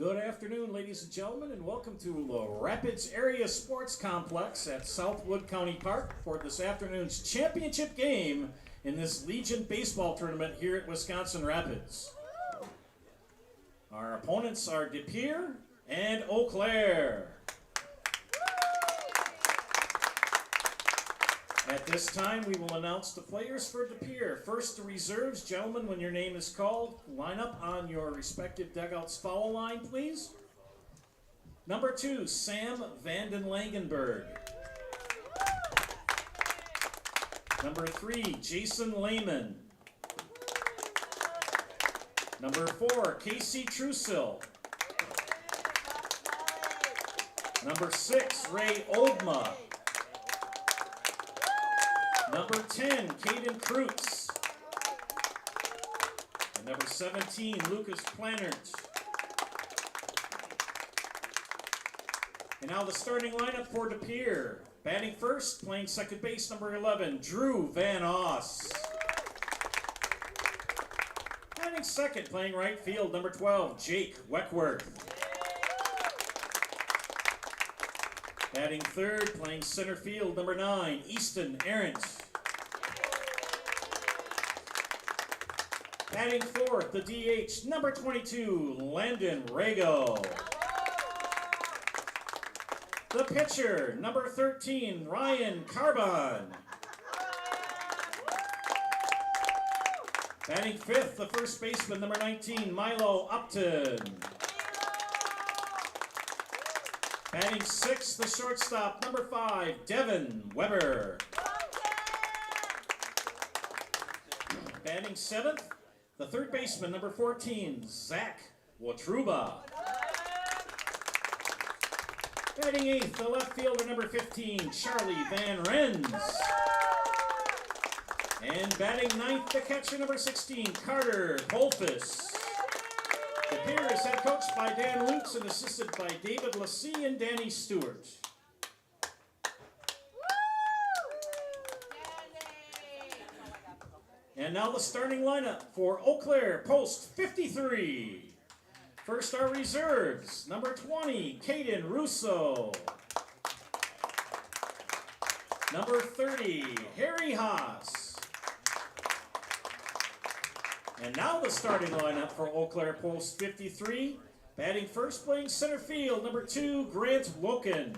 Good afternoon, ladies and gentlemen, and welcome to the Rapids Area Sports Complex at Southwood County Park for this afternoon's championship game in this Legion baseball tournament here at Wisconsin Rapids. Our opponents are De Pere and Eau Claire. At this time, we will announce the players for De Pere. First, the reserves. Gentlemen, when your name is called, line up on your respective dugouts foul line, please. Number 2, Sam Vanden Langenberg. Number 3, Jason Lehman. Number 4, Casey Trusill. Number 6, Ray Oldma. Number 10, Caden Kreutz. And number 17, Lucas Plannert. And now the starting lineup for De Pere. Batting first, playing second base, number 11, Drew Van Oss. Batting second, playing right field, number 12, Jake Weckworth. Batting third, playing center field, number 9, Easton Arendt. Batting fourth, the DH, number 22, Landon Rago. The pitcher, number 13, Ryan Carbon. Batting fifth, the first baseman, number 19, Milo Upton. Batting sixth, the shortstop, number 5, Devin Weber. Batting seventh, the third baseman, number 14, Zach Watruba. Batting eighth, the left fielder, number 15, Charlie Van Rens. And batting ninth, the catcher, number 16, Carter Colfus. De Pere is head coached by Dan Lutz and assisted by David Lassie and Danny Stewart. And now the starting lineup for Eau Claire Post 53. First are reserves. Number 20, Caden Russo. Number 30, Harry Haas. And now the starting lineup for Eau Claire Post 53. Batting first, playing center field, number 2, Grant Woken.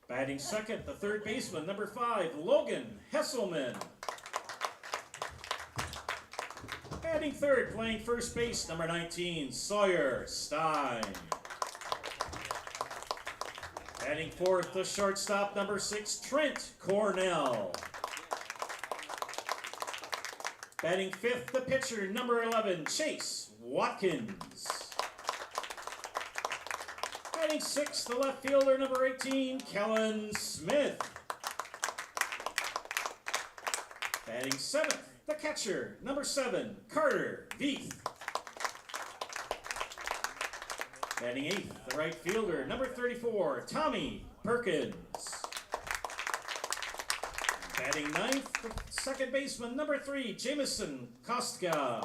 Batting second, the third baseman, number 5, Logan Hesselman. Batting third, playing first base, number 19, Sawyer Stein. Batting fourth, the shortstop, number 6, Trent Cornell. Batting fifth, the pitcher, number 11, Chase Watkins. Batting sixth, the left fielder, number 18, Kellen Smith. Batting seventh, the catcher, number 7, Carter Veith. Batting eighth, the right fielder, number 34, Tommy Perkins. Batting ninth, the second baseman, number 3, Jameson Kostka.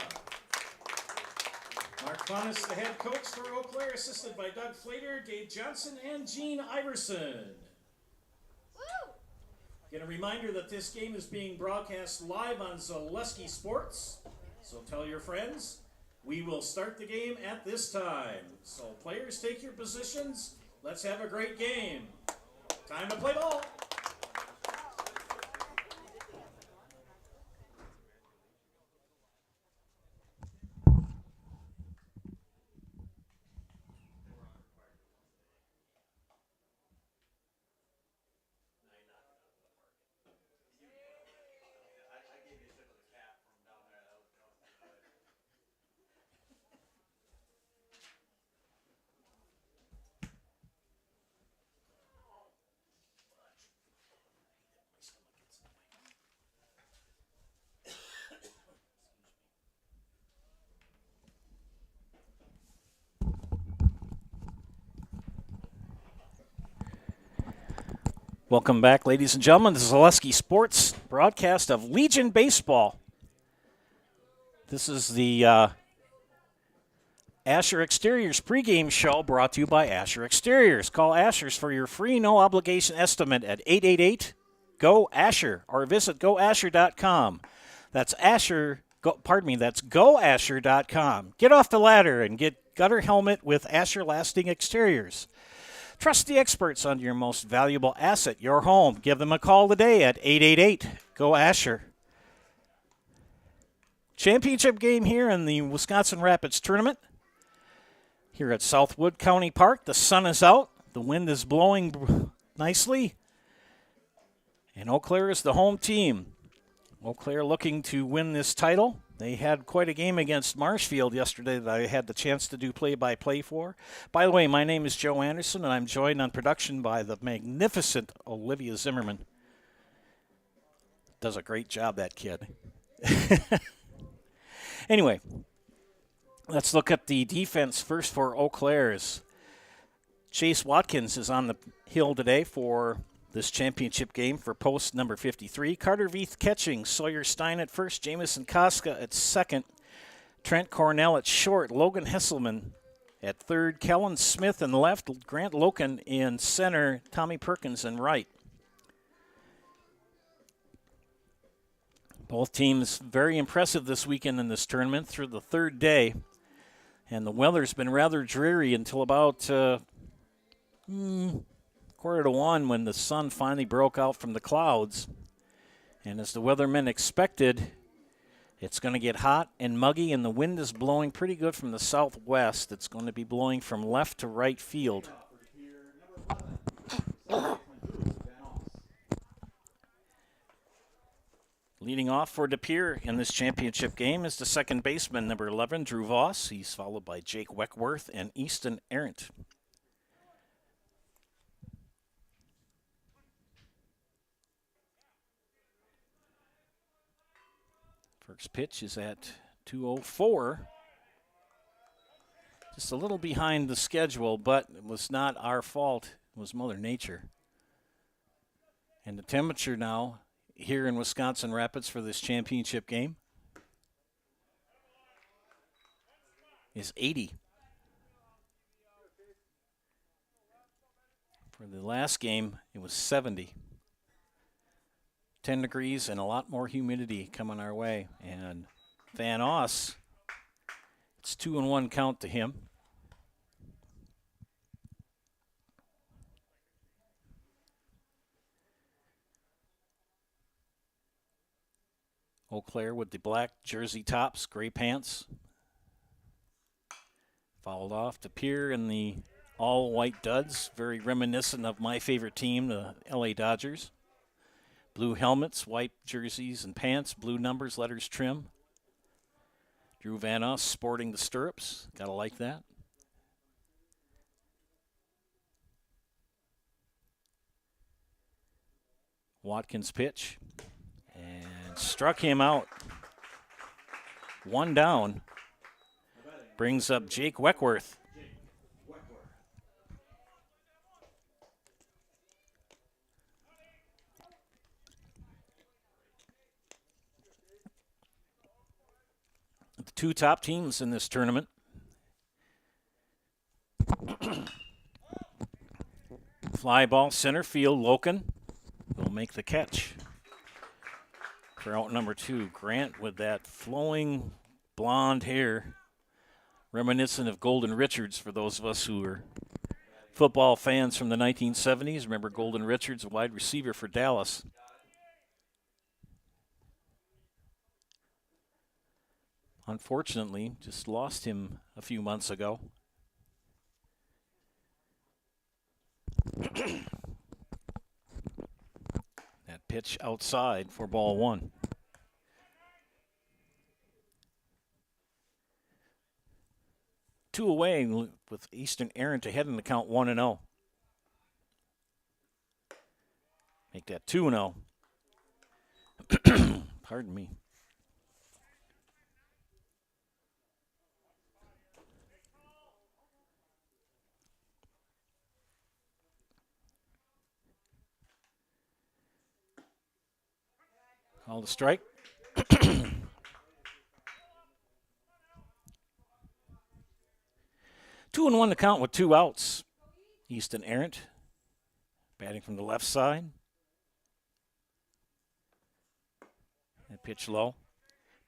Mark Clonis, the head coach for Eau Claire, assisted by Doug Flater, Dave Johnson, and Gene Iverson. Again, a reminder that this game is being broadcast live on Zaleski Sports, so tell your friends. We will start the game at this time. So players, take your positions. Let's have a great game. Time to play ball. Welcome back, ladies and gentlemen. This is Zaleski Sports broadcast of Legion Baseball. This is the Asher Exteriors pregame show brought to you by Asher Exteriors. Call Asher's for your free no obligation estimate at 888-GO-ASHER or visit goasher.com. That's that's goasher.com. Get off the ladder and get gutter helmet with Asher Lasting Exteriors. Trust the experts on your most valuable asset, your home. Give them a call today at 888-GO-ASHER. Championship game here in the Wisconsin Rapids tournament. Here at Southwood County Park, the sun is out, the wind is blowing nicely, and Eau Claire is the home team. Eau Claire looking to win this title. They had quite a game against Marshfield yesterday that I had the chance to do play-by-play for. By the way, my name is Joe Anderson, and I'm joined on production by the magnificent Olivia Zimmerman. Does a great job, that kid. Anyway, let's look at the defense first for Eau Claire's. Chase Watkins is on the hill today for this championship game for post number 53. Carter Veith catching, Sawyer Stein at first, Jamison Koska at second, Trent Cornell at short, Logan Hesselman at third, Kellen Smith in left, Grant Loken in center, Tommy Perkins in right. Both teams very impressive this weekend in this tournament through the third day. And the weather's been rather dreary until about quarter to one when the sun finally broke out from the clouds. And as the weathermen expected, it's going to get hot and muggy, and the wind is blowing pretty good from the southwest. It's going to be blowing from left to right field. Leading off for De Pere in this championship game is the second baseman, number 11, Drew Voss. He's followed by Jake Weckworth and Easton Arendt. First pitch is at 2:04. Just a little behind the schedule, but it was not our fault. It was Mother Nature. And the temperature now here in Wisconsin Rapids for this championship game is 80. For the last game, it was 70. 10 degrees and a lot more humidity coming our way. And Van Oss, it's 2-1 count to him. Eau Claire with the black jersey tops, gray pants. Fouled off to Pere in the all-white duds, very reminiscent of my favorite team, the LA Dodgers. Blue helmets, white jerseys and pants, blue numbers, letters, trim. Drew Van Oss sporting the stirrups. Gotta like that. Watkins pitch. And struck him out. One down. Brings up Jake Weckworth. The two top teams in this tournament. Fly ball center field. Loken will make the catch. For out number 2, Grant with that flowing blonde hair, reminiscent of Golden Richards for those of us who are football fans from the 1970s. Remember Golden Richards, a wide receiver for Dallas. Unfortunately, just lost him a few months ago. That pitch outside for ball 1. Two away with Easton Arendt ahead in the count 1-0. Make that 2-0. Pardon me. Call the strike. 2-1 to count with 2 outs. Easton Errant batting from the left side. That pitch low.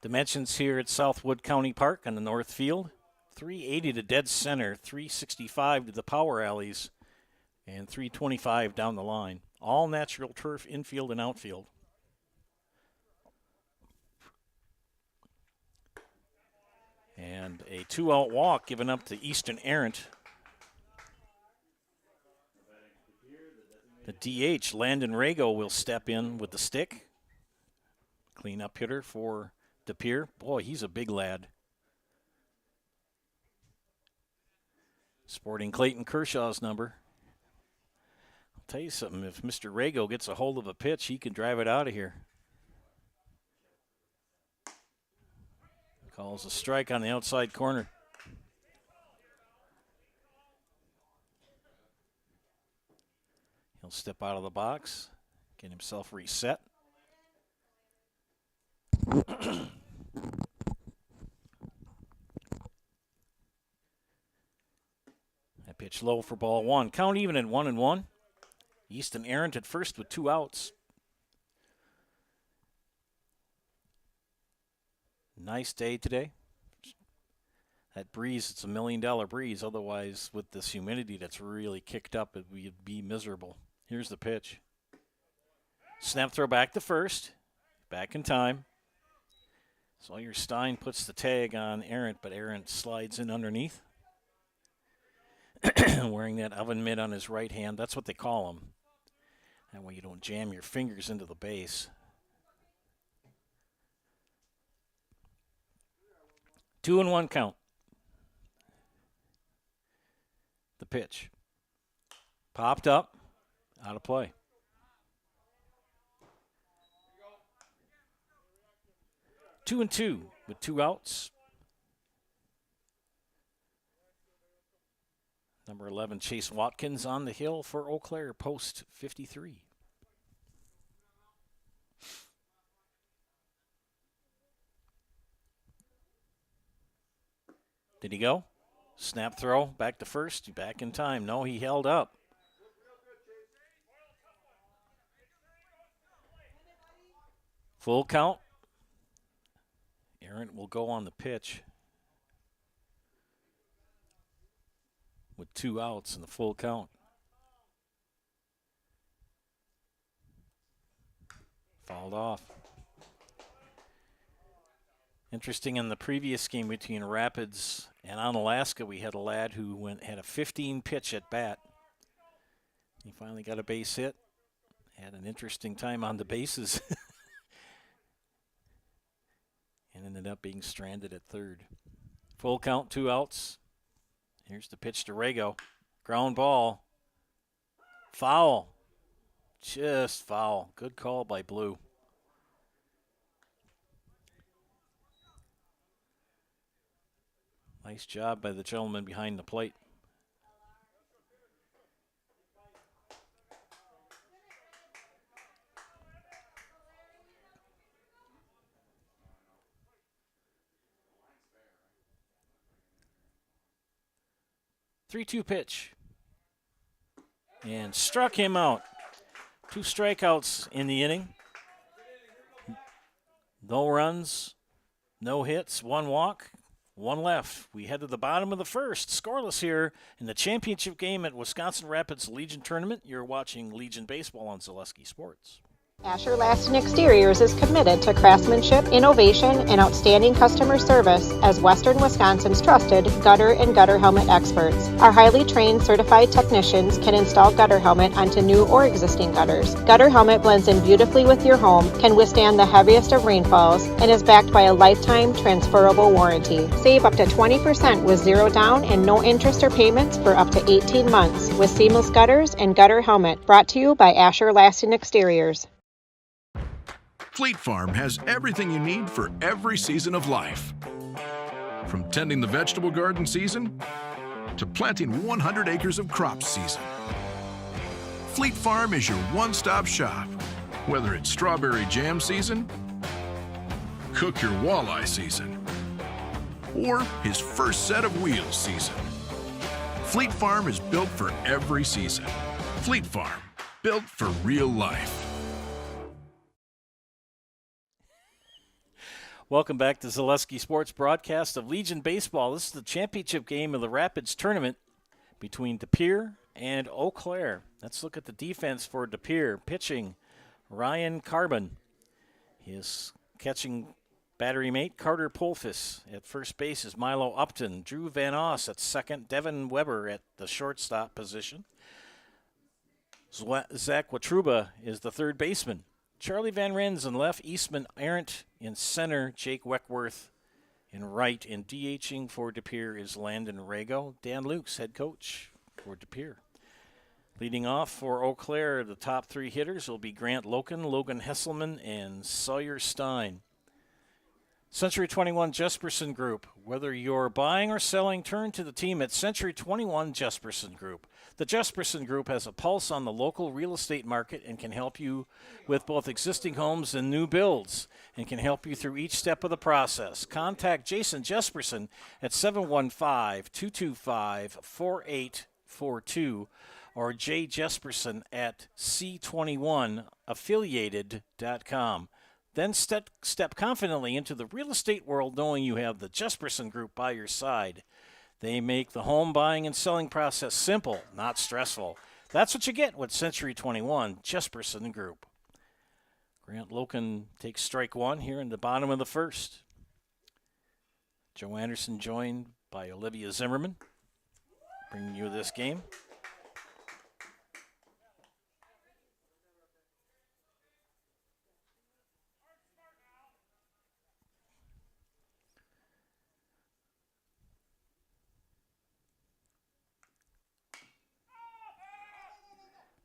Dimensions here at Southwood County Park on the north field. 380 to dead center, 365 to the power alleys, and 325 down the line. All natural turf infield and outfield. And a 2-out walk given up to Easton Errant. The DH, Landon Rago, will step in with the stick. Clean-up hitter for Pere. Boy, he's a big lad. Sporting Clayton Kershaw's number. I'll tell you something, if Mr. Rago gets a hold of a pitch, he can drive it out of here. Calls a strike on the outside corner. He'll step out of the box, get himself reset. That pitch low for ball 1. Count even at 1-1. Easton Errant at first with 2 outs. Nice day today. That breeze, it's $1 million breeze. Otherwise, with this humidity that's really kicked up, it would be miserable. Here's the pitch. Snap throw back to first. Back in time. Sawyer Stein puts the tag on Errant, but Errant slides in underneath. Wearing that oven mitt on his right hand. That's what they call him. That way you don't jam your fingers into the base. 2-1 count. The pitch. Popped up. Out of play. Two and 2 with 2 outs. Number 11, Chase Watkins on the hill for Eau Claire, post 53. Did he go? Snap throw, back to first, back in time. No, he held up. Full count. Errant will go on the pitch with 2 outs in the full count. Fouled off. Interesting, in the previous game between Rapids and Onalaska, we had a lad who had a 15-pitch at bat. He finally got a base hit. Had an interesting time on the bases. And ended up being stranded at third. Full count, 2 outs. Here's the pitch to Rago. Ground ball. Foul. Just foul. Good call by Blue. Nice job by the gentleman behind the plate. Three-two pitch. And struck him out. 2 strikeouts in the inning. No runs, no hits, 1 walk, 1 left. We head to the bottom of the first. Scoreless here in the championship game at Wisconsin Rapids Legion Tournament. You're watching Legion Baseball on Zaleski Sports. Asher Laston Exteriors is committed to craftsmanship, innovation, and outstanding customer service as Western Wisconsin's trusted gutter and gutter helmet experts. Our highly trained certified technicians can install gutter helmet onto new or existing gutters. Gutter helmet blends in beautifully with your home, can withstand the heaviest of rainfalls, and is backed by a lifetime transferable warranty. Save up to 20% with 0 down and no interest or payments for up to 18 months with seamless gutters and gutter helmet. Brought to you by Asher Laston Exteriors. Fleet Farm has everything you need for every season of life. From tending the vegetable garden season to planting 100 acres of crops season. Fleet Farm is your one-stop shop. Whether it's strawberry jam season, cook your walleye season, or his first set of wheels season. Fleet Farm is built for every season. Fleet Farm, built for real life. Welcome back to Zaleski Sports broadcast of Legion Baseball. This is the championship game of the Rapids tournament between De Pere and Eau Claire. Let's look at the defense for De Pere. Pitching, Ryan Carbon. His catching battery mate, Carter Polfus. At first base is Milo Upton. Drew Van Oss at second. Devin Weber at the shortstop position. Zach Watruba is the third baseman. Charlie Van Rens in left. Eastman Arendt in center. Jake Weckworth in right. And DHing for De Pere is Landon Rago. Dan Lukes, head coach for De Pere. Leading off for Eau Claire, the top three hitters will be Grant Loken, Logan Hesselman, and Sawyer Stein. Century 21 Jesperson Group. Whether you're buying or selling, turn to the team at Century 21 Jesperson Group. The Jesperson Group has a pulse on the local real estate market and can help you with both existing homes and new builds and can help you through each step of the process. Contact Jason Jesperson at 715-225-4842 or Jay Jesperson at c21affiliated.com. Then step confidently into the real estate world knowing you have the Jesperson Group by your side. They make the home buying and selling process simple, not stressful. That's what you get with Century 21 Jesperson Group. Grant Loken takes strike one here in the bottom of the first. Joe Anderson joined by Olivia Zimmerman, bringing you this game.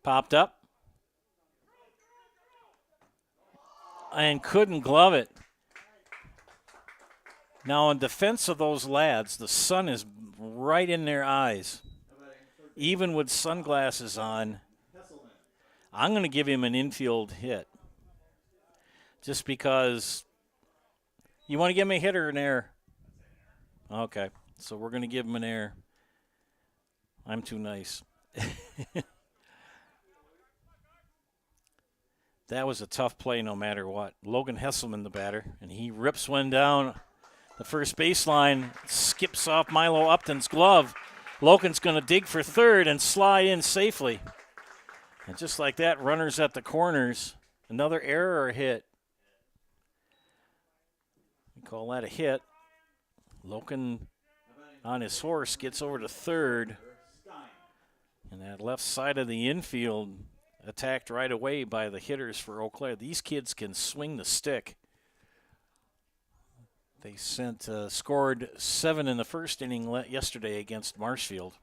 Popped up. And couldn't glove it. Now, in defense of those lads, the sun is right in their eyes. Even with sunglasses on, I'm going to give him an infield hit. Just because you want to give him a hit or an error? Okay, so we're going to give him an error. I'm too nice. That was a tough play no matter what. Logan Hesselman, the batter, and he rips one down the first baseline, skips off Milo Upton's glove. Logan's going to dig for third and slide in safely. And just like that, runners at the corners. Another error or hit? We call that a hit. Logan on his horse gets over to third. And that left side of the infield attacked right away by the hitters for Eau Claire. These kids can swing the stick. They scored 7 in the first inning yesterday against Marshfield.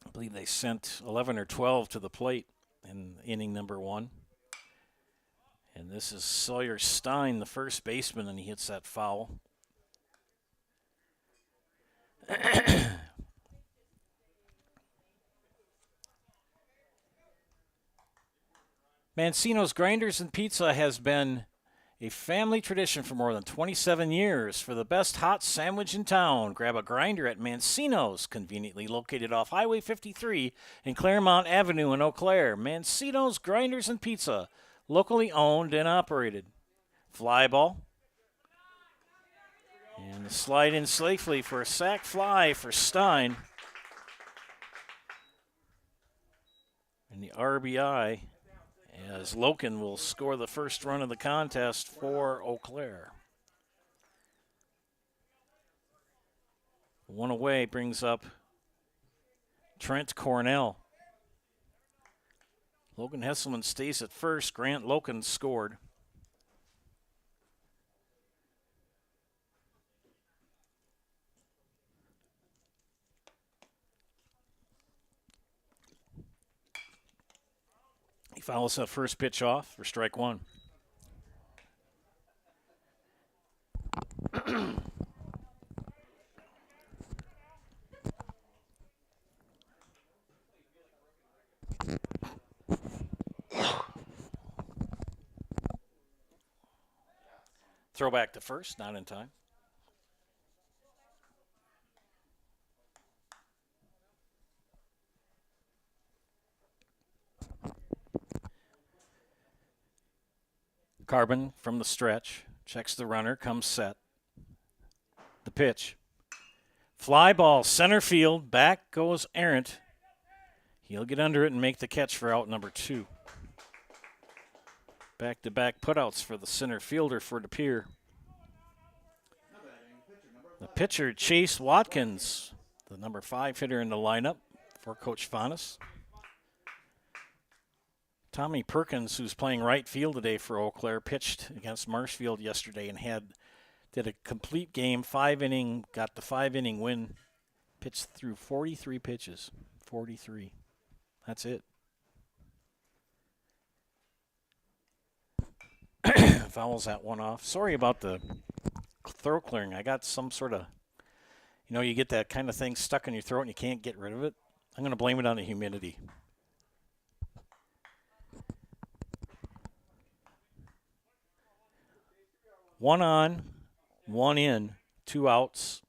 I believe they sent 11 or 12 to the plate in inning number 1. And this is Sawyer Stein, the first baseman, and he hits that foul. Mancino's Grinders and Pizza has been a family tradition for more than 27 years. For the best hot sandwich in town, grab a grinder at Mancino's, conveniently located off Highway 53 and Claremont Avenue in Eau Claire. Mancino's Grinders and Pizza, locally owned and operated. Fly ball. And the slide in safely for a sac fly for Stein. And the RBI, as Loken will score the first run of the contest for Eau Claire. One away brings up Trent Cornell. Logan Hesselman stays at first. Grant Loken scored. He fouls that first pitch off for strike one. Throw back to first, not in time. Carbon from the stretch. Checks the runner. Comes set. The pitch. Fly ball, center field. Back goes Errant. He'll get under it and make the catch for out number 2. Back-to-back putouts for the center fielder for Pere. The pitcher, Chase Watkins, the number 5 hitter in the lineup for Coach Faunus. Tommy Perkins, who's playing right field today for Eau Claire, pitched against Marshfield yesterday and did a complete game, got the 5-inning win, pitched through 43 pitches, 43. That's it. Fouls that one off. Sorry about the throat clearing. I got some sort of, you get that kind of thing stuck in your throat and you can't get rid of it. I'm going to blame it on the humidity. One on, one in, 2 outs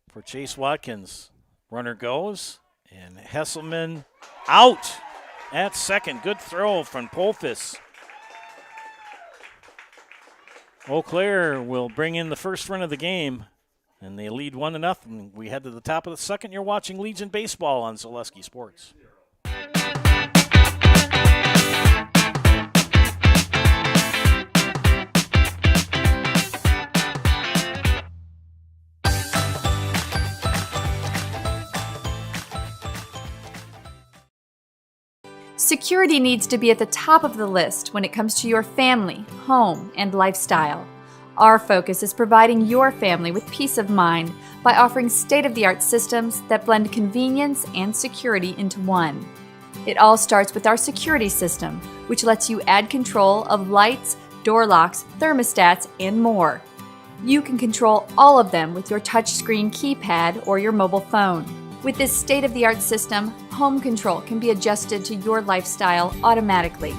for Chase Watkins. Runner goes, and Hesselman out at second. Good throw from Polfus. Eau Claire will bring in the first run of the game, and they lead 1-0. We head to the top of the second. You're watching Legion Baseball on Zaleski Sports. Security needs to be at the top of the list when it comes to your family, home, and lifestyle. Our focus is providing your family with peace of mind by offering state-of-the-art systems that blend convenience and security into one. It all starts with our security system, which lets you add control of lights, door locks, thermostats, and more. You can control all of them with your touchscreen keypad or your mobile phone. With this state-of-the-art system, home control can be adjusted to your lifestyle automatically.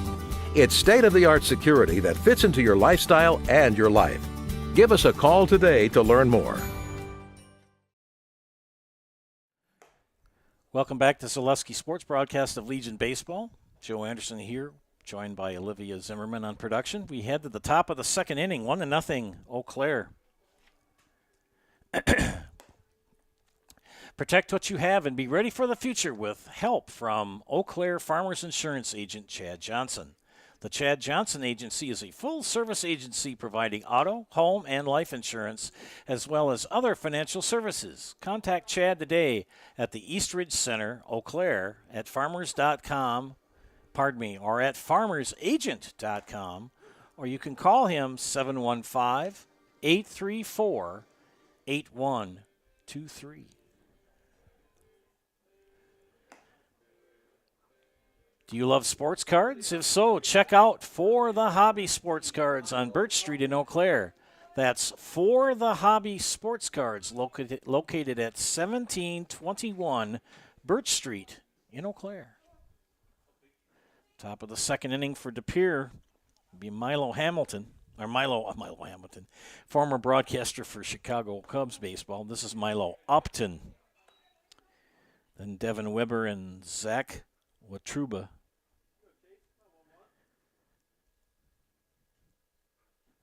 It's state-of-the-art security that fits into your lifestyle and your life. Give us a call today to learn more. Welcome back to Zaleski Sports broadcast of Legion Baseball. Joe Anderson here, joined by Olivia Zimmerman on production. We head to the top of the second inning, 1-0 Eau Claire. Protect what you have and be ready for the future with help from Eau Claire Farmers Insurance Agent Chad Johnson. The Chad Johnson Agency is a full-service agency providing auto, home, and life insurance, as well as other financial services. Contact Chad today at the Eastridge Center, Eau Claire, at farmers.com, or at farmersagent.com, or you can call him 715-834-8123. Do you love sports cards? If so, check out For the Hobby Sports Cards on Birch Street in Eau Claire. That's For the Hobby Sports Cards, located at 1721 Birch Street in Eau Claire. Top of the second inning for Pere will be Milo Hamilton, former broadcaster for Chicago Cubs baseball. This is Milo Upton. Then Devin Weber and Zach Watruba.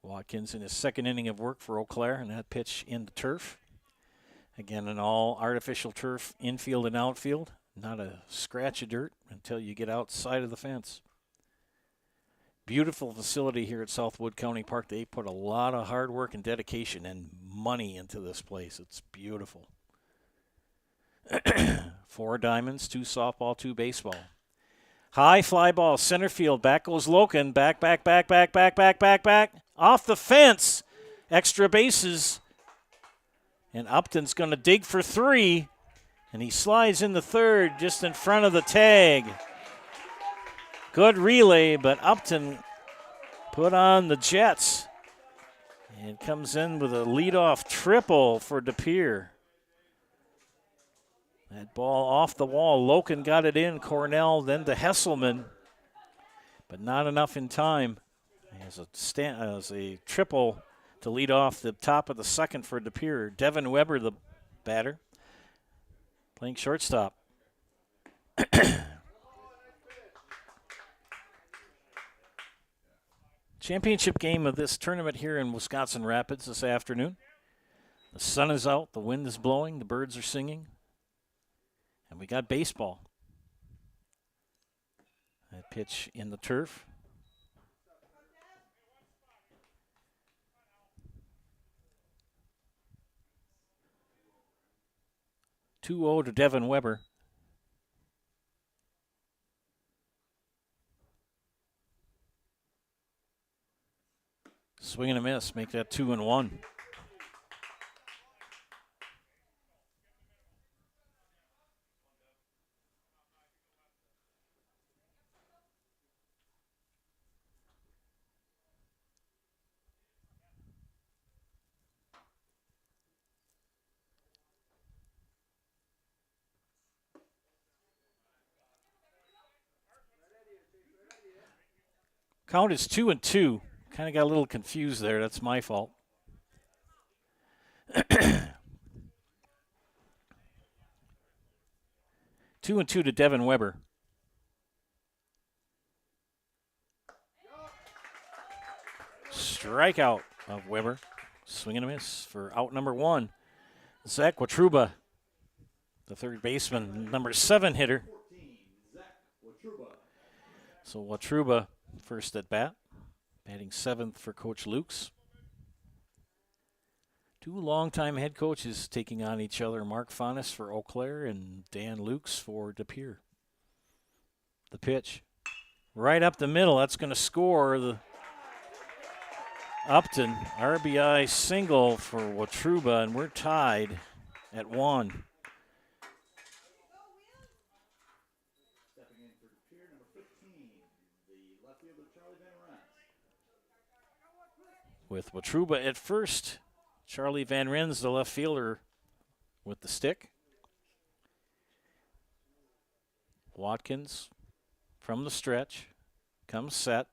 Watkins in his second inning of work for Eau Claire, and that pitch in the turf. Again, an all artificial turf, infield and outfield. Not a scratch of dirt until you get outside of the fence. Beautiful facility here at Southwood County Park. They put a lot of hard work and dedication and money into this place. It's beautiful. 4 diamonds, 2 softball, 2 baseball. High fly ball, center field. Back goes Loken. Back. Off the fence. Extra bases. And Upton's going to dig for 3. And he slides in the third just in front of the tag. Good relay, but Upton put on the Jets. And comes in with a leadoff triple for Pere. That ball off the wall. Loken got it in. Cornell then to Hesselman. But not enough in time. He has a triple to lead off the top of the second for Pere. Devin Weber, the batter, playing shortstop. . Championship game of this tournament here in Wisconsin Rapids this afternoon. The sun is out, the wind is blowing, the birds are singing, and we got baseball. That pitch in the turf. (2-0 to Devin Weber. Swing and a miss, make that 2-1. Count is 2-2. Kind of got a little confused there. That's my fault. 2-2 to Devin Weber. Strikeout of Weber. Swing and a miss for out number 1. Zach Watruba, the third baseman, number 7 hitter. So Watruba first at bat. Batting 7th for Coach Lukes. 2 longtime head coaches taking on each other. Mark Faunus for Eau Claire and Dan Lukes for De Pere. The pitch. Right up the middle. That's going to score the Upton RBI single for Watruba, and we're tied at 1. With Watruba at first, Charlie Van Rens, the left fielder, with the stick. Watkins from the stretch, comes set,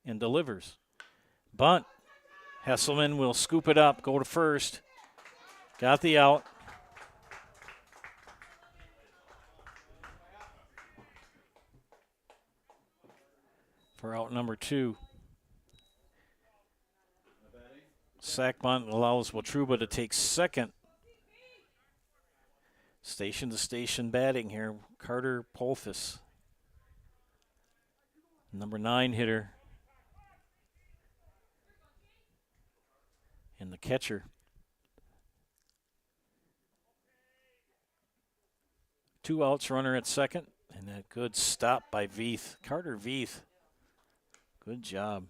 and delivers. Bunt. Hesselman will scoop it up, go to first. Got the out. For out number 2. Sack bunt allows Watruba to take second. Station to station batting here. Carter Polfus, number 9 hitter. And the catcher. 2 outs, runner at second. And that good stop by Veith. Carter Veith. Good job.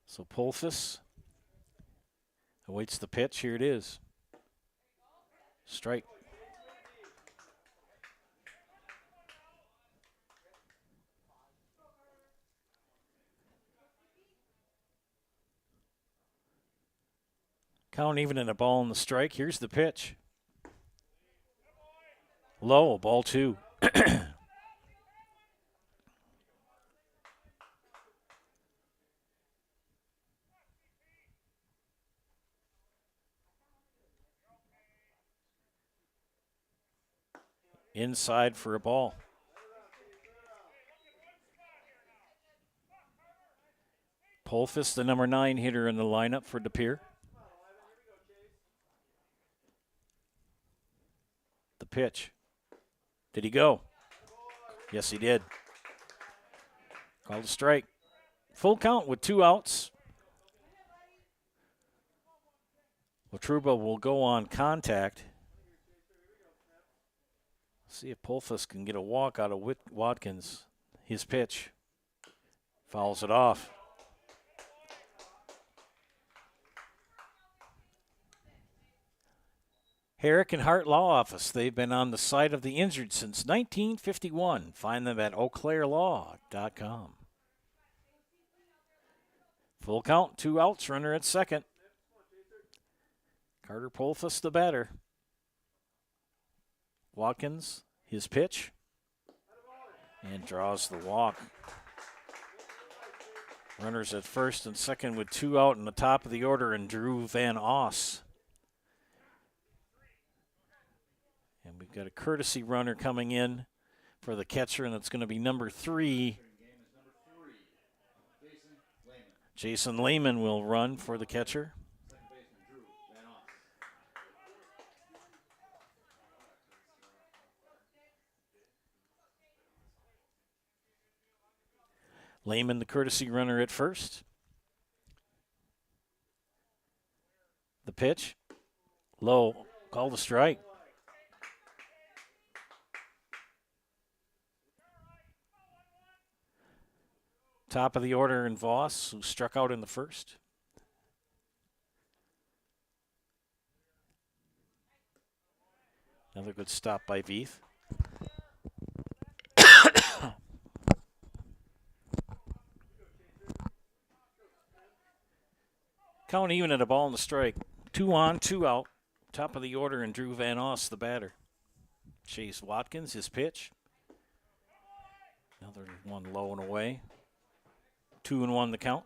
So Polfus awaits the pitch. Here it is. Strike. Count even in a ball in the strike. Here's the pitch. Low, ball 2. Inside for a ball. Polfus, the number 9 hitter in the lineup for De Pere. The pitch. Did he go? Yes, he did. Called a strike. Full count with 2 outs. Watruba will go on contact. See if Polfus can get a walk out of Watkins. His pitch. Fouls it off. Herrick and Hart Law Office. They've been on the side of the injured since 1951. Find them at eauclairlaw.com. Full count, 2 outs, runner at second. Carter Polfus, the batter. Watkins, his pitch, and draws the walk. Runners at first and second with 2 out in the top of the order, and Drew Van Oss we've got a courtesy runner coming in for the catcher, and it's going to be number 3. Jason Lehman will run for the catcher. Lehman, the courtesy runner at first. The pitch. Low. Call the strike. Top of the order in Voss, who struck out in the first. Another good stop by Veith. Count even at a ball in the strike. 2 on, 2 out. Top of the order, and Drew Van Oss, the batter. Chase Watkins, his pitch. Another one low and away. 2-1 the count.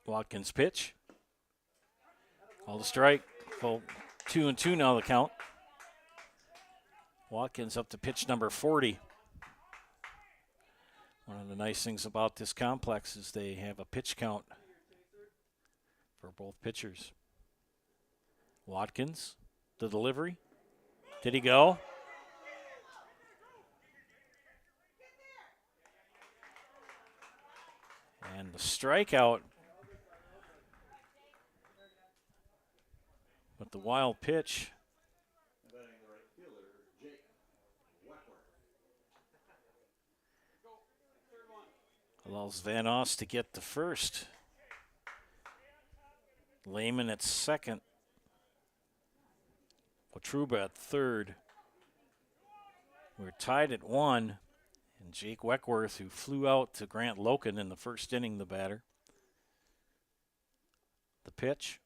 Watkins pitch. Call the strike. Full 2-2 now the count. Watkins up to pitch number 40. One of the nice things about this complex is they have a pitch count for both pitchers. Watkins, the delivery. Did he go? And the strikeout. With the wild pitch. Allows Van Oss to get the first. Lehman at second. Watruba at third. We're tied at 1. And Jake Weckworth, who flew out to Grant Loken in the first inning, the batter. The pitch.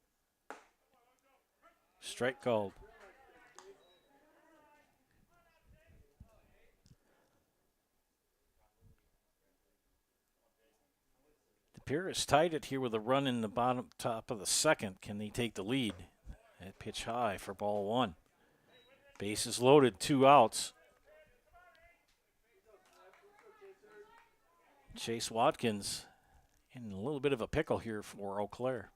Strike called. Pere is tied it here with a run in the bottom top of the second. Can they take the lead? That pitch high for ball 1. Bases loaded, 2 outs. Chase Watkins in a little bit of a pickle here for Eau Claire.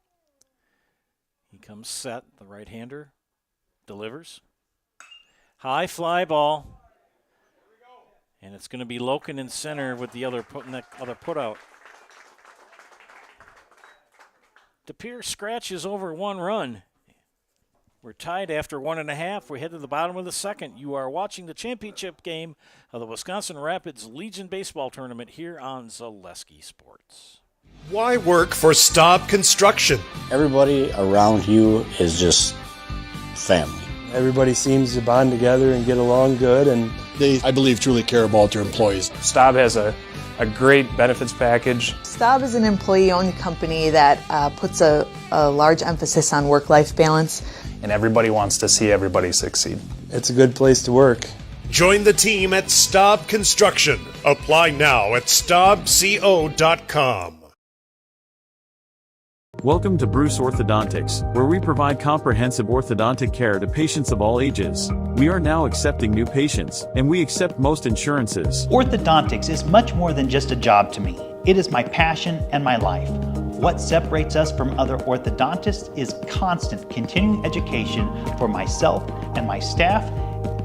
He comes set, the right-hander delivers. High fly ball. And it's going to be Loken in center with the other put out. DePere scratches over 1 run. We're tied after 1.5. We head to the bottom of the second. You are watching the championship game of the Wisconsin Rapids Legion Baseball Tournament here on Zaleski Sports. Why work for Staub Construction? Everybody around you is just family. Everybody seems to bond together and get along good, and They, I believe, truly care about their employees. Staub has a great benefits package. Staub is an employee-owned company that puts a large emphasis on work-life balance. And everybody wants to see everybody succeed. It's a good place to work. Join the team at Staub Construction. Apply now at staubco.com. Welcome to Bruce Orthodontics, where we provide comprehensive orthodontic care to patients of all ages. We are now accepting new patients, and we accept most insurances. Orthodontics is much more than just a job to me. It is my passion and my life. What separates us from other orthodontists is constant continuing education for myself and my staff,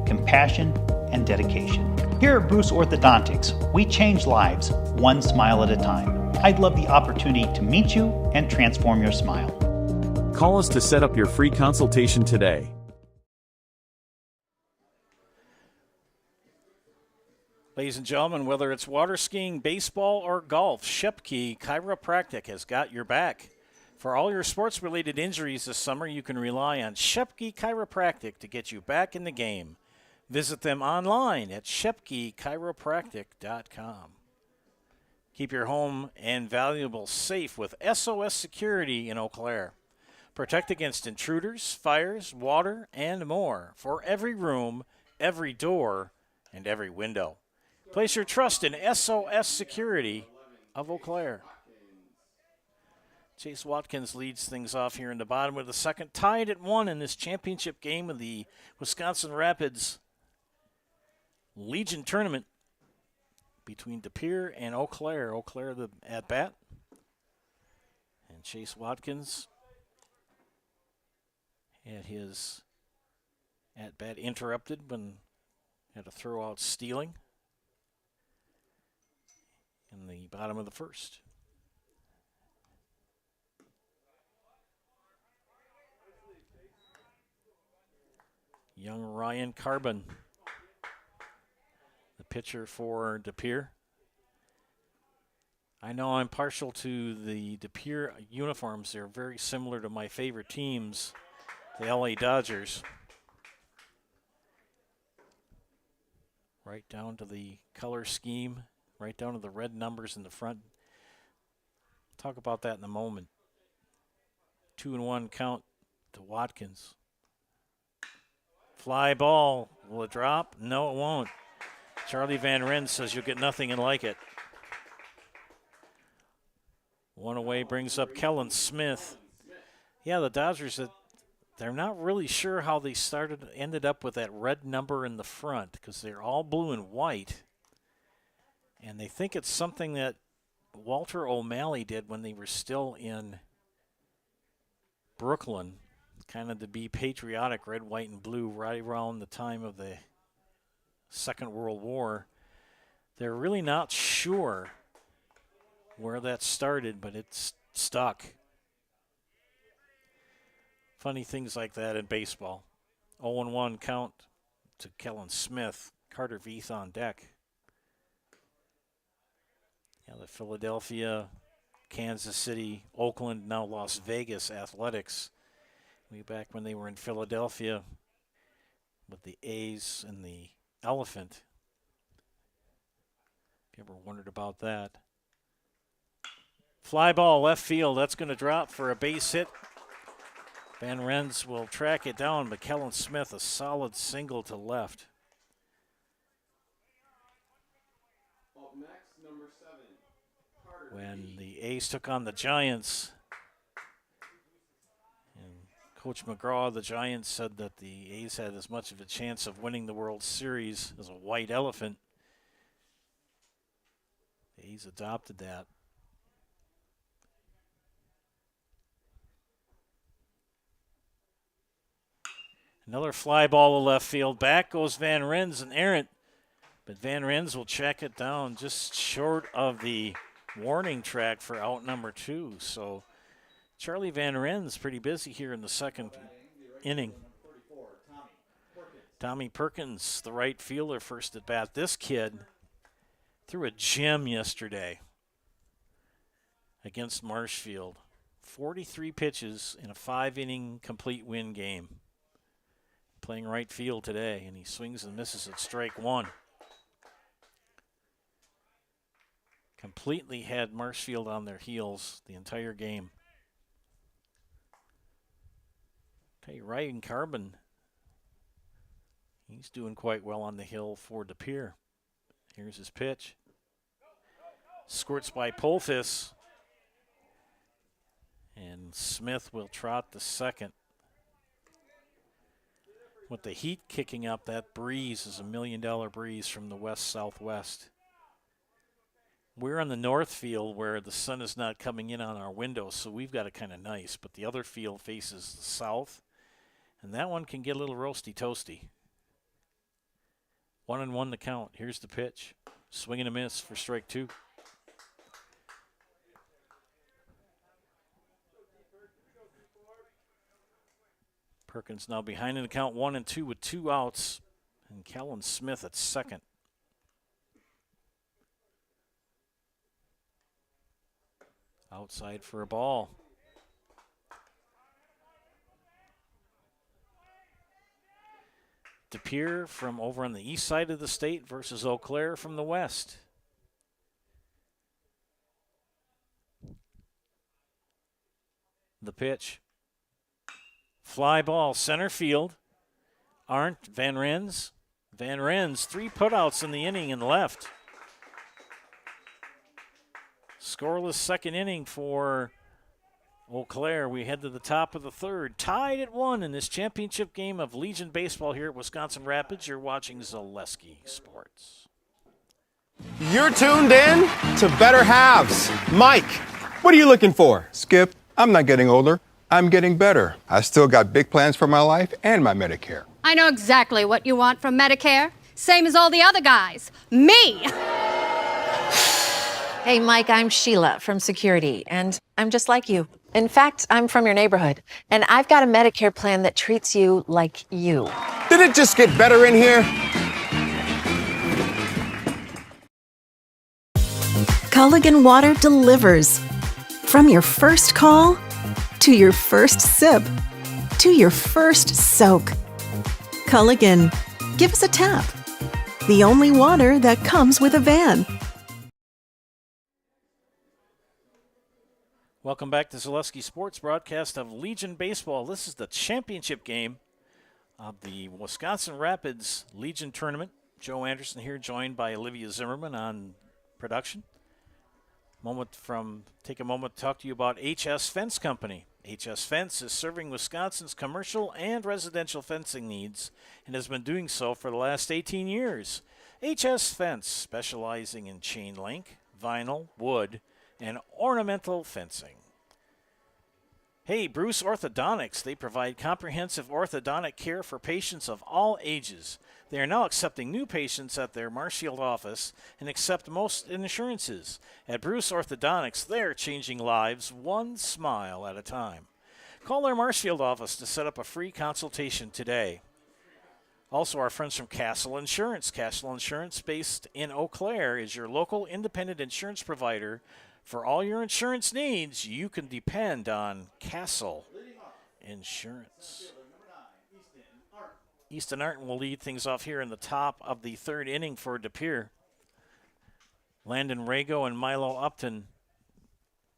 compassion, and dedication. Here at Bruce Orthodontics, we change lives one smile at a time. I'd love the opportunity to meet you and transform your smile. Call us to set up your free consultation today. Ladies and gentlemen, whether it's water skiing, baseball, or golf, Shepke Chiropractic has got your back. For all your sports-related injuries this summer, you can rely on Shepke Chiropractic to get you back in the game. Visit them online at shepkechiropractic.com. Keep your home and valuables safe with SOS Security in Eau Claire. Protect against intruders, fires, water, and more for every room, every door, and every window. Place your trust in SOS Security of Eau Claire. Chase Watkins leads things off here in the bottom of the second, tied at 1 in this championship game of the Wisconsin Rapids Legion Tournament between De Pere and Eau Claire. Eau Claire the at-bat. And Chase Watkins had his at-bat interrupted when he had to throw out stealing in the bottom of the first. Young Ryan Carbon, the pitcher for De Pere. I know I'm partial to the De Pere uniforms. They're very similar to my favorite teams, the LA Dodgers. Right down to the color scheme, right down to the red numbers in the front. Talk about that in a moment. 2-1 count to Watkins. Fly ball. Will it drop? No, it won't. Charlie Van Ryn says you'll get nothing and like it. One away brings up Kellen Smith. Yeah, the Dodgers, they're not really sure how they ended up with that red number in the front because they're all blue and white. And they think it's something that Walter O'Malley did when they were still in Brooklyn, kind of to be patriotic, red, white, and blue, right around the time of the Second World War. They're really not sure where that started, but it's stuck. Funny things like that in baseball. 0-1 count to Kellen Smith. Carter Veith on deck. Yeah, the Philadelphia, Kansas City, Oakland, now Las Vegas Athletics. Way back when they were in Philadelphia with the A's and the Elephant. If you ever wondered about that. Fly ball left field. That's going to drop for a base hit. Van Rens will track it down, but Kellen Smith, a solid single to left. Up next, number 7, Carter. When the A's took on the Giants, and Coach McGraw of the Giants said that the A's had as much of a chance of winning the World Series as a white elephant. The A's adopted that. Another fly ball to left field. Back goes Van Rens and errant. But Van Rens will check it down just short of the warning track for out number 2. So Charlie Van Ren's pretty busy here in the second inning. Tommy Perkins, the right fielder, first at bat. This kid threw a gem yesterday against Marshfield. 43 pitches in a 5-inning complete win game. Playing right field today, and he swings and misses at strike 1. Completely had Marshfield on their heels the entire game. Okay, Ryan Carbon, he's doing quite well on the hill for De Pere. Here's his pitch. Squirts by Polfis. And Smith will trot the second. With the heat kicking up, that breeze is $1 million breeze from the west-southwest. We're on the north field where the sun is not coming in on our windows, so we've got it kind of nice. But the other field faces the south, and that one can get a little roasty-toasty. 1-1 the count. Here's the pitch. Swing and a miss for strike 2. Perkins now behind in the count 1-2 with 2 outs. And Kellen Smith at second. Outside for a ball. De Pere from over on the east side of the state versus Eau Claire from the west. The pitch. Fly ball, center field. Arndt, Van Rens. Van Rens, 3 putouts in the inning and left. Scoreless second inning for Eau Claire. We head to the top of the third. Tied at 1 in this championship game of Legion Baseball here at Wisconsin Rapids. You're watching Zaleski Sports. You're tuned in to Better Halves. Mike, what are you looking for? Skip, I'm not getting older. I'm getting better. I still got big plans for my life and my Medicare. I know exactly what you want from Medicare. Same as all the other guys. Me! Hey, Mike, I'm Sheila from Security, and I'm just like you. In fact, I'm from your neighborhood, and I've got a Medicare plan that treats you like you. Did it just get better in here? Culligan Water delivers. From your first call, to your first sip, to your first soak. Culligan, give us a tap. The only water that comes with a van. Welcome back to Zaleski Sports, broadcast of Legion Baseball. This is the championship game of the Wisconsin Rapids Legion Tournament. Joe Anderson here, joined by Olivia Zimmerman on production. Take a moment to talk to you about HS Fence Company. HS Fence is serving Wisconsin's commercial and residential fencing needs and has been doing so for the last 18 years. HS Fence, specializing in chain link, vinyl, wood, and ornamental fencing. Hey, Bruce Orthodontics. They provide comprehensive orthodontic care for patients of all ages. They are now accepting new patients at their Marshfield office and accept most insurances. At Bruce Orthodontics, they're changing lives one smile at a time. Call their Marshfield office to set up a free consultation today. Also, our friends from Castle Insurance. Castle Insurance, based in Eau Claire, is your local independent insurance provider. For all your insurance needs, you can depend on Castle Insurance. Easton Arnton will lead things off here in the top of the third inning for De Pere. Landon Rago and Milo Upton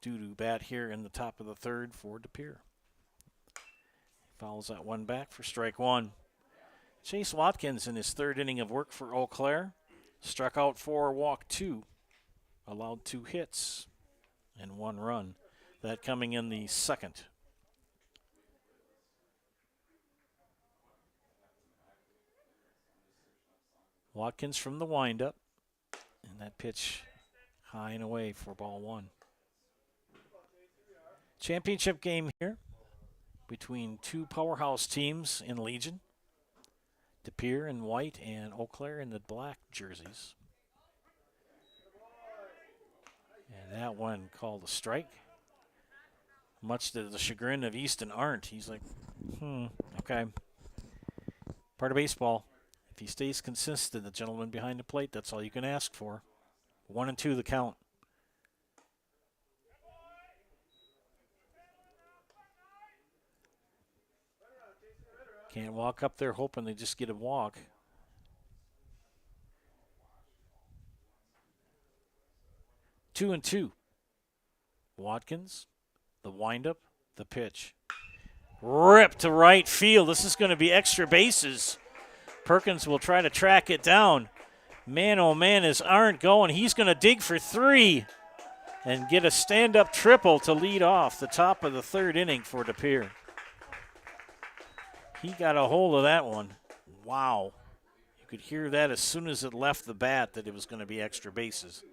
due to bat here in the top of the third for De Pere. Fouls that one back for strike one. Chase Watkins in his third inning of work for Eau Claire. Struck out 4, walked 2, allowed 2 hits and 1 run. That coming in the second. Watkins from the windup, and that pitch high and away for ball 1. Championship game here between two powerhouse teams in Legion. De Pere in white and Eau Claire in the black jerseys. And that one called a strike. Much to the chagrin of Easton Arndt. He's like, okay. Part of baseball. If he stays consistent, the gentleman behind the plate, that's all you can ask for. 1-2 the count. Can't walk up there hoping they just get a walk. Two and two. Watkins, the windup, the pitch. Rip to right field. This is going to be extra bases. Perkins will try to track it down. Man, oh man, is Arndt going. He's going to dig for 3 and get a stand-up triple to lead off the top of the third inning for De Pere. He got a hold of that one. Wow. You could hear that as soon as it left the bat that it was going to be extra bases.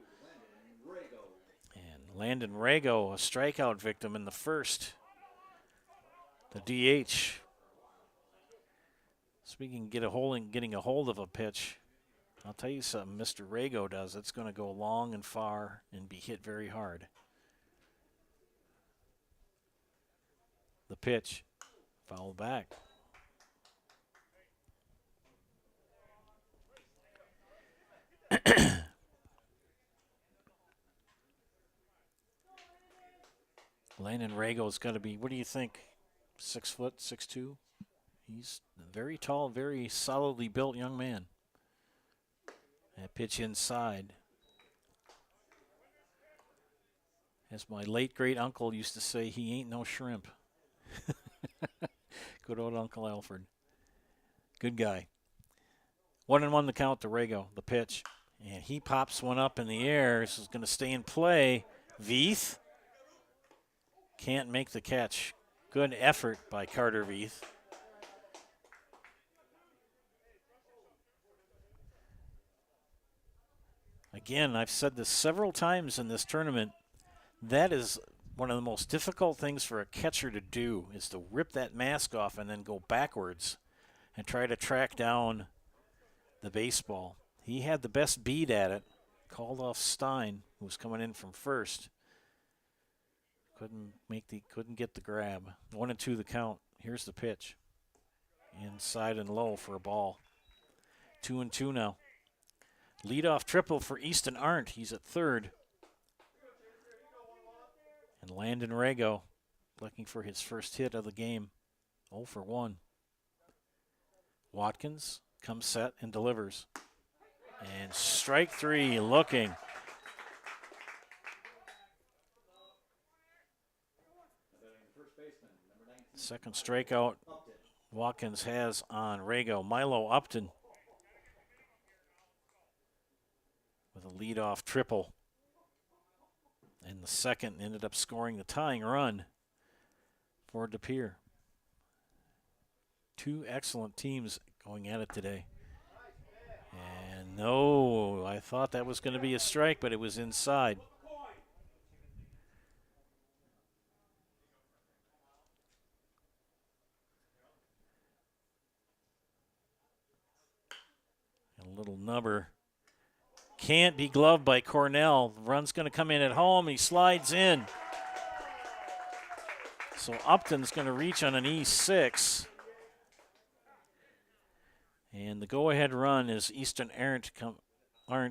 And Landon Rago, a strikeout victim in the first. The DH. Speaking of getting a hold of a pitch, I'll tell you something Mr. Rago does. It's going to go long and far and be hit very hard. The pitch. Foul back. Landon Rago's got to be, what do you think, 6 foot, 6'2"? He's a very tall, very solidly built young man. That pitch inside. As my late great uncle used to say, he ain't no shrimp. Good old Uncle Alfred. Good guy. 1-1 the count to Rago, the pitch. And he pops one up in the air. This is going to stay in play. Veith can't make the catch. Good effort by Carter Veith. Again, I've said this several times in this tournament. That is one of the most difficult things for a catcher to do, is to rip that mask off and then go backwards and try to track down the baseball. He had the best beat at it. Called off Stein, who was coming in from first. Couldn't get the grab. 1-2 the count. Here's the pitch. Inside and low for a ball. 2-2 now. Leadoff triple for Easton Arndt. He's at third. And Landon Rago looking for his first hit of the game. 0 for 1. Watkins comes set and delivers. And strike 3 looking. Second strikeout Watkins has on Rago. Milo Upton with a leadoff triple. And the second ended up scoring the tying run for De Pere. Two excellent teams going at it today. And no, I thought that was going to be a strike, but it was inside. A little nubber. Can't be gloved by Cornell. Run's going to come in at home. He slides in. So Upton's going to reach on an E6. And the go-ahead run is Easton Arendt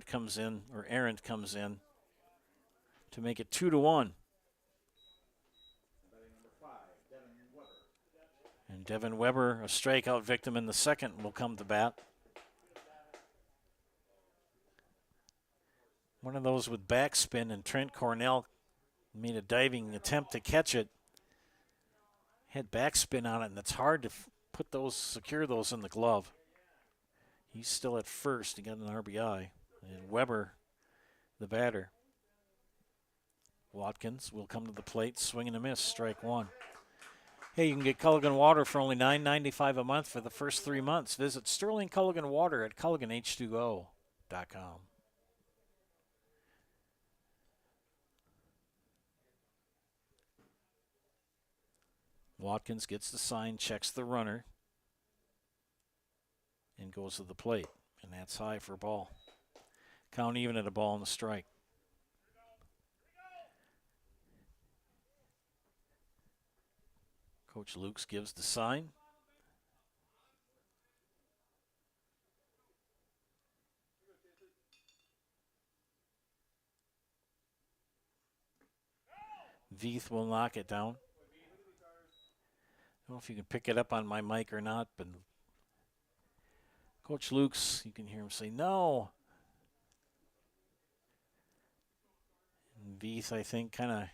comes in to make it 2-1. And Devin Weber, a strikeout victim in the second, will come to bat. One of those with backspin, and Trent Cornell made a diving attempt to catch it. Had backspin on it, and it's hard to secure those in the glove. He's still at first. He got an RBI. And Weber, the batter. Watkins will come to the plate, swing and a miss, strike 1. Hey, you can get Culligan Water for only $9.95 a month for the first 3 months. Visit Sterling Culligan Water at CulliganH2O.com. Watkins gets the sign, checks the runner, and goes to the plate. And that's high for a ball. Count even at a ball and a strike. Coach Lukes gives the sign. Veith will knock it down. I don't know if you can pick it up on my mic or not, but Coach Lukes, you can hear him say no. And Veith, I think, kind of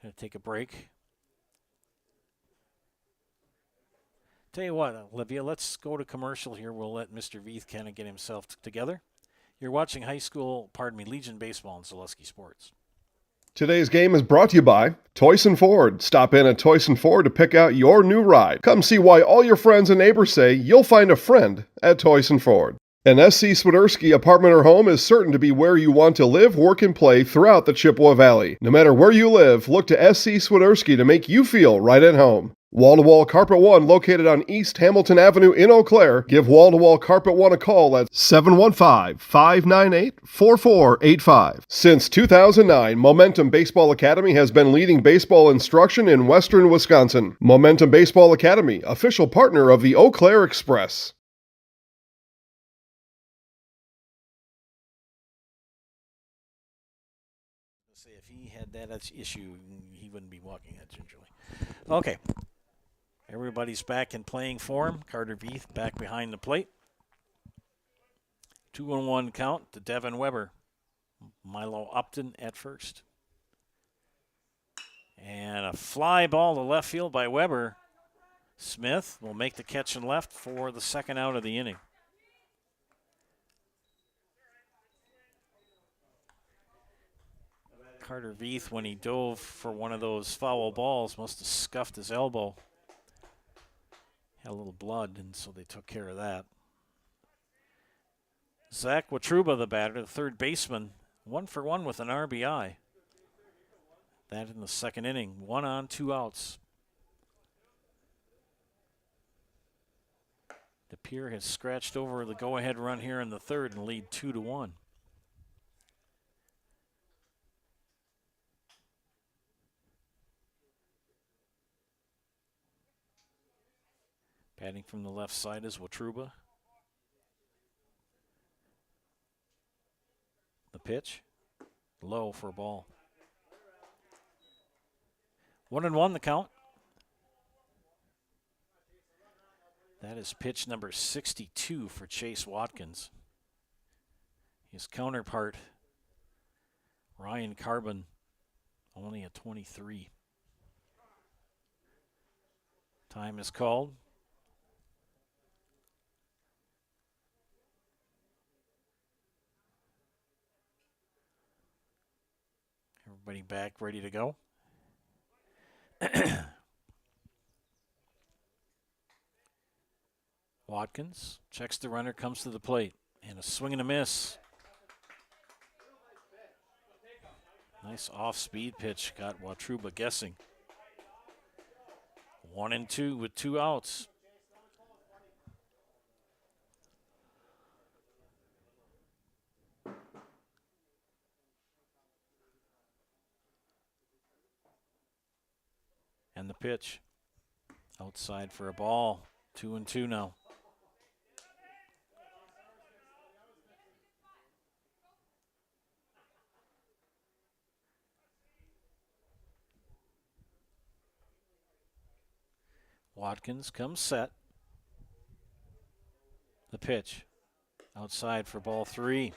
going to take a break. Tell you what, Olivia, let's go to commercial here. We'll let Mr. Veith kind of get himself together. You're watching Legion Baseball on Zaleski Sports. Today's game is brought to you by Toyson Ford. Stop in at Toyson Ford to pick out your new ride. Come see why all your friends and neighbors say you'll find a friend at Toyson Ford. An SC Swiderski apartment or home is certain to be where you want to live, work, and play throughout the Chippewa Valley. No matter where you live, look to SC Swiderski to make you feel right at home. Wall-to-Wall Carpet One, located on East Hamilton Avenue in Eau Claire. Give Wall-to-Wall Carpet One a call at 715-598-4485. Since 2009, Momentum Baseball Academy has been leading baseball instruction in western Wisconsin. Momentum Baseball Academy, official partner of the Eau Claire Express. If he had that issue, he wouldn't be walking that gingerly. Okay. Everybody's back in playing form. Carter Veith back behind the plate. 2-1 count to Devin Weber. Milo Upton at first. And a fly ball to left field by Weber. Smith will make the catch and left for the second out of the inning. Carter Veith, when he dove for one of those foul balls, must have scuffed his elbow. Had a little blood, and so they took care of that. Zach Watruba, the batter, the third baseman, 1 for 1 with an RBI. That in the second inning, 1 on, 2 outs. Pere has scratched over the go-ahead run here in the third and lead 2-1. Batting from the left side is Watruba. The pitch, low for a ball. 1-1 the count. That is pitch number 62 for Chase Watkins. His counterpart, Ryan Carbon, only a 23. Time is called. Everybody back, ready to go. Watkins checks the runner, comes to the plate, and a swing and a miss. Nice off-speed pitch, got Watruba guessing. 1-2 with 2 outs. And the pitch, outside for a ball. 2-2 now. Watkins comes set. The pitch, outside for ball 3.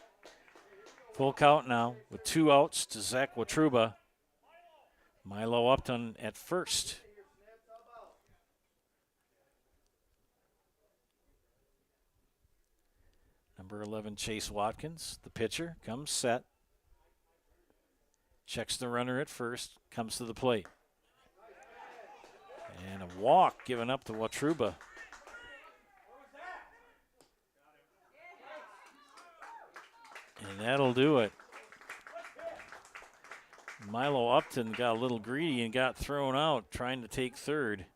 Full count now with 2 outs to Zach Watruba. Milo Upton at first. Number 11, Chase Watkins, the pitcher, comes set. Checks the runner at first, comes to the plate. And a walk given up to Watruba. And that'll do it. Milo Upton got a little greedy and got thrown out trying to take third.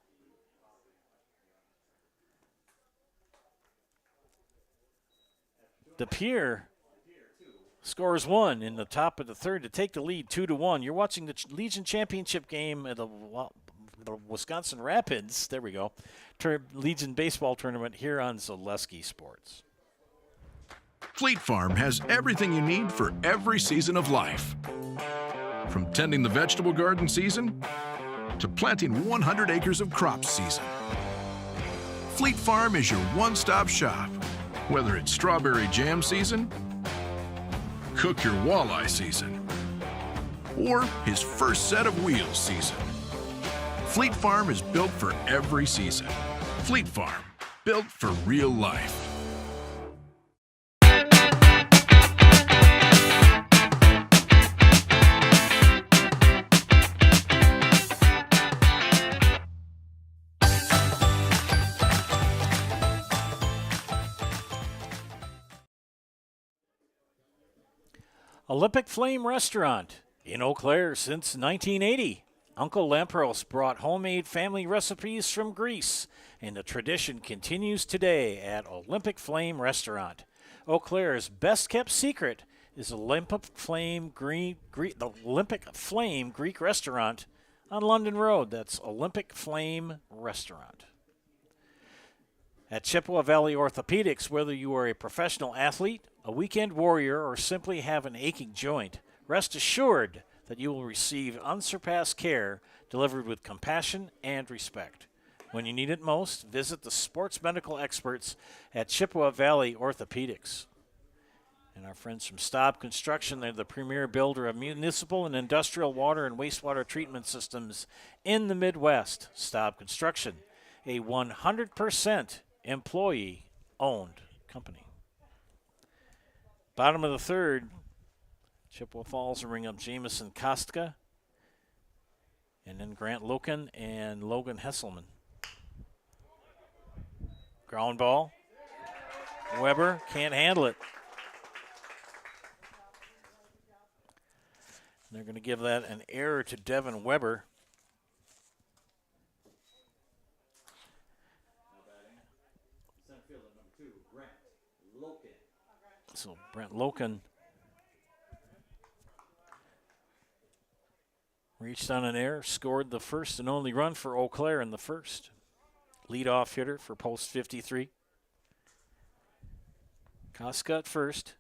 Pere scores 1 in the top of the third to take the lead 2-1. You're watching the Legion Championship game at the Wisconsin Rapids. There we go. Legion Baseball Tournament here on Zaleski Sports. Fleet Farm has everything you need for every season of life. From tending the vegetable garden season to planting 100 acres of crops season. Fleet Farm is your one-stop shop. Whether it's strawberry jam season, cook your walleye season, or his first set of wheels season. Fleet Farm is built for every season. Fleet Farm, built for real life. Olympic Flame Restaurant in Eau Claire since 1980. Uncle Lampros brought homemade family recipes from Greece, and the tradition continues today at Olympic Flame Restaurant. Eau Claire's best-kept secret is Olympic Flame Greek Restaurant on London Road. That's Olympic Flame Restaurant. At Chippewa Valley Orthopedics, whether you are a professional athlete, a weekend warrior, or simply have an aching joint, rest assured that you will receive unsurpassed care delivered with compassion and respect. When you need it most, visit the sports medical experts at Chippewa Valley Orthopedics. And our friends from Staub Construction, they're the premier builder of municipal and industrial water and wastewater treatment systems in the Midwest. Staub Construction, a 100% employee-owned company. Bottom of the third, Chippewa Falls will ring up Jamison Kostka, and then Grant Loken and Logan Hesselman. Ground ball. Weber can't handle it. They're going to give that an error to Devin Weber. So Brent Loken reached on an error, scored the first and only run for Eau Claire in the first. Leadoff hitter for post 53. Koska at first.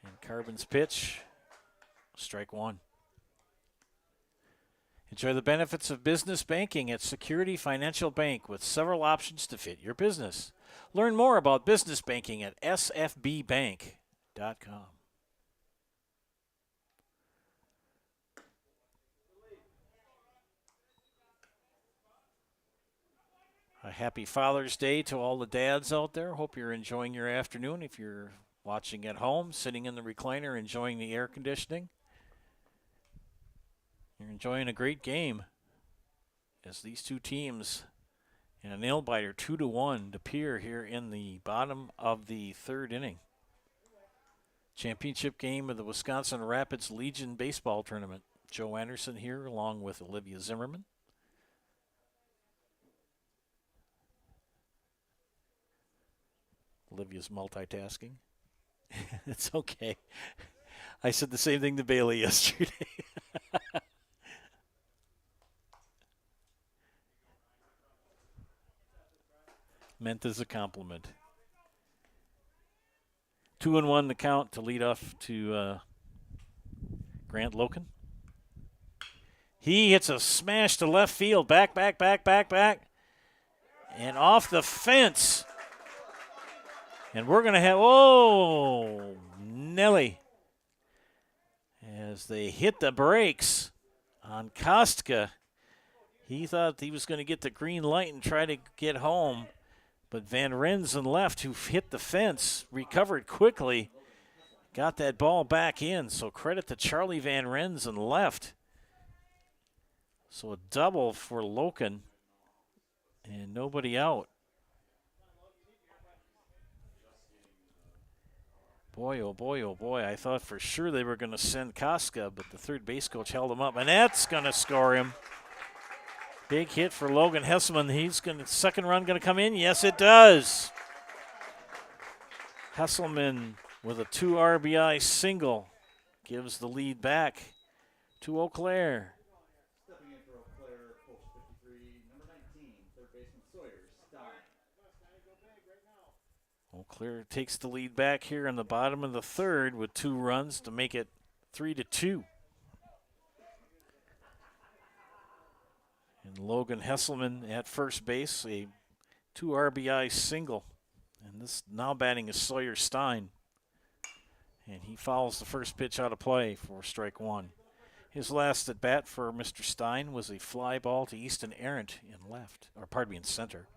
And Carbon's pitch, strike one. Enjoy the benefits of business banking at Security Financial Bank with several options to fit your business. Learn more about business banking at sfbbank.com. A happy Father's Day to all the dads out there. Hope you're enjoying your afternoon. If you're watching at home, sitting in the recliner, enjoying the air conditioning, you're enjoying a great game as these two teams in a nail-biter 2-1 to Pere here in the bottom of the third inning. Championship game of the Wisconsin Rapids Legion Baseball Tournament. Joe Anderson here along with Olivia Zimmerman. Olivia's multitasking. It's okay. I said the same thing to Bailey yesterday. Meant as a compliment. 2-1 the count to lead off to Grant Loken. He hits a smash to left field. Back. And off the fence. And we're going to have, Nelly. As they hit the brakes on Kostka. He thought he was going to get the green light and try to get home. But Van Renzen left, who hit the fence, recovered quickly, got that ball back in. So credit to Charlie Van Renzen left. So a double for Loken and nobody out. Boy, oh boy, I thought for sure they were going to send Kostka, but the third base coach held him up, and that's going to score him. Big hit for Logan Hesselman. Second run going to come in? Yes, it does. Hesselman with a 2 RBI single gives the lead back to Eau Claire. Stepping in for Eau Claire, post 53, number 19, third baseman Sawyer Stein. Eau Claire takes the lead back here in the bottom of the third with 2 runs to make it 3-2. And Logan Hesselman at first base, a 2 RBI single. And this now batting is Sawyer Stein. And he fouls the first pitch out of play for strike one. His last at bat for Mr. Stein was a fly ball to Easton Arendt in center.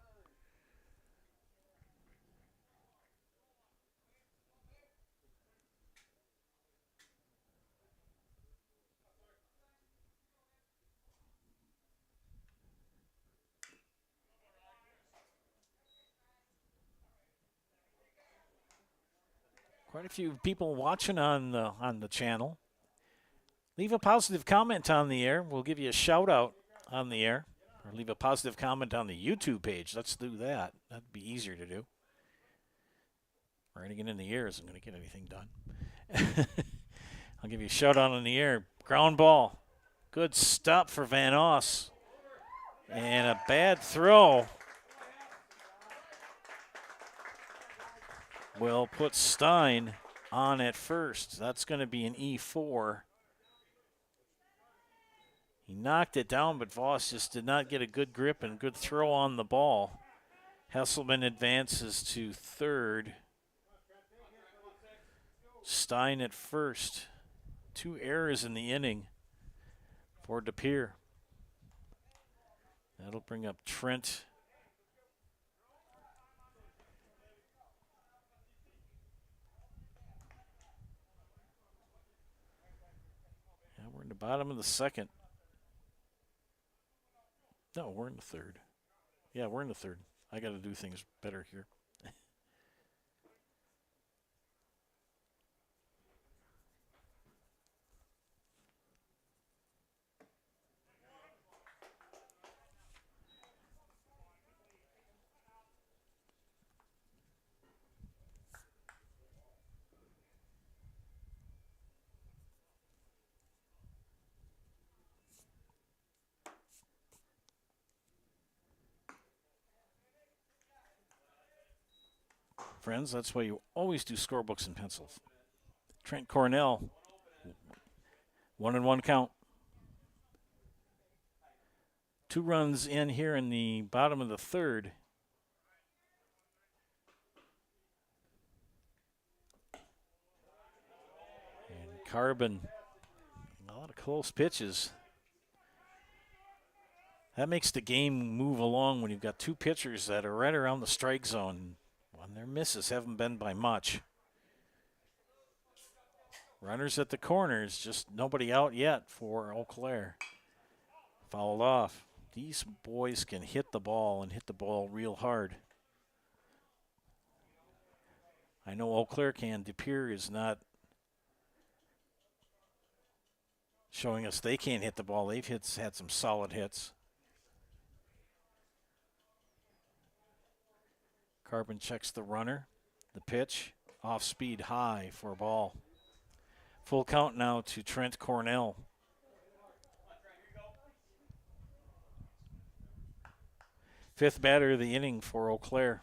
Quite a few people watching on the channel. Leave a positive comment on the air. We'll give you a shout out on the air. Or leave a positive comment on the YouTube page. Let's do that. That'd be easier to do. Writing it in the air isn't going to get anything done. I'll give you a shout out on the air. Ground ball. Good stop for Van Oss. And a bad throw will put Stein on at first. That's going to be an E4. He knocked it down, but Voss just did not get a good grip and good throw on the ball. Hesselman advances to third. Stein at first. 2 errors in the inning for De Pere. That'll bring up Trent. Yeah, we're in the bottom of the second. No, we're in the third. Yeah, we're in the third. I got to do things better here. Friends, that's why you always do scorebooks and pencils. Trent Cornell, 1-1 count. 2 runs in here in the bottom of the third. And Carbon, a lot of close pitches. That makes the game move along when you've got 2 pitchers that are right around the strike zone. When their misses haven't been by much. Runners at the corners, just nobody out yet for Eau Claire. Fouled off. These boys can hit the ball and hit the ball real hard. I know Eau Claire can. De Pere is not showing us they can't hit the ball. They've had some solid hits. Carbon checks the runner. The pitch, off speed high for a ball. Full count now to Trent Cornell. Fifth batter of the inning for Eau Claire.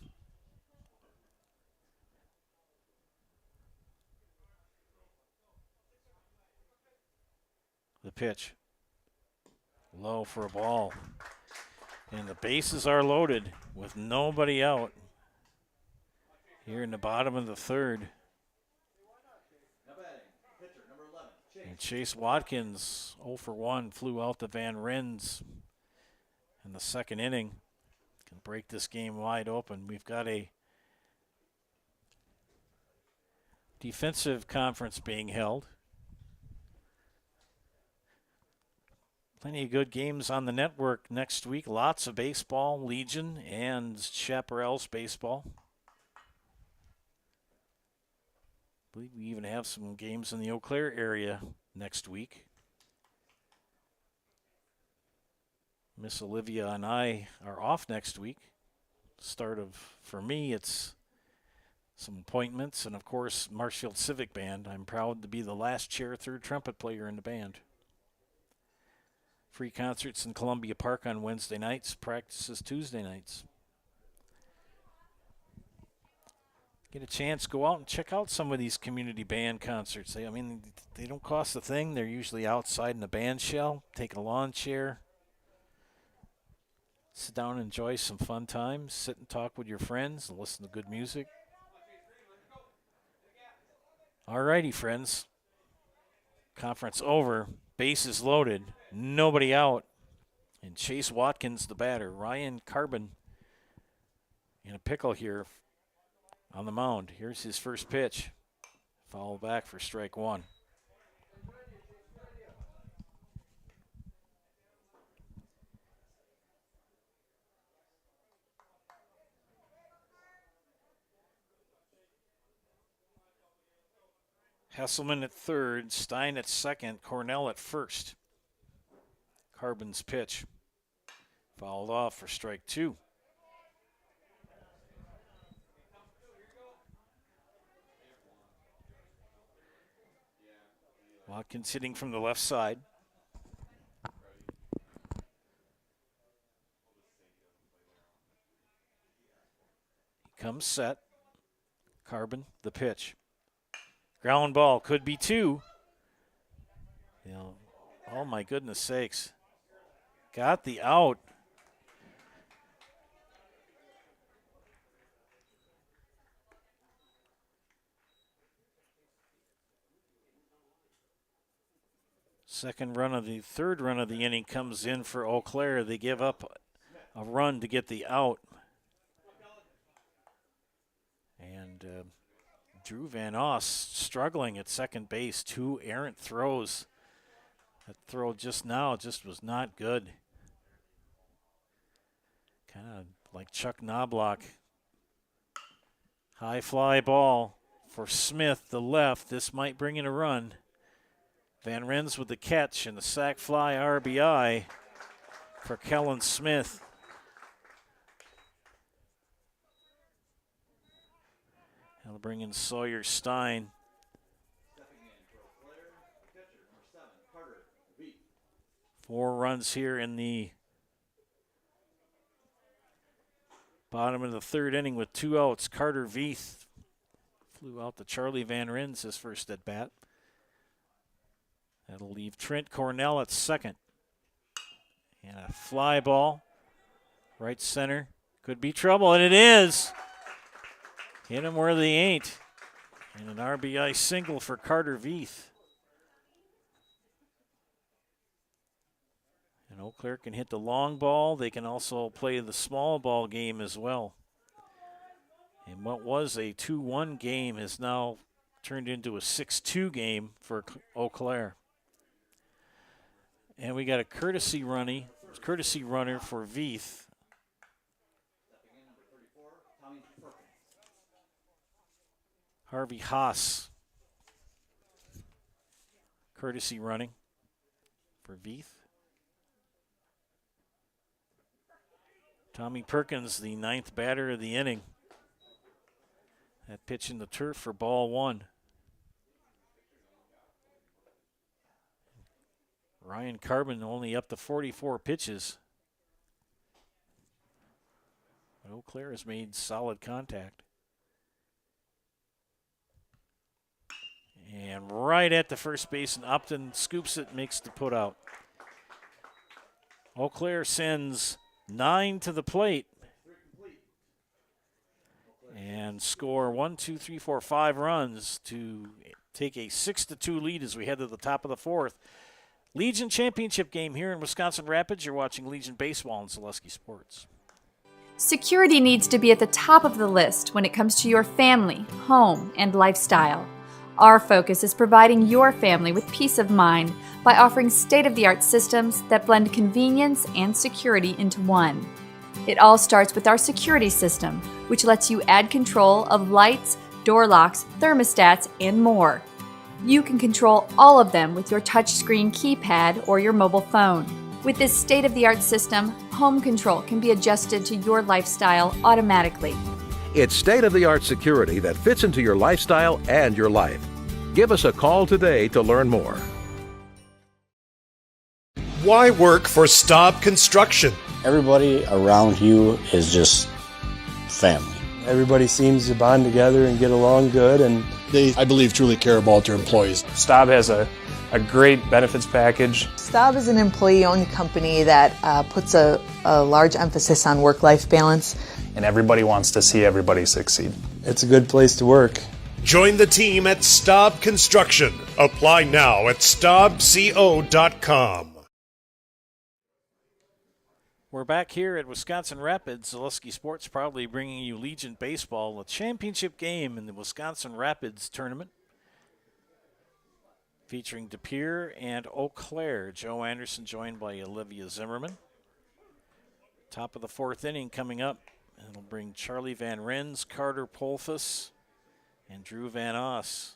The pitch, low for a ball. And the bases are loaded with nobody out. Here in the bottom of the third. And Chase Watkins, 0 for 1, flew out to Van Rens in the second inning. Can break this game wide open. We've got a defensive conference being held. Plenty of good games on the network next week. Lots of baseball, Legion and Chaparral's baseball. I believe we even have some games in the Eau Claire area next week. Miss Olivia and I are off next week. Start of, for me, it's some appointments and, of course, Marshfield Civic Band. I'm proud to be the last chair third trumpet player in the band. Free concerts in Columbia Park on Wednesday nights, practices Tuesday nights. Get a chance, go out and check out some of these community band concerts. They don't cost a thing. They're usually outside in the band shell. Take a lawn chair. Sit down and enjoy some fun times. Sit and talk with your friends and listen to good music. All righty, friends. Conference over. Bases loaded. Nobody out. And Chase Watkins, the batter. Ryan Carbon in a pickle here on the mound. Here's his first pitch. Foul back for strike 1. Hesselman at third, Stein at second, Cornell at first. Carbon's pitch. Fouled off for strike 2. Watkins hitting from the left side. He comes set. Carbon, the pitch. Ground ball, could be 2. Oh my goodness sakes. Got the out. Third run of the inning comes in for Eau Claire. They give up a run to get the out. And Drew Van Oss struggling at second base. 2 errant throws. That throw just now just was not good. Kind of like Chuck Knobloch. High fly ball for Smith, the left. This might bring in a run. Van Rens with the catch and the sac fly RBI for Kellen Smith. That'll bring in Sawyer Stein. 4 runs here in the bottom of the 3rd inning with 2 outs. Carter Veith flew out to Charlie Van Rens his first at bat. That'll leave Trent Cornell at second. And a fly ball, right center. Could be trouble, and it is. Hit him where they ain't. And an RBI single for Carter Veith. And Eau Claire can hit the long ball. They can also play the small ball game as well. And what was a 2-1 game has now turned into a 6-2 game for Eau Claire. And we got a courtesy runner for Veith. Harvey Haas. Courtesy running for Veith. Tommy Perkins, the 9th batter of the inning. That pitch in the turf for ball 1. Ryan Carbon only up to 44 pitches. But Eau Claire has made solid contact. And right at the first base, and Upton scoops it, makes the put out. Eau Claire sends 9 to the plate and score 5 runs to take a 6-2 lead as we head to the top of the 4th. Legion championship game here in Wisconsin Rapids. You're watching Legion Baseball on Zaleski Sports. Security needs to be at the top of the list when it comes to your family, home, and lifestyle. Our focus is providing your family with peace of mind by offering state-of-the-art systems that blend convenience and security into one. It all starts with our security system, which lets you add control of lights, door locks, thermostats, and more. You can control all of them with your touchscreen keypad or your mobile phone. With this state-of-the-art system, home control can be adjusted to your lifestyle automatically. It's state-of-the-art security that fits into your lifestyle and your life. Give us a call today to learn more. Why work for Staub Construction? Everybody around you is just family. Everybody seems to bond together and get along good, and they, I believe, truly care about their employees. Staub has a great benefits package. Staub is an employee-owned company that puts a large emphasis on work-life balance. And everybody wants to see everybody succeed. It's a good place to work. Join the team at Staub Construction. Apply now at staubco.com. We're back here at Wisconsin Rapids. Zaleski Sports proudly bringing you Legion Baseball, a championship game in the Wisconsin Rapids tournament. Featuring De Pere and Eau Claire. Joe Anderson joined by Olivia Zimmerman. Top of the 4th inning coming up. It'll bring Charlie Van Rens, Carter Polfus, and Drew Van Oss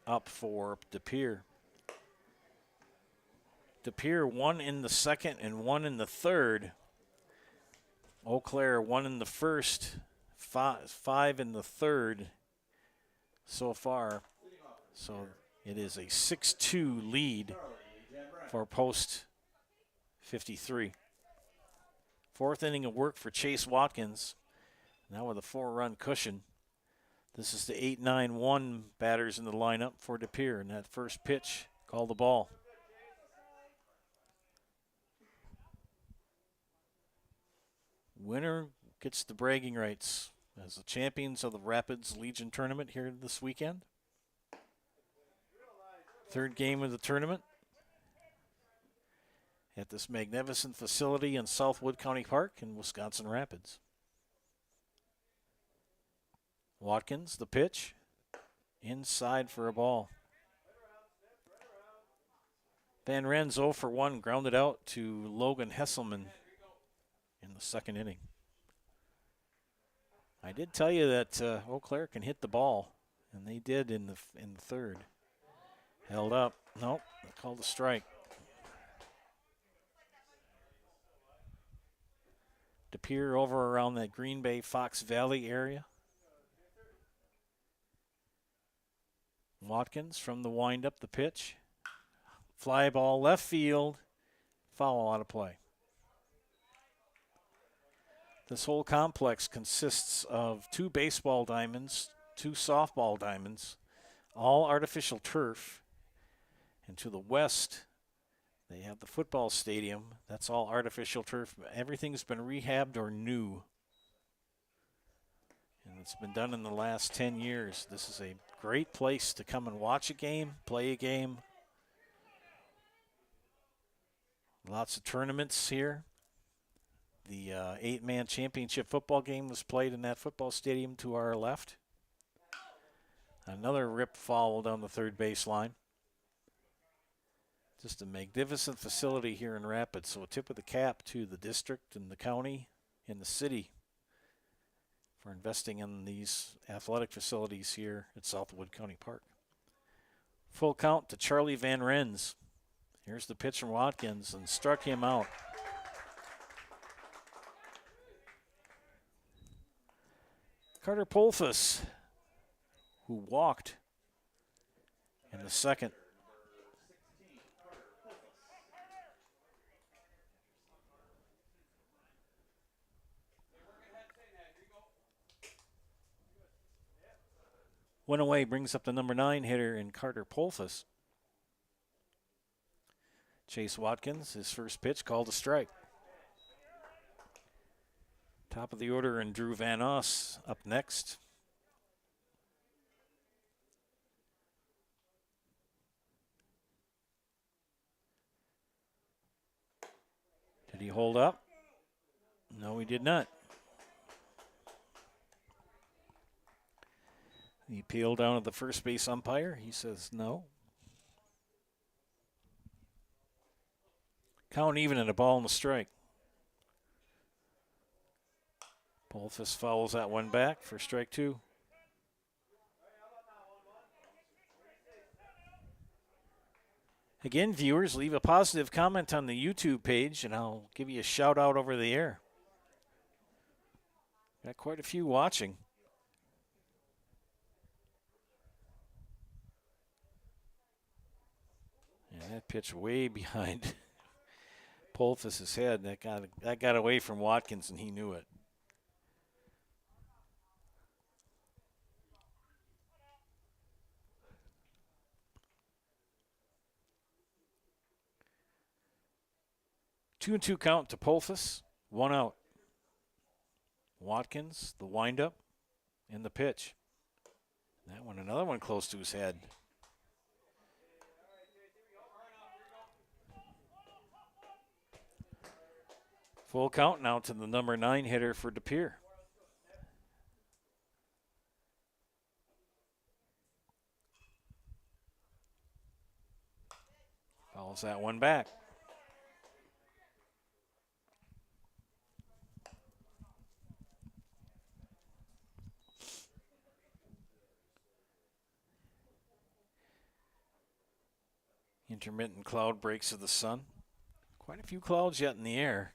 up for De Pere. De Pere 1 in the 2nd and 1 in the 3rd. Eau Claire 1 in the 1st, 5 in the 3rd so far. So it is a 6-2 lead for post 53. 4th inning of work for Chase Watkins. Now with a 4-run cushion. This is the 8-9-1 batters in the lineup for De Pere. And that first pitch, call the ball. Winner gets the bragging rights as the champions of the Rapids Legion tournament here this weekend. 3rd game of the tournament. at this magnificent facility in Southwood County Park in Wisconsin Rapids. Watkins, the pitch, inside for a ball. Van Ren's 0 for 1, grounded out to Logan Hesselman in the second inning. I did tell you that Eau Claire can hit the ball, and they did in the third. Held up. Nope, called a strike. DePere over around that Green Bay Fox Valley area. Watkins from the windup, the pitch. Fly ball left field. Foul out of play. This whole complex consists of 2 baseball diamonds, 2 softball diamonds, all artificial turf. And to the west, they have the football stadium. That's all artificial turf. Everything's been rehabbed or new. And it's been done in the last 10 years. This is a great place to come and watch a game, play a game. Lots of tournaments here. The 8-man championship football game was played in that football stadium to our left. Another rip foul down the third baseline. Just a magnificent facility here in Rapids. So a tip of the cap to the district and the county and the city for investing in these athletic facilities here at Southwood County Park. Full count to Charlie Van Ren's. Here's the pitch from Watkins, and struck him out. Carter Polfus, who walked in the second. Went away, brings up the number 9 hitter in Carter Polfus. Chase Watkins, his first pitch, called a strike. Top of the order, and Drew Van Oss up next. Did he hold up? No, he did not. He peeled down at the first base umpire. He says no. Count even at a ball and a strike. Polfus fouls that one back for strike 2. Again, viewers, leave a positive comment on the YouTube page, and I'll give you a shout out over the air. Got quite a few watching. And that pitch way behind Polfus' head. That got away from Watkins, and he knew it. Two and 2 count to Polfus. 1 out. Watkins, the windup, and the pitch. That one, another one close to his head. Full count now to the number 9 hitter for DePere. Fouls that one back. Intermittent cloud breaks of the sun. Quite a few clouds yet in the air.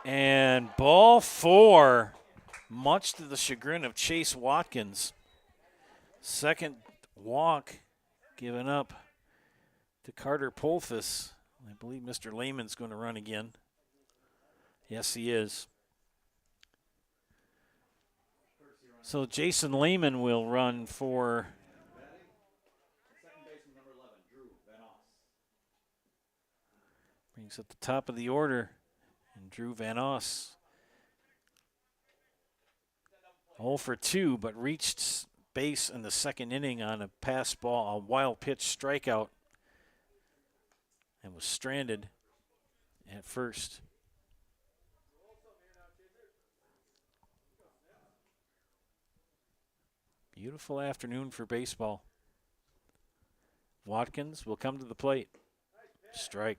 And ball 4, much to the chagrin of Chase Watkins. Second walk given up to Carter Polfus. I believe Mr. Lehman's going to run again. Yes, he is. So Jason Lehman will run for brings at the top of the order. And Drew Van Oss 0 for 2, but reached base in the second inning on a pass ball, a wild pitch strikeout, and was stranded at first. Beautiful afternoon for baseball. Watkins will come to the plate. Strike.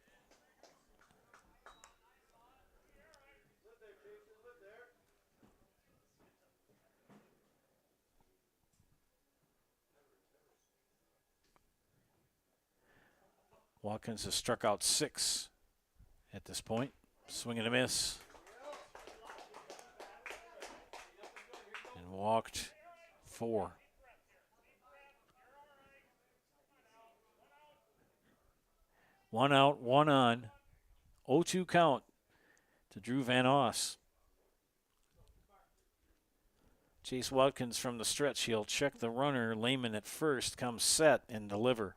Watkins has struck out 6 at this point. Swing and a miss. And walked 4. One out, one on. 0-2 count to Drew Van Oss. Chase Watkins from the stretch. He'll check the runner. Lehman at first comes set and deliver.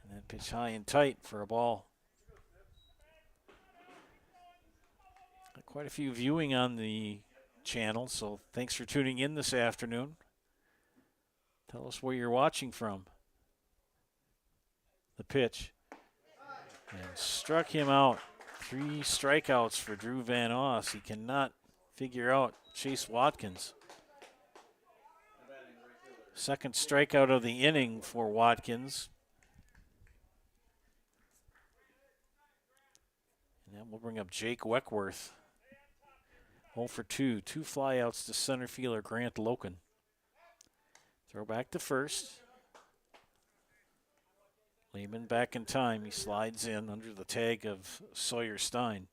And that pitch high and tight for a ball. Quite a few viewing on the channel, so thanks for tuning in this afternoon. Tell us where you're watching from. The pitch. And struck him out. 3 strikeouts for Drew Van Oss. He cannot figure out Chase Watkins. Second strikeout of the inning for Watkins. And that will bring up Jake Weckworth. 0 for 2. 2 flyouts to center fielder Grant Loken. Throw back to first. Lehman back in time. He slides in under the tag of Sawyer Stein.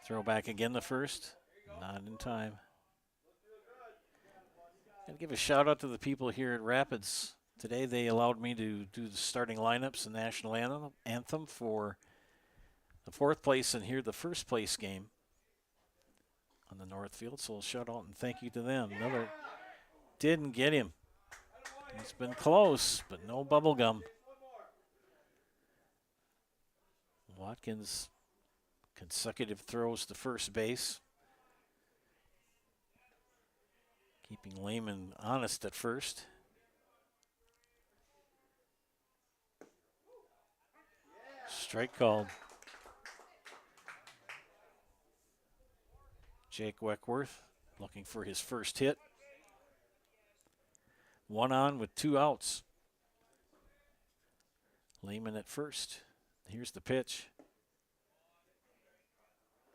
Throw back again to first. Not in time. I'd give a shout out to the people here at Rapids. Today they allowed me to do the starting lineups and national anthem for the 4th place and here the 1st place game on the north field. So a shout out and thank you to them. Another didn't get him. It's been close, but no bubble gum. Watkins consecutive throws to first base. Keeping Lehman honest at first. Strike called. Jake Weckworth looking for his first hit. 1 on with 2 outs. Lehman at first. Here's the pitch.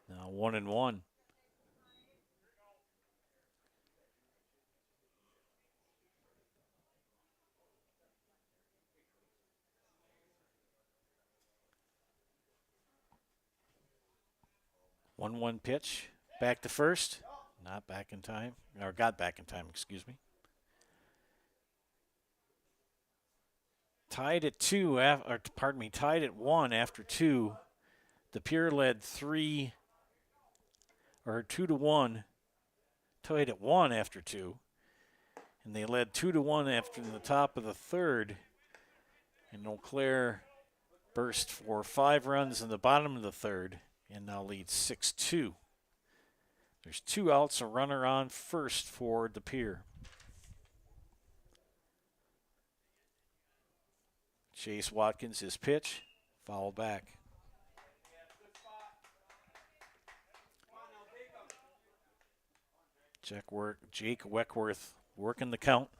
Now 1-1. One pitch. Back to first. Not back in time. Or got back in time, excuse me. Tied at 1 after 2. The Pere led 2-1. Tied at 1 after 2. And they led 2-1 after the top of the 3rd. And Eau Claire burst for 5 runs in the bottom of the 3rd and now leads 6-2. There's 2 outs, a runner on first for De Pere. Chase Watkins, his pitch, foul back. Jake Weckworth working the count.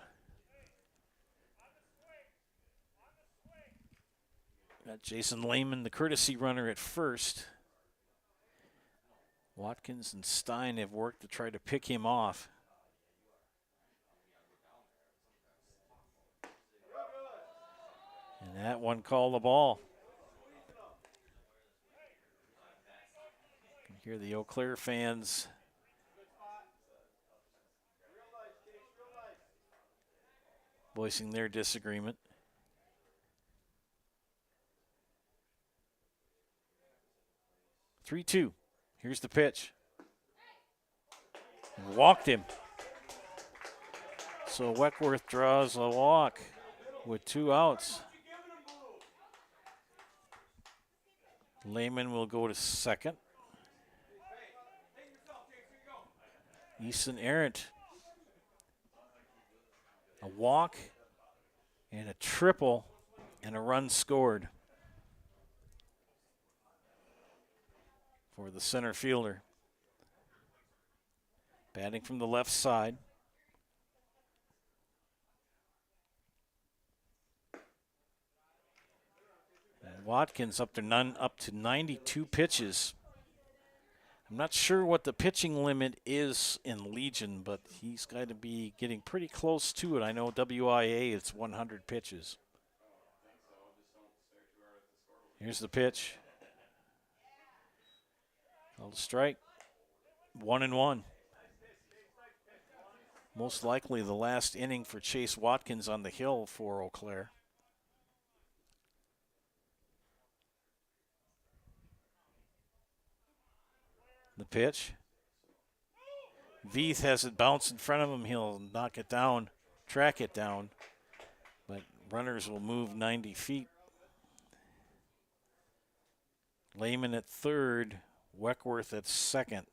Got Jason Lehman, the courtesy runner at first. Watkins and Stein have worked to try to pick him off. And that one called the ball. You can hear the Eau Claire fans voicing their disagreement. Three-2. Here's the pitch. Walked him. So Weckworth draws a walk with 2 outs. Lehman will go to second. Easton Errant. A walk and a triple and a run scored for the center fielder. Batting from the left side. And Watkins up to 92 pitches. I'm not sure what the pitching limit is in Legion, but he's got to be getting pretty close to it. I know WIA it's 100 pitches. Here's the pitch. Called a strike. 1-1. Most likely the last inning for Chase Watkins on the hill for Eau Claire. The pitch. Veith has it bounce in front of him. He'll knock it down, track it down, but runners will move 90 feet. Lehman at third, Weckworth at second.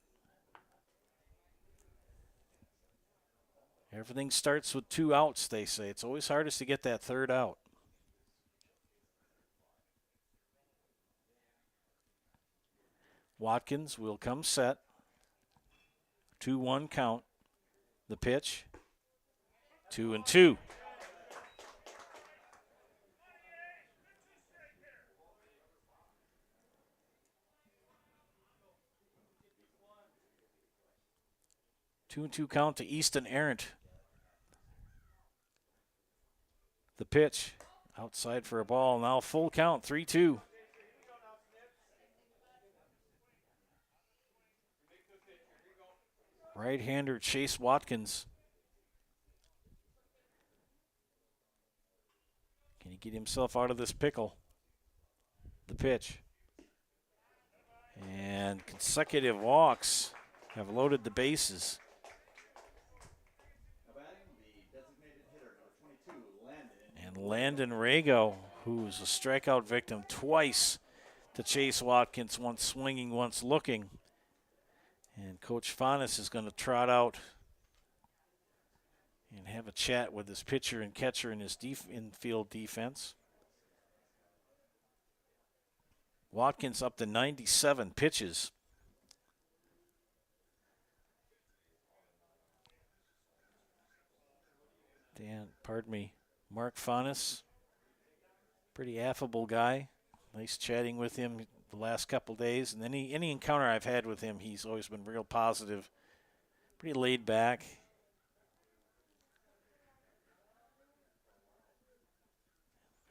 Everything starts with 2 outs, they say. It's always hardest to get that third out. Watkins will come set. 2-1 count. The pitch. 2-2. Two and two count to Easton Errant. The pitch outside for a ball. Now full count, 3-2. Right-hander Chase Watkins. Can he get himself out of this pickle? The pitch. And consecutive walks have loaded the bases. And Landon Rago, who's a strikeout victim twice to Chase Watkins, once swinging, once looking. And Coach Faunus is going to trot out and have a chat with his pitcher and catcher in his infield defense. Watkins up to 97 pitches. Mark Faunus, pretty affable guy. Nice chatting with him the last couple days. And any encounter I've had with him, he's always been real positive, pretty laid back.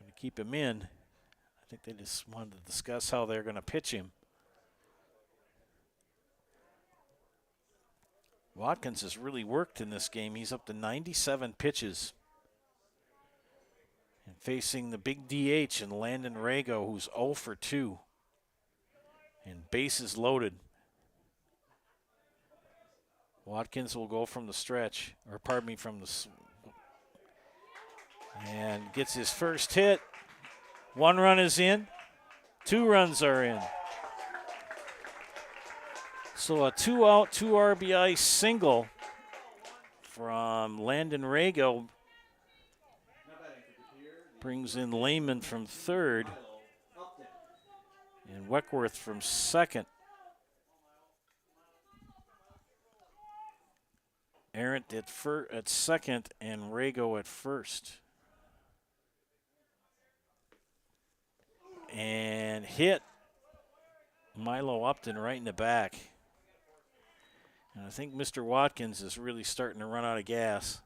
Going to keep him in. I think they just wanted to discuss how they're going to pitch him. Watkins has really worked in this game. He's up to 97 pitches. And facing the big DH and Landon Rago, who's 0 for 2. And bases loaded. Watkins will go from the stretch, or pardon me, from the... And gets his first hit. 1 run is in. 2 runs are in. So a 2-out, 2 RBI single from Landon Rago brings in Lehman from third and Weckworth from second. Errant at second and Rago at first. And hit Milo Upton right in the back. And I think Mr. Watkins is really starting to run out of gas.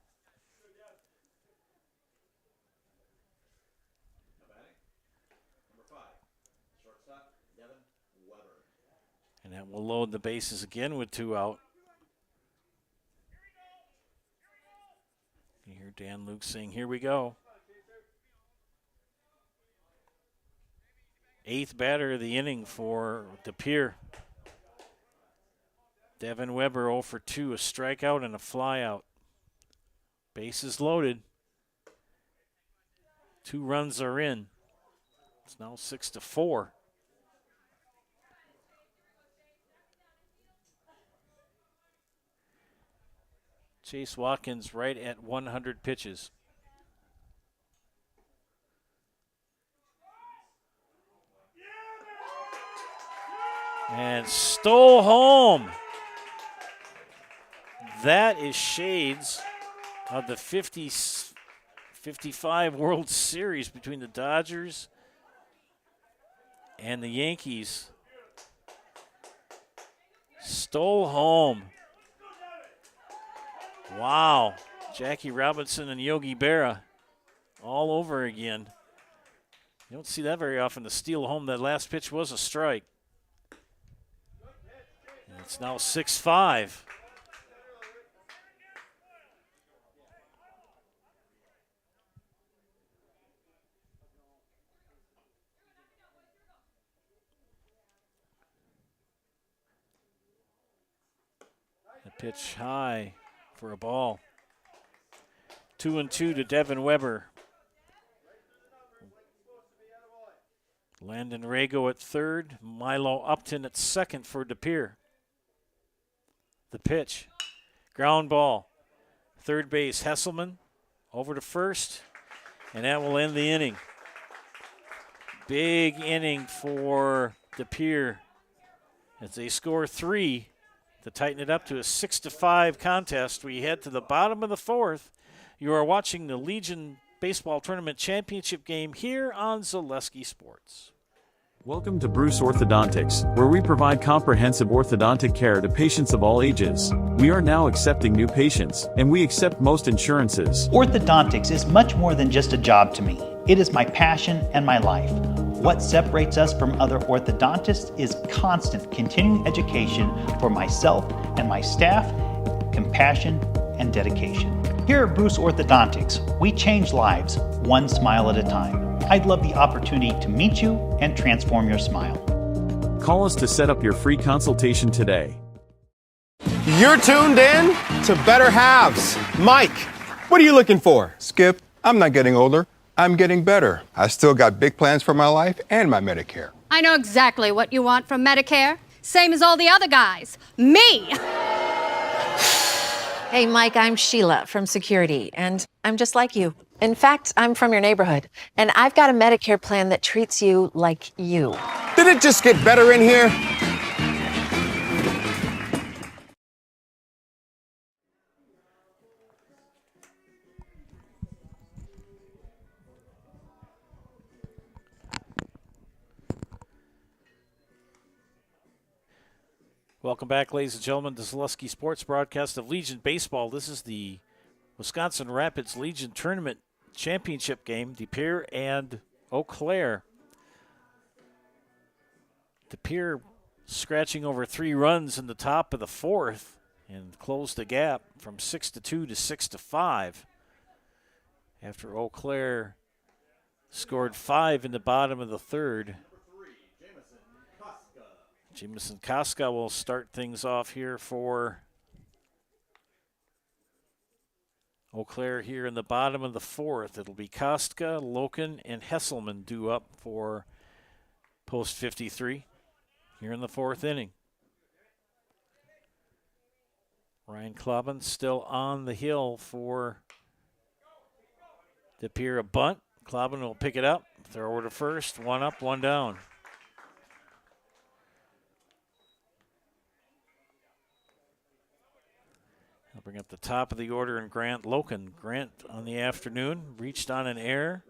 And that will load the bases again with 2 out. You hear Dan Luke saying, "Here we go." 8th batter of the inning for Pere. Devin Weber 0 for 2, a strikeout and a flyout. Bases loaded. 2 runs are in. It's now 6-4. Chase Watkins right at 100 pitches. And stole home. That is shades of the 55 World Series between the Dodgers and the Yankees. Stole home. Wow. Jackie Robinson and Yogi Berra all over again. You don't see that very often, to steal home. That last pitch was a strike. And it's now 6-5. The pitch high for a ball. 2-2 to Devin Weber. Landon Rago at third. Milo Upton at second for DePere. The pitch. Ground ball. Third base, Hesselman over to first. And that will end the inning. Big inning for DePere as they score 3 to tighten it up to a 6-5 contest. We head to the bottom of the fourth. You are watching the Legion Baseball Tournament Championship game here on Zaleski Sports. Welcome to Bruce Orthodontics, where we provide comprehensive orthodontic care to patients of all ages. We are now accepting new patients, and we accept most insurances. Orthodontics is much more than just a job to me. It is my passion and my life. What separates us from other orthodontists is constant continuing education for myself and my staff, compassion, and dedication. Here at Bruce Orthodontics, we change lives one smile at a time. I'd love the opportunity to meet you and transform your smile. Call us to set up your free consultation today. You're tuned in to Better Halves. Mike, what are you looking for? Skip, I'm not getting older. I'm getting better. I still got big plans for my life and my Medicare. I know exactly what you want from Medicare. Same as all the other guys. Me! Hey, Mike, I'm Sheila from Security, and I'm just like you. In fact, I'm from your neighborhood, and I've got a Medicare plan that treats you like you. Did it just get better in here? Welcome back, ladies and gentlemen, to Zaleski Sports broadcast of Legion Baseball. This is the Wisconsin Rapids Legion Tournament Championship game, DePere and Eau Claire. DePere scratching over 3 runs in the top of the fourth and closed the gap from 6-2 to 6-5 after Eau Claire scored 5 in the bottom of the third. Jamison Koska will start things off here for Eau Claire here in the bottom of the fourth. It'll be Koska, Loken, and Hesselman due up for post 53 here in the fourth inning. Ryan Klobin still on the hill for DePere. A bunt. Klobin will pick it up, throw over to first, 1 up, 1 down. I'll bring up the top of the order and Grant Loken. Grant on the afternoon reached on an error,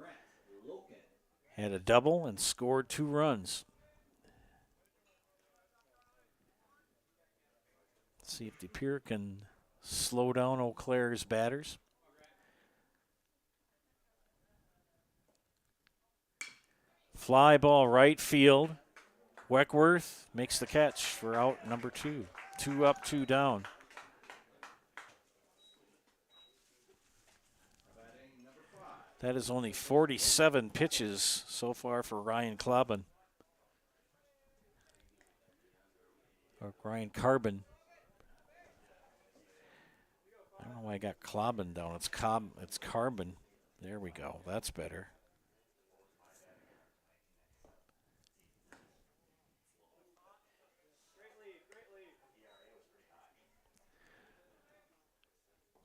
had a double, and scored 2 runs. Let's see if DePere can slow down Eau Claire's batters. Fly ball right field. Weckworth makes the catch for out number 2. 2 up, 2 down. That is only 47 pitches so far for Ryan Klobin. Or Ryan Carbon. I don't know why I got Klobin down. It's Carbon. There we go. That's better.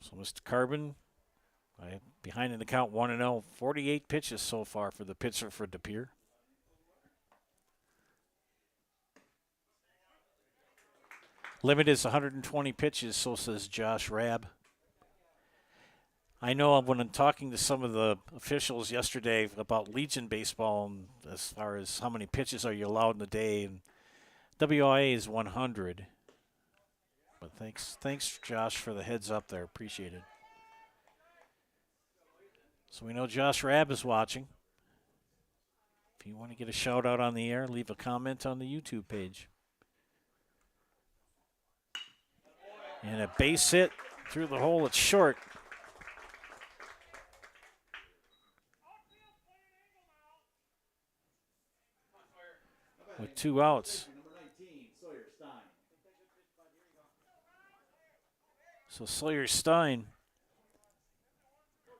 So Mr. Carbon behind in the count 1-0. 48 pitches so far for the pitcher for De Pere. Limit is 120 pitches, so says Josh Rabb. I know when I'm talking to some of the officials yesterday about Legion baseball, and as far as how many pitches are you allowed in a day, and WIA is 100. But thanks, Josh, for the heads up there. Appreciate it. So we know Josh Rabb is watching. If you want to get a shout out on the air, leave a comment on the YouTube page. And a base hit through the hole. It's short. With 2 outs. So Sawyer Stein,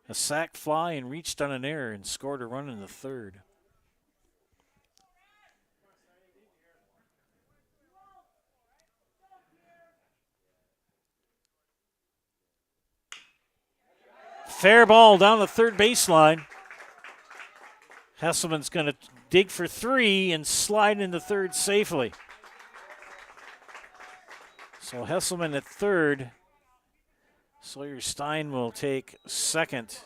a sac fly and reached on an error and scored a run in the 3rd. Fair ball down the 3rd baseline. Hesselman's going to dig for 3 and slide into 3rd safely. So Hesselman at 3rd. Sawyer Stein will take 2nd.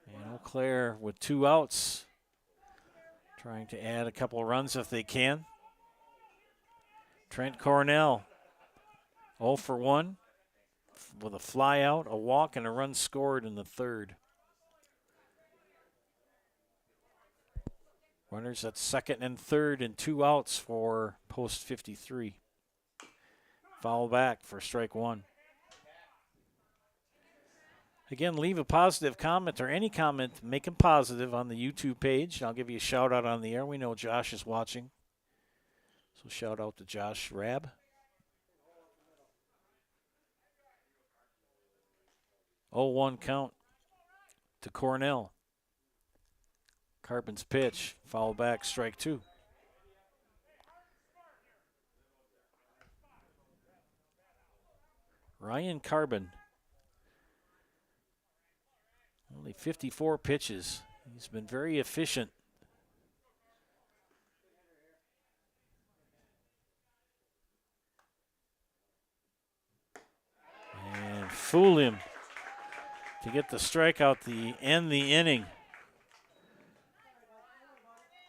And Eau Claire with 2 outs, trying to add a couple runs if they can. Trent Cornell, 0 for 1, with a fly out, a walk, and a run scored in the 3rd. Runners at 2nd and 3rd and 2 outs for post 53. Foul back for strike 1. Again, leave a positive comment or any comment, make them positive on the YouTube page. I'll give you a shout out on the air. We know Josh is watching. So shout out to Josh Rabb. 0-1 count to Cornell. Carbon's pitch, foul back, strike 2. Ryan Carbon, only 54 pitches. He's been very efficient. And fool him to get the strikeout to end the inning.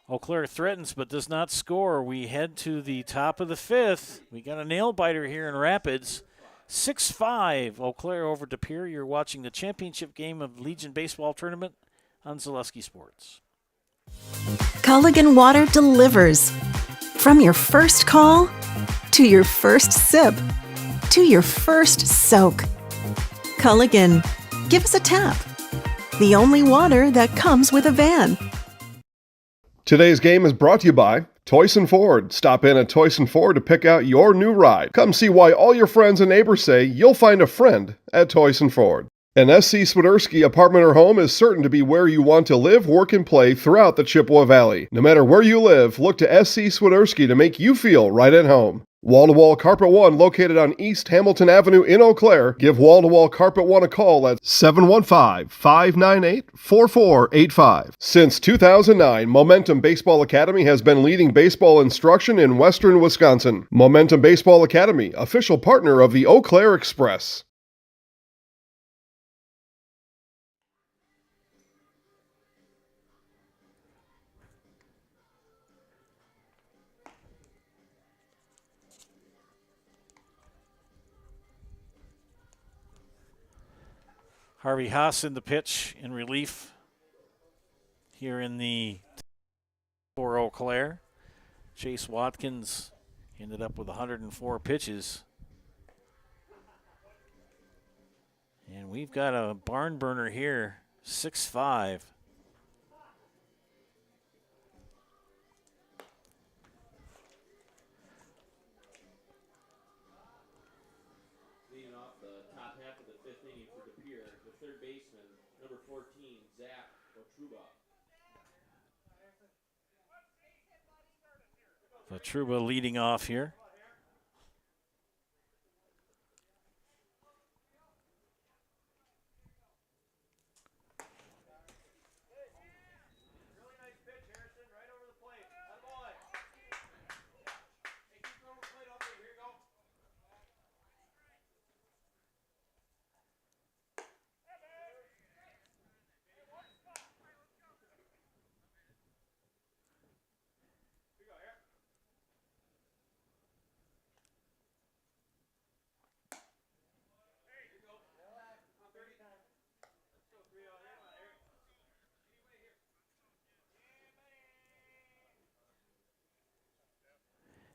Eau Claire threatens but does not score. We head to the top of the 5th. We got a nail biter here in Rapids. 6-5 Eau Claire over De Pere. You're watching the championship game of Legion Baseball Tournament on Zaleski Sports. Culligan Water delivers. From your first call, to your first sip, to your first soak. Culligan, give us a tap. The only water that comes with a van. Today's game is brought to you by Toyson Ford. Stop in at Toyson Ford to pick out your new ride. Come see why all your friends and neighbors say you'll find a friend at Toyson Ford. An SC Swiderski apartment or home is certain to be where you want to live, work, and play throughout the Chippewa Valley. No matter where you live, look to SC Swiderski to make you feel right at home. Wall-to-Wall Carpet One, located on East Hamilton Avenue in Eau Claire. Give Wall-to-Wall Carpet One a call at 715-598-4485. Since 2009, Momentum Baseball Academy has been leading baseball instruction in western Wisconsin. Momentum Baseball Academy, official partner of the Eau Claire Express. Harvey Haas in the pitch in relief here in the for Eau Claire. Chase Watkins ended up with 104 pitches. And we've got a barn burner here, 6-5. Truba leading off here.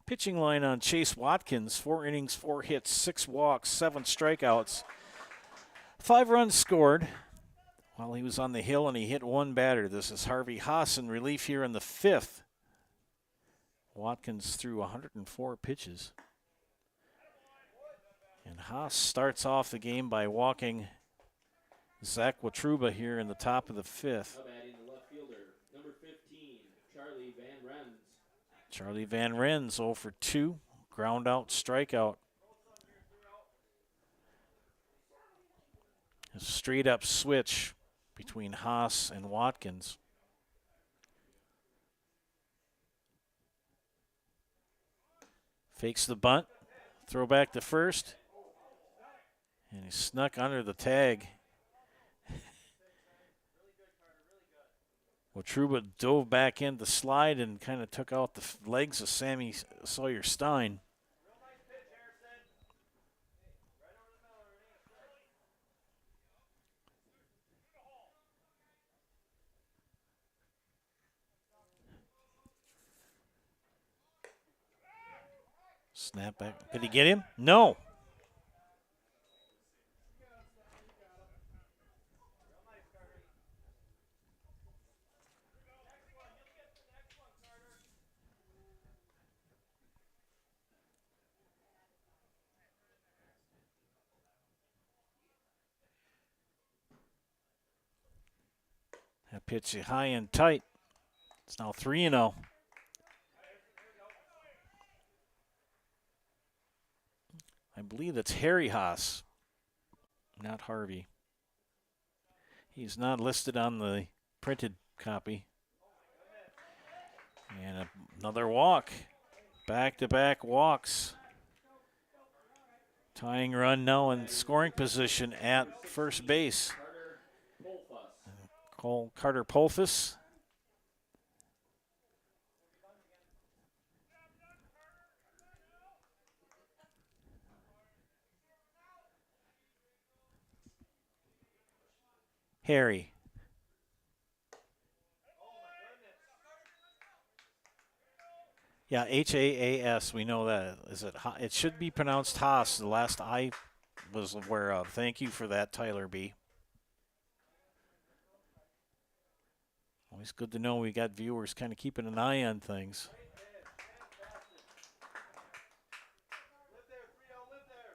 Pitching line on Chase Watkins, 4 innings, 4 hits, 6 walks, 7 strikeouts. 5 runs scored while he was on the hill, and he hit 1 batter. This is Harvey Haas in relief here in the 5th. Watkins threw 104 pitches. And Haas starts off the game by walking Zach Watruba here in the top of the 5th. Charlie Van Ren's 0 for 2. Ground out, strikeout. A straight up switch between Haas and Watkins. Fakes the bunt. Throw back to first. And he snuck under the tag. Watruba dove back in the slide and kind of took out the legs of Sammy Sawyer-Stein. Snap back. Did he get him? No. That pitch high and tight. It's now 3-0. I believe that's Harry Haas, not Harvey. He's not listed on the printed copy. And another walk. Back-to-back walks. Tying run now in scoring position at first base. Carter Polfus. Harry. Yeah, Haas, we know that. Is it? It should be pronounced Haas, the last I was aware of. Thank you for that, Tyler B. Always good to know we got viewers kind of keeping an eye on things.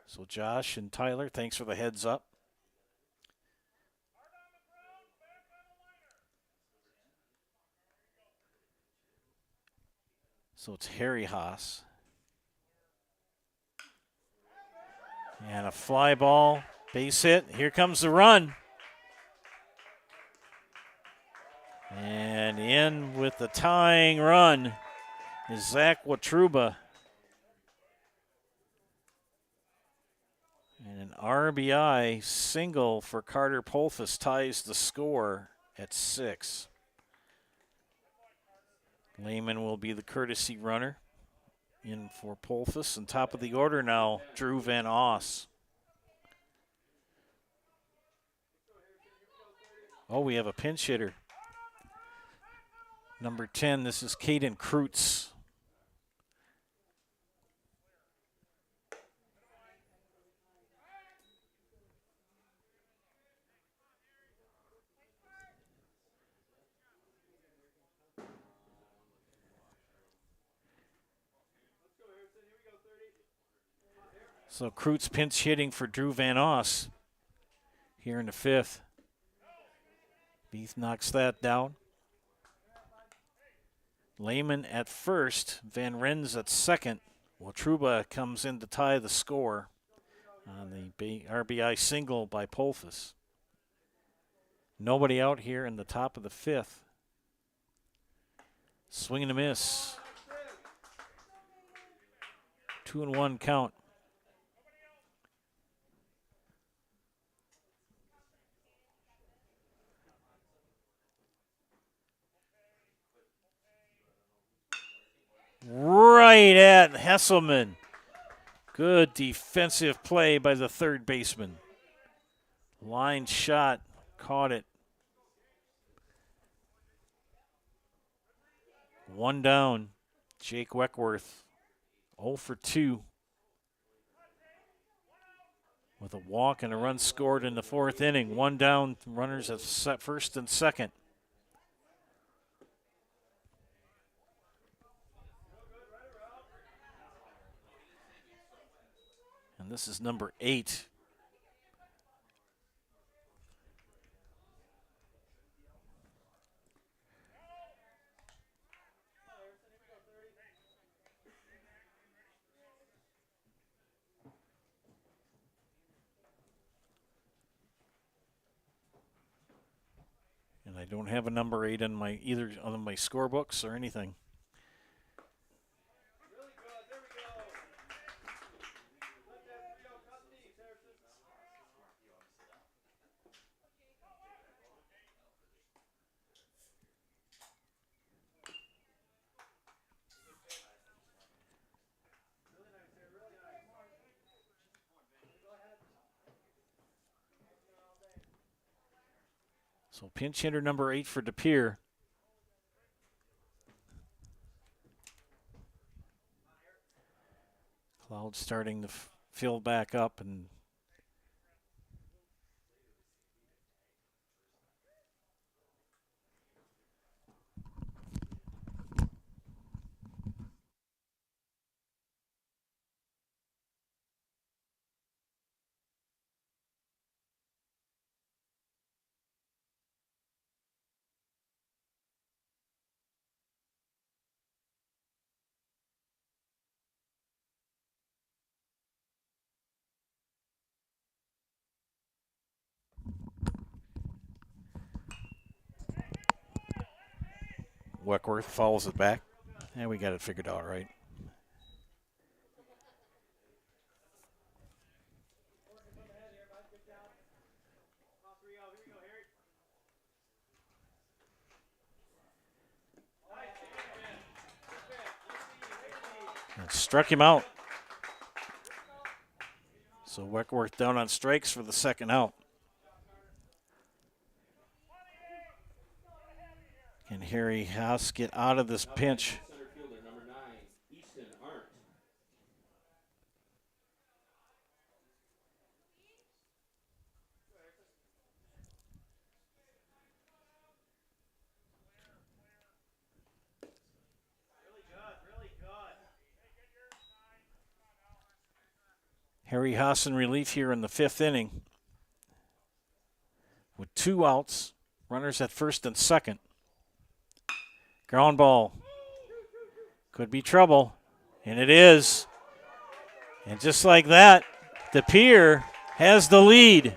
So Josh and Tyler, thanks for the heads up. So it's Harry Haas. And a fly ball, base hit. Here comes the run. And in with the tying run is Zach Watruba. And an RBI single for Carter Polfus ties the score at 6. Lehman will be the courtesy runner in for Polfus. And top of the order now, Drew Van Oss. Oh, we have a pinch hitter. Number 10, this is Caden Kreutz. So Kreutz pinch hitting for Drew Van Oss here in the 5th. Beath knocks that down. Lehman at first, Van Ren's at second. Watruba comes in to tie the score on the RBI single by Polfus. Nobody out here in the top of the 5th. Swing and a miss. 2-1 count. Right at Hesselman. Good defensive play by the third baseman. Line shot, caught it. 1 down. Jake Weckworth 0 for 2. With a walk and a run scored in the 4th inning. 1 down, runners at first and second. And this is number 8. And I don't have a number 8 in my either on my scorebooks or anything. So pinch hitter number 8 for DePere. Cloud starting to fill back up, and Weckworth follows it back. And we got it figured out right. And struck him out. So Weckworth down on strikes for the second out. Can Harry Haas get out of this pinch? Harry Haas in relief here in the 5th inning. With 2 outs, runners at first and second. Ground ball. Could be trouble, and it is. And just like that, DePere has the lead.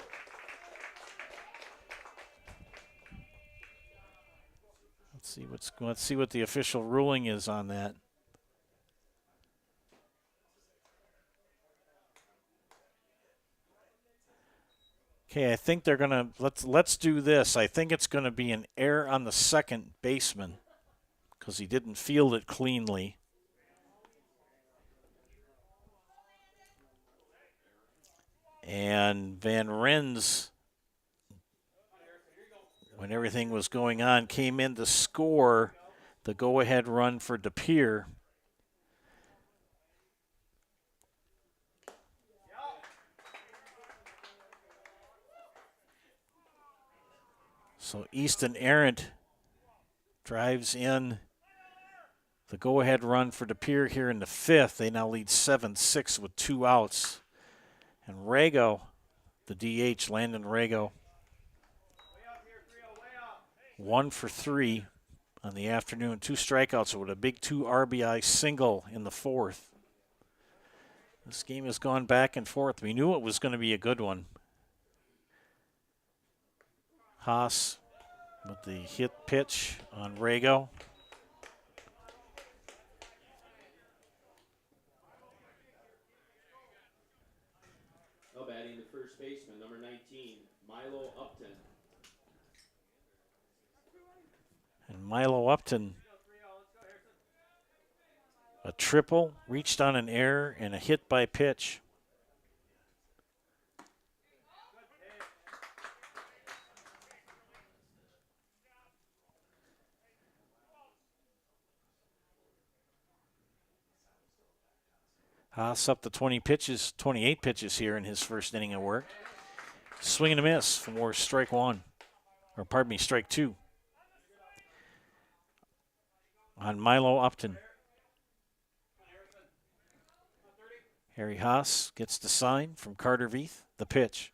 Let's see what the official ruling is on that. Okay, I think they're gonna let's do this. I think it's gonna be an error on the second baseman because he didn't field it cleanly. And Van Rens, when everything was going on, came in to score the go-ahead run for DePere. So Easton Errant drives in the go-ahead run for DePere here in the 5th. They now lead 7-6 with 2 outs. And Rago, the DH, Landon Rago, 1 for 3 on the afternoon. 2 strikeouts with a big 2 RBI single in the 4th. This game has gone back and forth. We knew it was going to be a good one. Haas with the hit pitch on Rago. Now batting the first baseman, number 19, Milo Upton. And Milo Upton, a triple, reached on an error, and a hit by pitch. Haas up to 28 pitches here in his first inning of work. Swing and a miss for strike one. Or pardon me, strike two. On Milo Upton. Harry Haas gets the sign from Carter Veith. The pitch.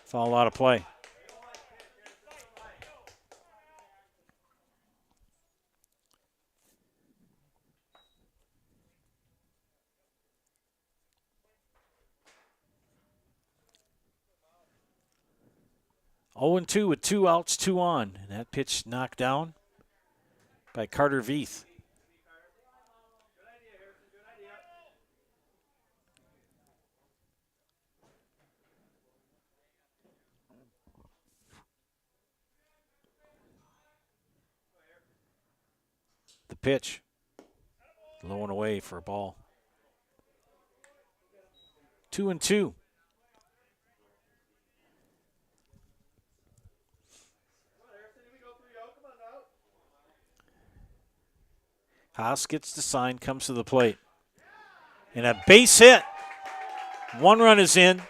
Foul out of play. Oh and 2 with 2 outs, 2 on. And that pitch knocked down by Carter Veith. The pitch. Low and away for a ball. 2 and 2. Haas gets the sign, comes to the plate. And a base hit. 1 run is in.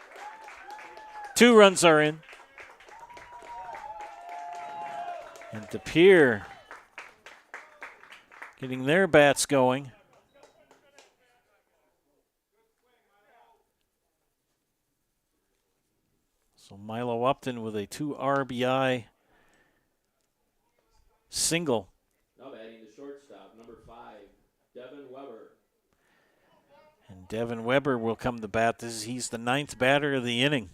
2 runs are in. And Pere getting their bats going. So Milo Upton with a 2 RBI single. Now batting the shortstop, number 5, Devin Weber. And Devin Weber will come to bat. He's the 9th batter of the inning.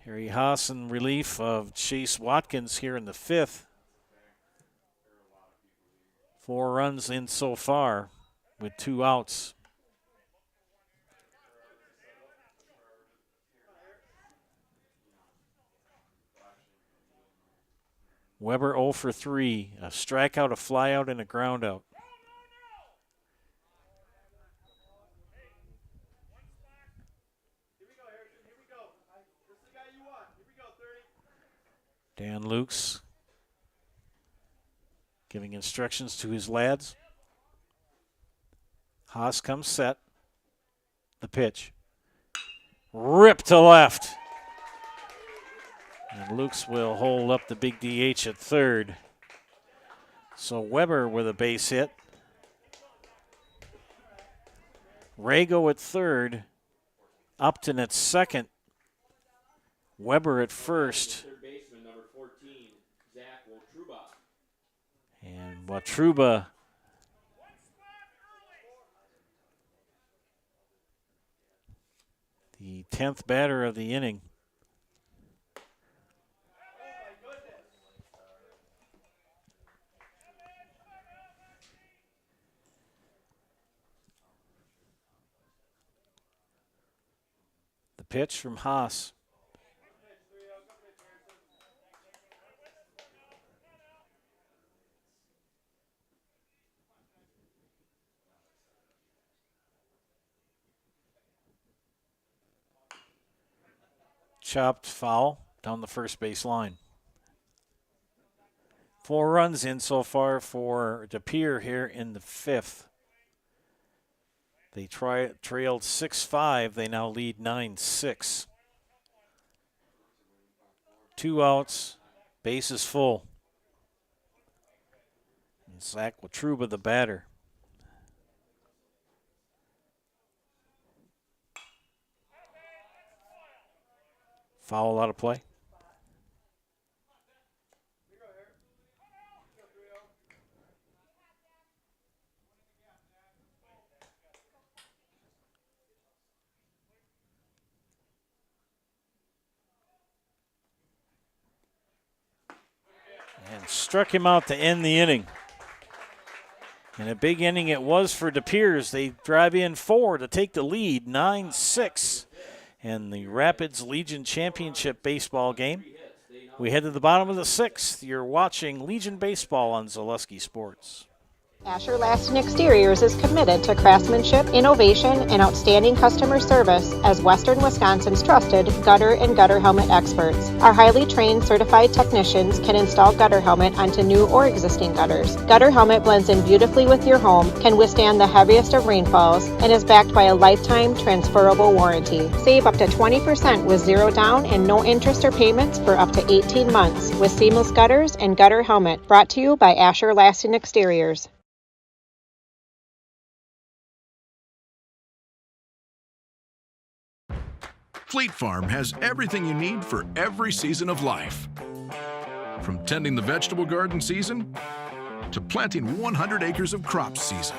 Harry Haas in relief of Chase Watkins here in the 5th. 4 runs in so far with 2 outs. Weber 0 for 3. A strikeout, a flyout, and a groundout. Dan Lukes giving instructions to his lads. Haas comes set. The pitch. Rip to left. And Lukes will hold up the big DH at third. So Weber with a base hit. Rago at third. Upton at second. Weber at first. Third baseman, number 14, Zach Wotruba. And Wotruba the 10th batter of the inning. The pitch from Haas. Chopped foul down the first base line. 4 runs in so far for Pere here in the 5th. They trailed 6-5. They now lead 9-6. 2 outs. Bases full. And Zach Wotruba, the batter. Foul out of play. And struck him out to end the inning. And a big inning it was for Pere. They drive in 4 to take the lead, 9-6. In the Rapids Legion Championship baseball game. We head to the bottom of the 6th. You're watching Legion Baseball on Zaleski Sports. Asher Lasting Exteriors is committed to craftsmanship, innovation, and outstanding customer service as Western Wisconsin's trusted gutter and gutter helmet experts. Our highly trained certified technicians can install gutter helmet onto new or existing gutters. Gutter helmet blends in beautifully with your home, can withstand the heaviest of rainfalls, and is backed by a lifetime transferable warranty. Save up to 20% with zero down and no interest or payments for up to 18 months with seamless gutters and gutter helmet. Brought to you by Asher Lasting Exteriors. Fleet Farm has everything you need for every season of life. From tending the vegetable garden season to planting 100 acres of crops season.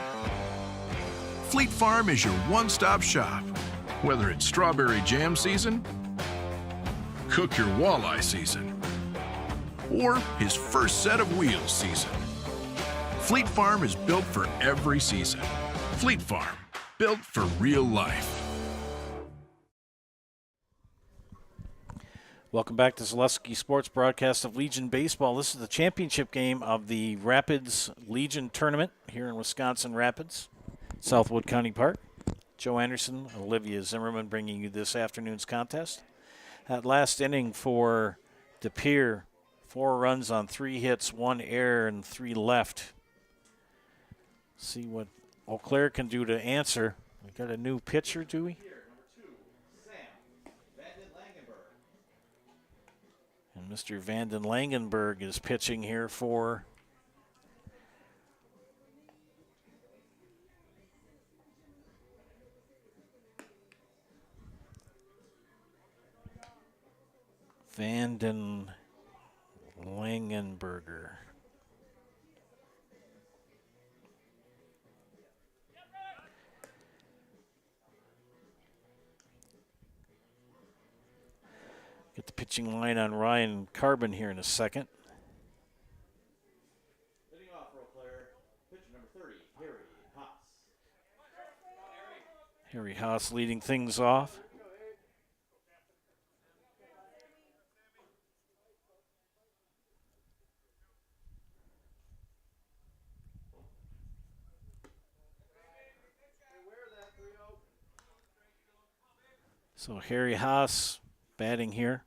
Fleet Farm is your one-stop shop. Whether it's strawberry jam season, cook your walleye season, or his first set of wheels season. Fleet Farm is built for every season. Fleet Farm, built for real life. Welcome back to Zaleski Sports broadcast of Legion Baseball. This is the championship game of the Rapids Legion Tournament here in Wisconsin Rapids, Southwood County Park. Joe Anderson, Olivia Zimmerman bringing you this afternoon's contest. That last inning for De Pere, 4 runs on 3 hits, 1 error, and 3 left. See what Eau Claire can do to answer. We got a new pitcher, do we? And Mr. Vanden Langenberg is pitching here for Vanden Langenberger. Get the pitching line on Ryan Carbon here in a second. Leading off for Eau Claire, pitcher number 30, Harry Haas. Harry Haas leading things off. So Harry Haas batting here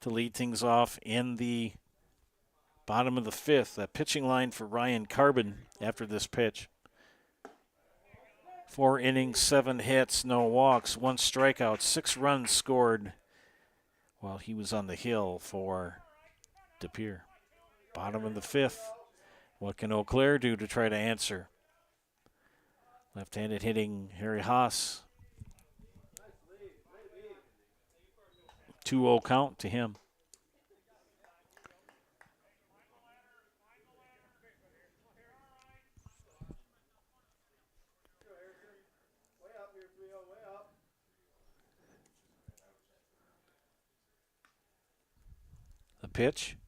to lead things off in the bottom of the 5th. That pitching line for Ryan Carbon after this pitch. 4 innings, 7 hits, no walks, 1 strikeout, 6 runs scored while he was on the hill for De Pere. Bottom of the 5th. What can Eau Claire do to try to answer? Left-handed hitting Harry Haas. 2-0 count to him. The pitch.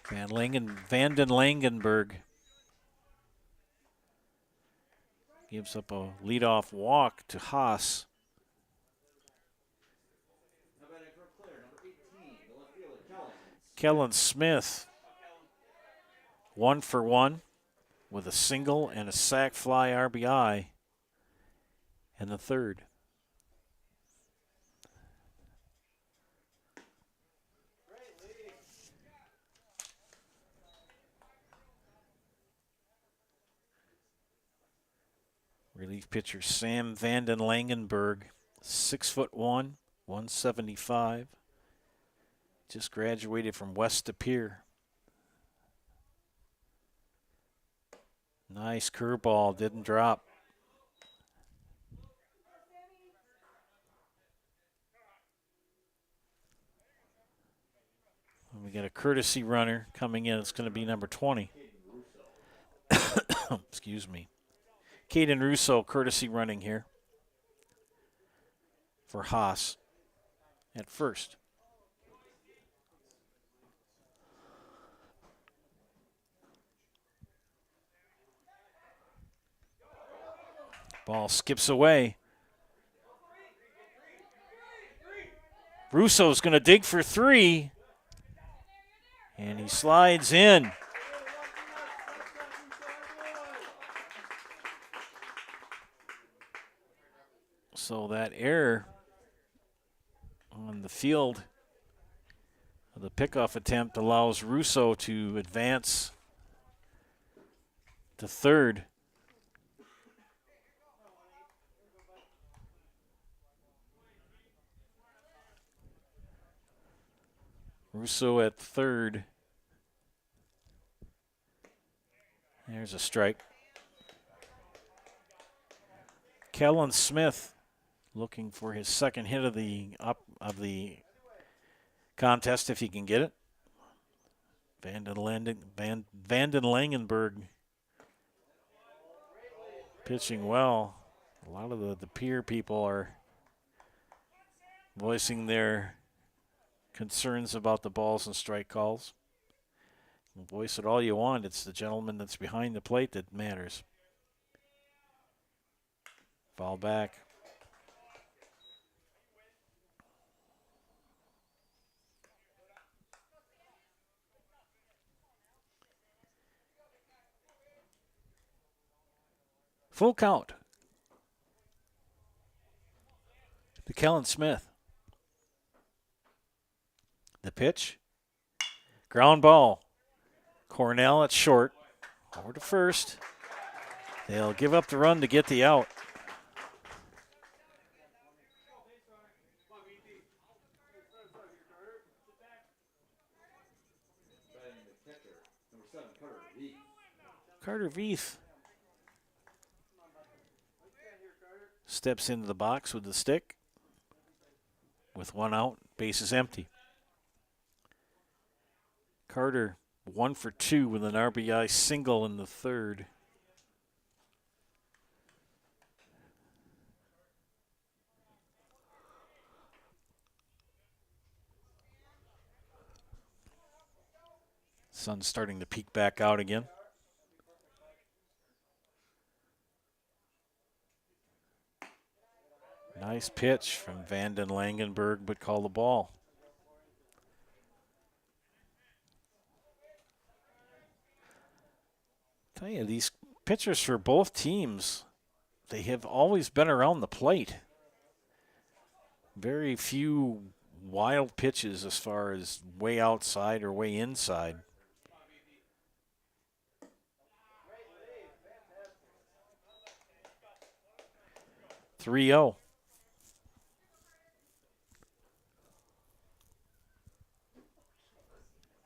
Vanden Langenberg gives up a leadoff walk to Haas. Kellen Smith, 1 for 1 with a single and a sac fly RBI in the 3rd. Relief pitcher Sam Vanden Langenberg, 6'1", 175. Just graduated from West De Pere. Nice curveball, didn't drop. We got a courtesy runner coming in. It's going to be number 20. Excuse me. Caden Russo courtesy running here for Haas at first. Ball skips away. Russo's going to dig for 3. And he slides in. So that error on the field, the pickoff attempt, allows Russo to advance to third. Russo at third. There's a strike. Kellen Smith looking for his second hit of the contest if he can get it. Vanden Langenberg pitching well. A lot of the peer people are voicing their concerns about the balls and strike calls. Voice it all you want. It's the gentleman that's behind the plate that matters. Fall back. Full count to Kellen Smith. The pitch. Ground ball. Cornell at short. Over to first. They'll give up the run to get the out. Carter Veith steps into the box with the stick. With one out, bases empty. Carter 1 for 2 with an RBI single in the third. Sun's starting to peek back out again. Nice pitch from Vanden Langenberg, but call the ball. Tell you, these pitchers for both teams, they have always been around the plate. Very few wild pitches as far as way outside or way inside. (3-0).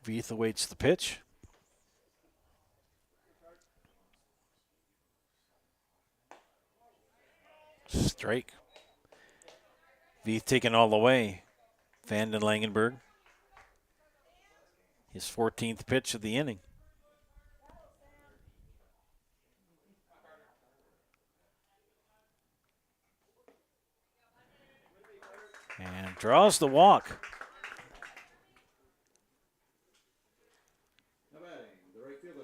Veith awaits the pitch. Strike. Veith taken all the way. Vanden Langenberg. His 14th pitch of the inning. And draws the walk.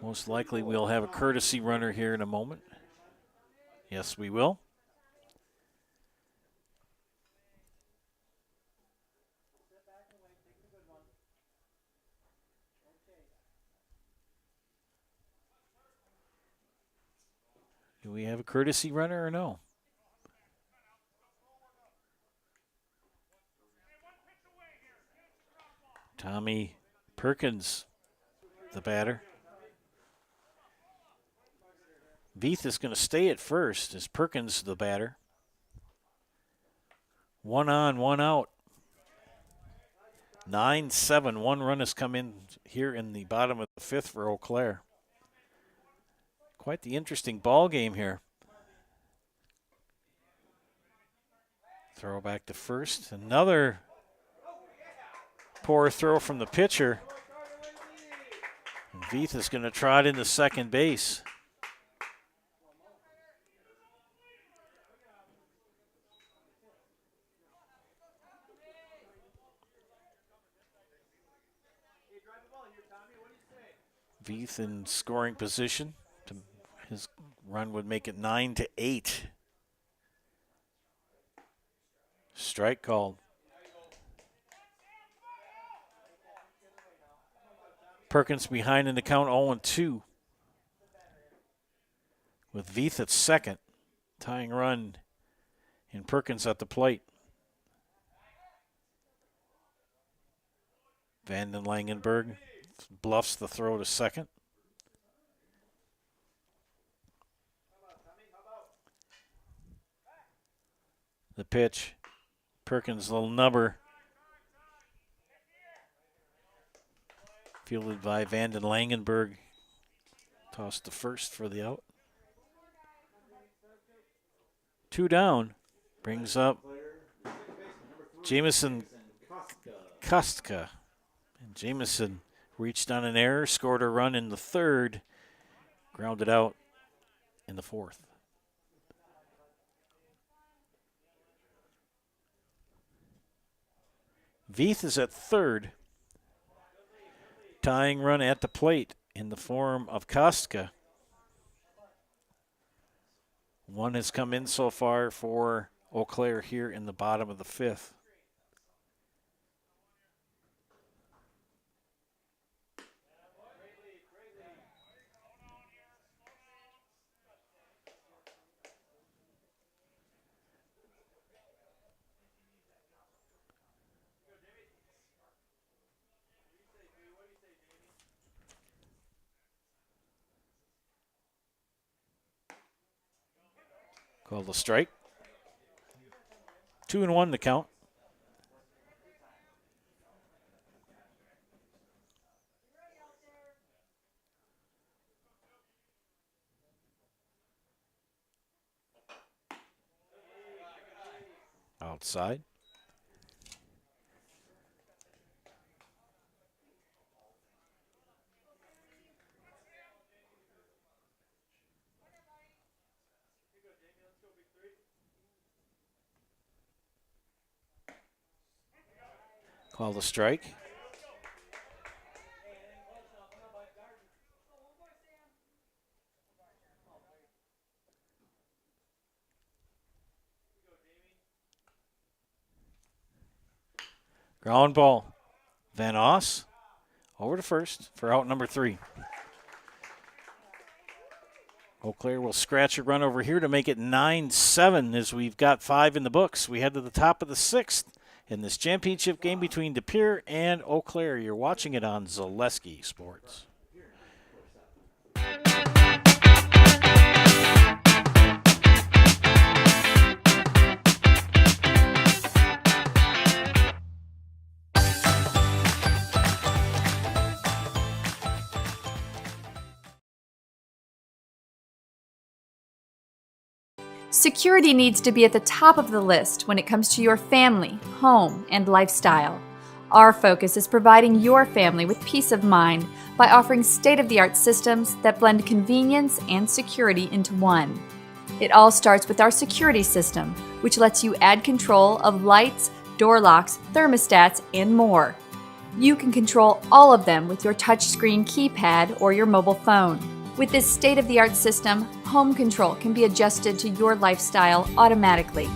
Most likely we'll have a courtesy runner here in a moment. Yes, we will. Do we have a courtesy runner or no? Tommy Perkins, the batter. Veith is going to stay at first as Perkins, the batter. 1 on, 1 out. 9-7. 1 run has come in here in the bottom of the 5th for Eau Claire. Quite the interesting ball game here. Throw back to first. Another poor throw from the pitcher. And Veith is going to trot into second base. Veith in scoring position. His run would make it 9-8. Strike called. Perkins behind in the count 0-2. With Veith at second. Tying run in Perkins at the plate. Vanden Langenberg bluffs the throw to second. The pitch. Perkins' little number. Fielded by Vanden Langenberg. Tossed to first for the out. 2 down. Brings up Jamison Kostka. And Jamison reached on an error, scored a run in the third, grounded out in the fourth. Veith is at third. Tying run at the plate in the form of Kostka. One has come in so far for Eau Claire here in the bottom of the fifth. Called a strike. 2-1 to count. Outside. Called a strike. Ground ball. Van Oss over to first for out number 3. Eau Claire will scratch a run over here to make it 9-7 as we've got 5 in the books. We head to the top of the 6th in this championship game between De Pere and Eau Claire. You're watching it on Zaleski Sports. Security needs to be at the top of the list when it comes to your family, home, and lifestyle. Our focus is providing your family with peace of mind by offering state-of-the-art systems that blend convenience and security into one. It all starts with our security system, which lets you add control of lights, door locks, thermostats, and more. You can control all of them with your touchscreen keypad or your mobile phone. With this state-of-the-art system, home control can be adjusted to your lifestyle automatically.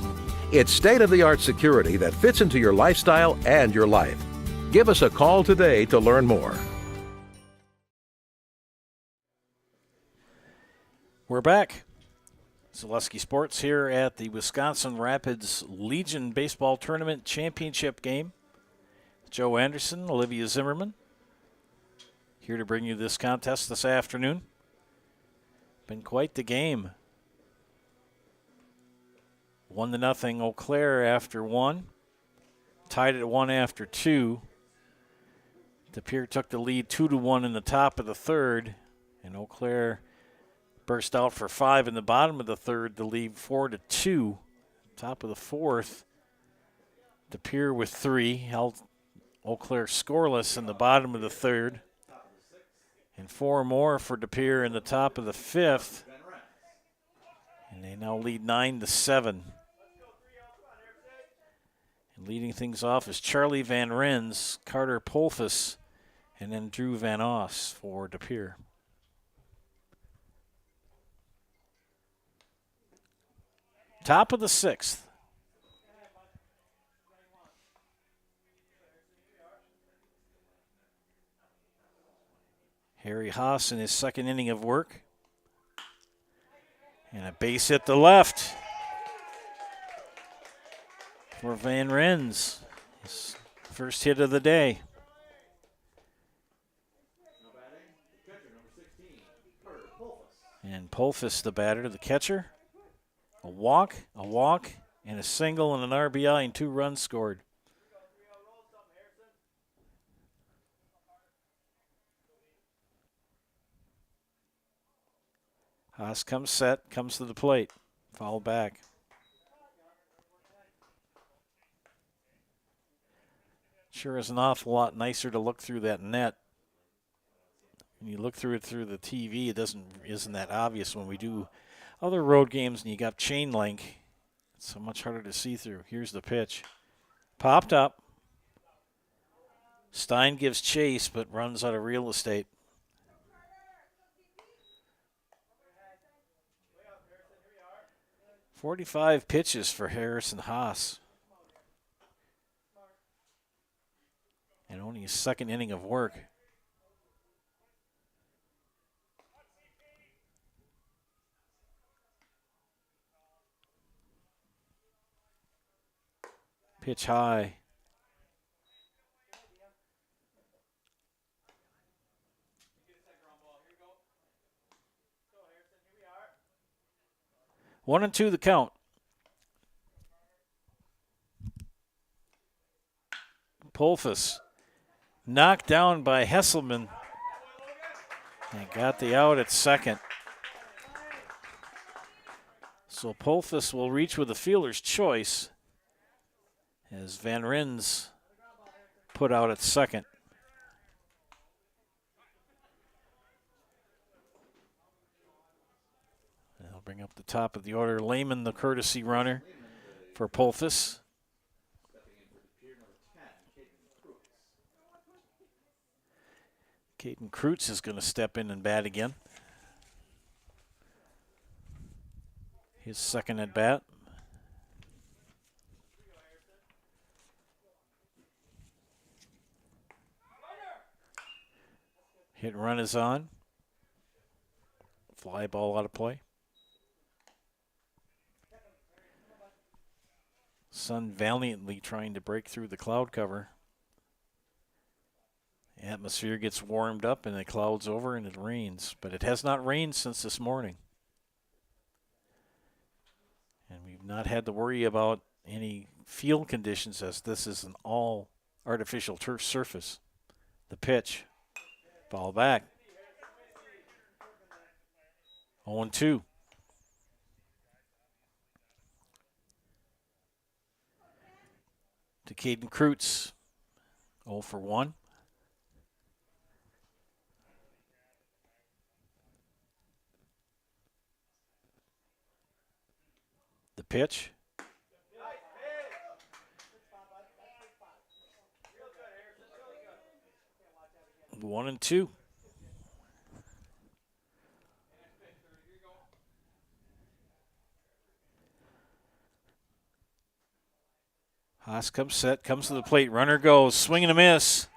It's state-of-the-art security that fits into your lifestyle and your life. Give us a call today to learn more. We're back. Zaleski Sports here at the Wisconsin Rapids Legion Baseball Tournament Championship game. Joe Anderson, Olivia Zimmerman, here to bring you this contest this afternoon. Been quite the game. 1-0 Eau Claire after 1. Tied at 1 after 2. De Pere took the lead 2-1 in the top of the third. And Eau Claire burst out for 5 in the bottom of the third to lead 4-2. Top of the fourth. De Pere with 3. Held Eau Claire scoreless in the bottom of the third. And 4 more for De Pere in the top of the fifth. And they now lead 9-7. And leading things off is Charlie Van Rens, Carter Polfus, and then Drew Van Oss for De Pere. Top of the 6th. Harry Haas in his second inning of work. And a base hit to left for Van Rens. His first hit of the day. And Polfus, the batter, the catcher. A walk, and a single and an RBI and 2 runs scored. Haas comes set, comes to the plate. Foul back. Sure is an awful lot nicer to look through that net. When you look through it through the TV, it isn't that obvious. When we do other road games and you got chain link, it's so much harder to see through. Here's the pitch. Popped up. Stein gives chase but runs out of real estate. 45 pitches for Harrison Haas. And only his second inning of work. Pitch high. One and two the count. Polfus knocked down by Hesselman and got the out at second. So Polfus will reach with a fielder's choice as Van Rens put out at second. They'll bring up the top of the order. Lehman, the courtesy runner for Polfus. Caden Kreutz is going to step in and bat again. His second at bat. Hit and run is on. Fly ball out of play. Sun valiantly trying to break through the cloud cover. Atmosphere gets warmed up and the clouds over and it rains. But it has not rained since this morning. And we've not had to worry about any field conditions as this is an all artificial turf surface. The pitch. Ball back. 0-2. To Caden Kreutz. 0 for 1. The pitch. One and two. Haas comes set, comes to the plate. Runner goes, swing and a miss.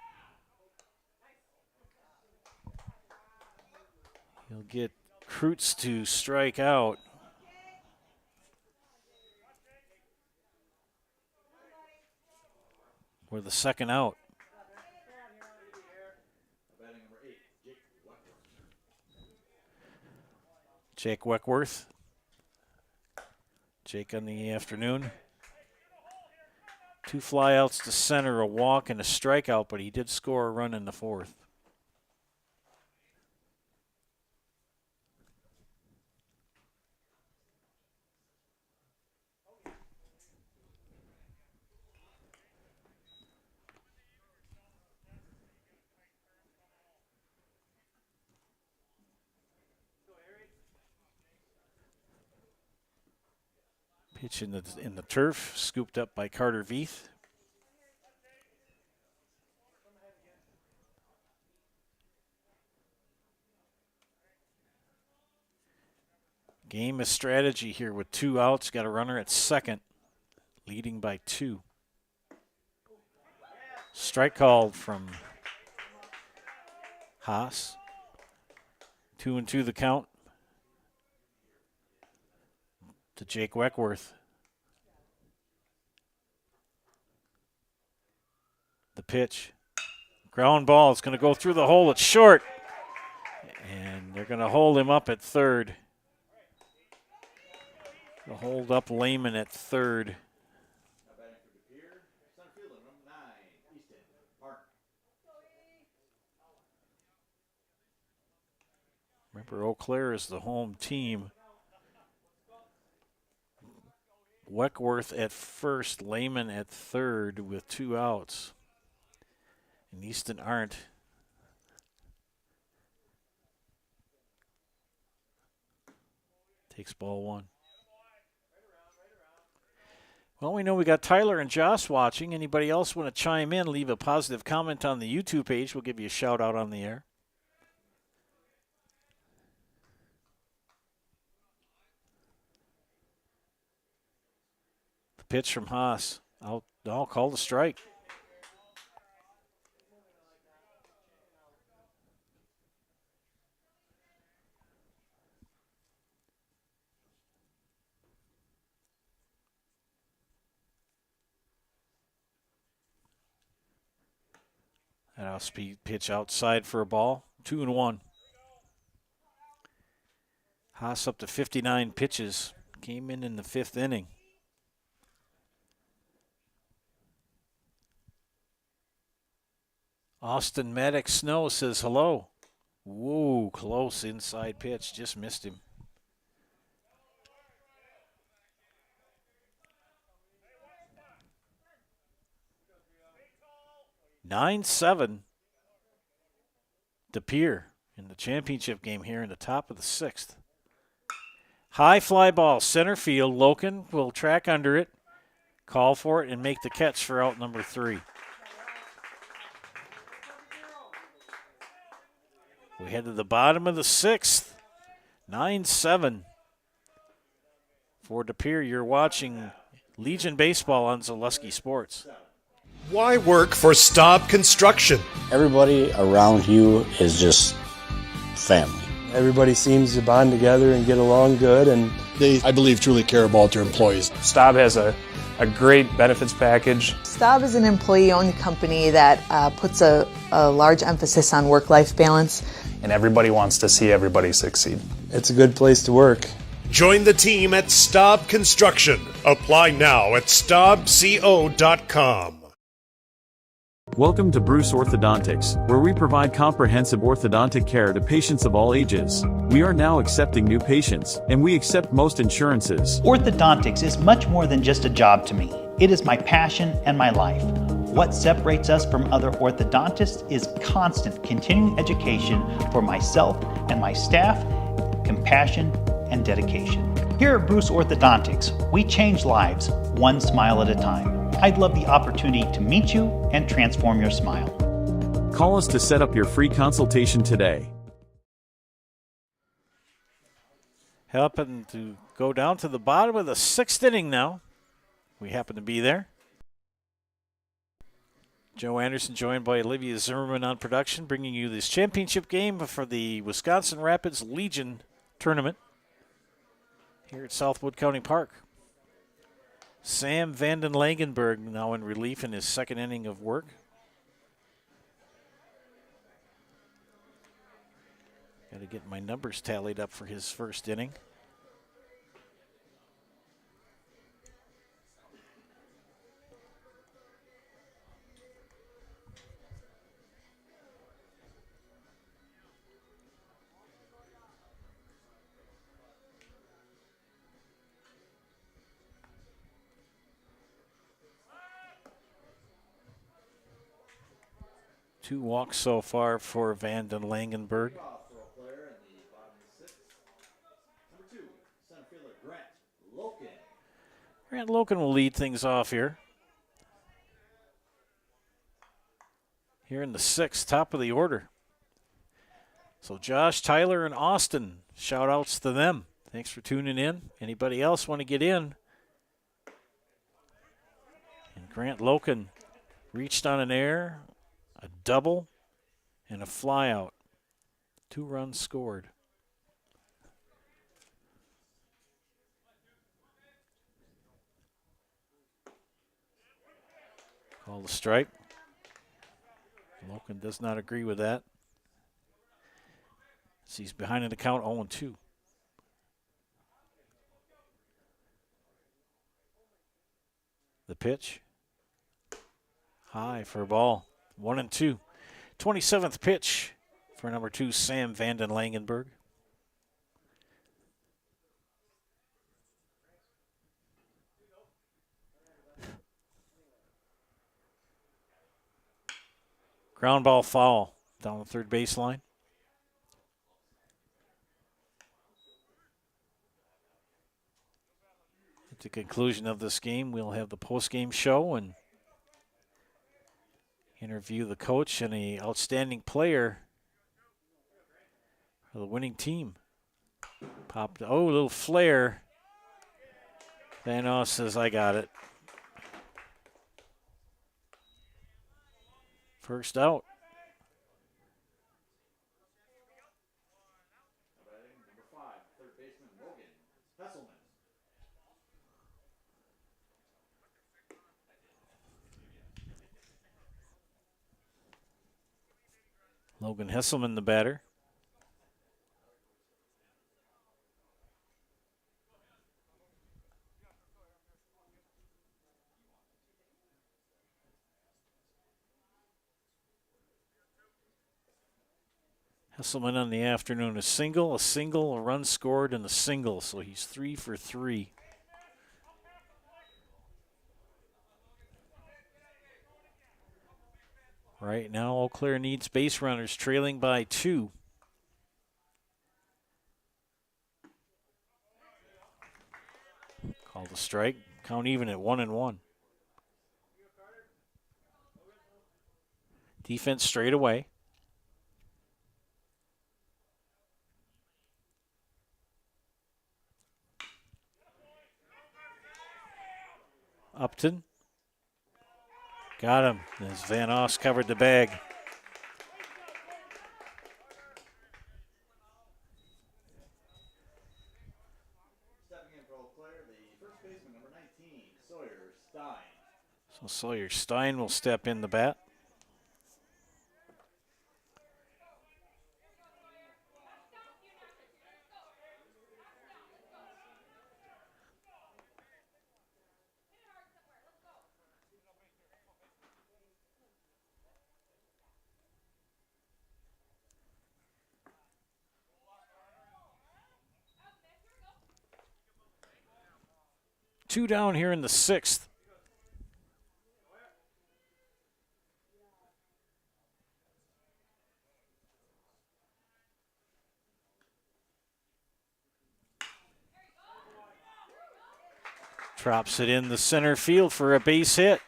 He'll get Kreutz to strike out. With the second out. Jake Weckworth. Jake on the afternoon. 2 flyouts to center, a walk, and a strikeout, but he did score a run in the fourth. Pitch in the turf, scooped up by Carter Veith. Game is strategy here with 2 outs. Got a runner at second, leading by 2. Strike called from Haas. 2-2 the count to Jake Weckworth. The pitch. Ground ball. It's going to go through the hole. It's short. And they're going to hold him up at third. They'll hold up Lehman at third. Remember, Eau Claire is the home team. Weckworth at first, Lehman at third with 2 outs. And Easton aren't. Takes ball 1. Well, we know we got Tyler and Josh watching. Anybody else want to chime in, leave a positive comment on the YouTube page. We'll give you a shout out on the air. The pitch from Haas. I'll call the strike. That off-speed pitch outside for a ball. 2-1. Haas up to 59 pitches. Came in the 5th inning. Austin Maddox Snow says hello. Whoa, close inside pitch. Just missed him. (9-7) to Pere in the championship game here in the top of the 6th. High fly ball, center field. Loken will track under it, call for it, and make the catch for out number 3. We head to the bottom of the 6th. 9-7 for De Pere. You're watching Legion Baseball on Zaleski Sports. Why work for Staub Construction? Everybody around you is just family. Everybody seems to bond together and get along good, and They, I believe, truly care about their employees. Staub has a great benefits package. Staub is an employee-owned company that puts a large emphasis on work-life balance. And everybody wants to see everybody succeed. it's a good place to work. Join the team at Staub Construction. Apply now at staubco.com. Welcome to Bruce Orthodontics, where we provide comprehensive orthodontic care to patients of all ages. We are now accepting new patients, and we accept most insurances. Orthodontics is much more than just a job to me. It is my passion and my life. What separates us from other orthodontists is constant continuing education for myself and my staff, compassion, and dedication. Here at Bruce Orthodontics, we change lives one smile at a time. I'd love the opportunity to meet you and transform your smile. Call us to set up your free consultation today. Helping to go down to the bottom of the 6th inning now. We happen to be there. Joe Anderson joined by Olivia Zimmerman on production, bringing you this championship game for the Wisconsin Rapids Legion tournament here at Southwood County Park. Sam Vanden Langenberg now in relief in his 2nd inning of work. Got to get my numbers tallied up for his 1st inning. Two walks so far for Vanden Langenberg. Grant Loken will lead things off here. Here in the 6th, top of the order. So Josh, Tyler, and Austin, shout outs to them. Thanks for tuning in. Anybody else want to get in? And Grant Loken reached on an air, a double, and a flyout. 2 runs scored. Call the strike. Logan does not agree with that. He's behind in the count 0-2. The pitch. High for a ball. 1-2. 27th pitch for number 2, Sam Vanden Langenberg. Ground ball foul down the third baseline. At the conclusion of this game, we'll have the post-game show and interview the coach and the outstanding player for the winning team. Popped, a little flare. Vanos says, I got it. First out. Number 5, third baseman Logan Hesselman. Logan Hesselman, the batter. Hesselman on the afternoon, a single, a run scored, and a single. So he's 3 for 3. Right now, Eau Claire needs base runners, trailing by 2. Called a strike. Count even at 1-1. Defense straight away. Upton. Got him as Van Oss covered the bag. Stepping in for Eau Claire, the first baseman, number 19, Sawyer Stein. So Sawyer Stein will step in the bat. Two down here in the 6th. Drops it in the center field for a base hit.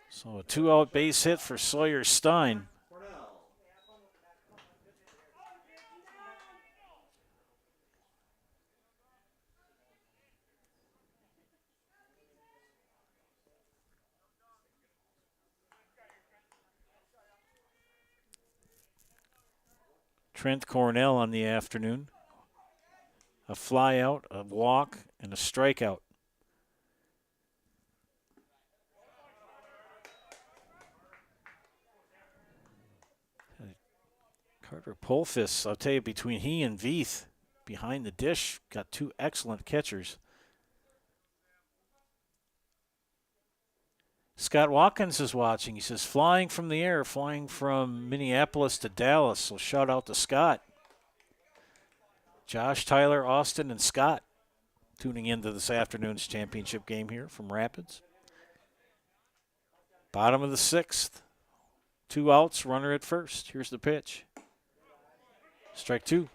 So a 2-out base hit for Sawyer Stein. Trent Cornell on the afternoon. A fly out, a walk, and a strikeout. Carter Polfis, I'll tell you, between he and Veith behind the dish, got 2 excellent catchers. Scott Watkins is watching. He says, flying from the air, flying from Minneapolis to Dallas. So shout out to Scott. Josh, Tyler, Austin, and Scott tuning into this afternoon's championship game here from Rapids. Bottom of the 6th. 2 outs, runner at first. Here's the pitch. Strike 2.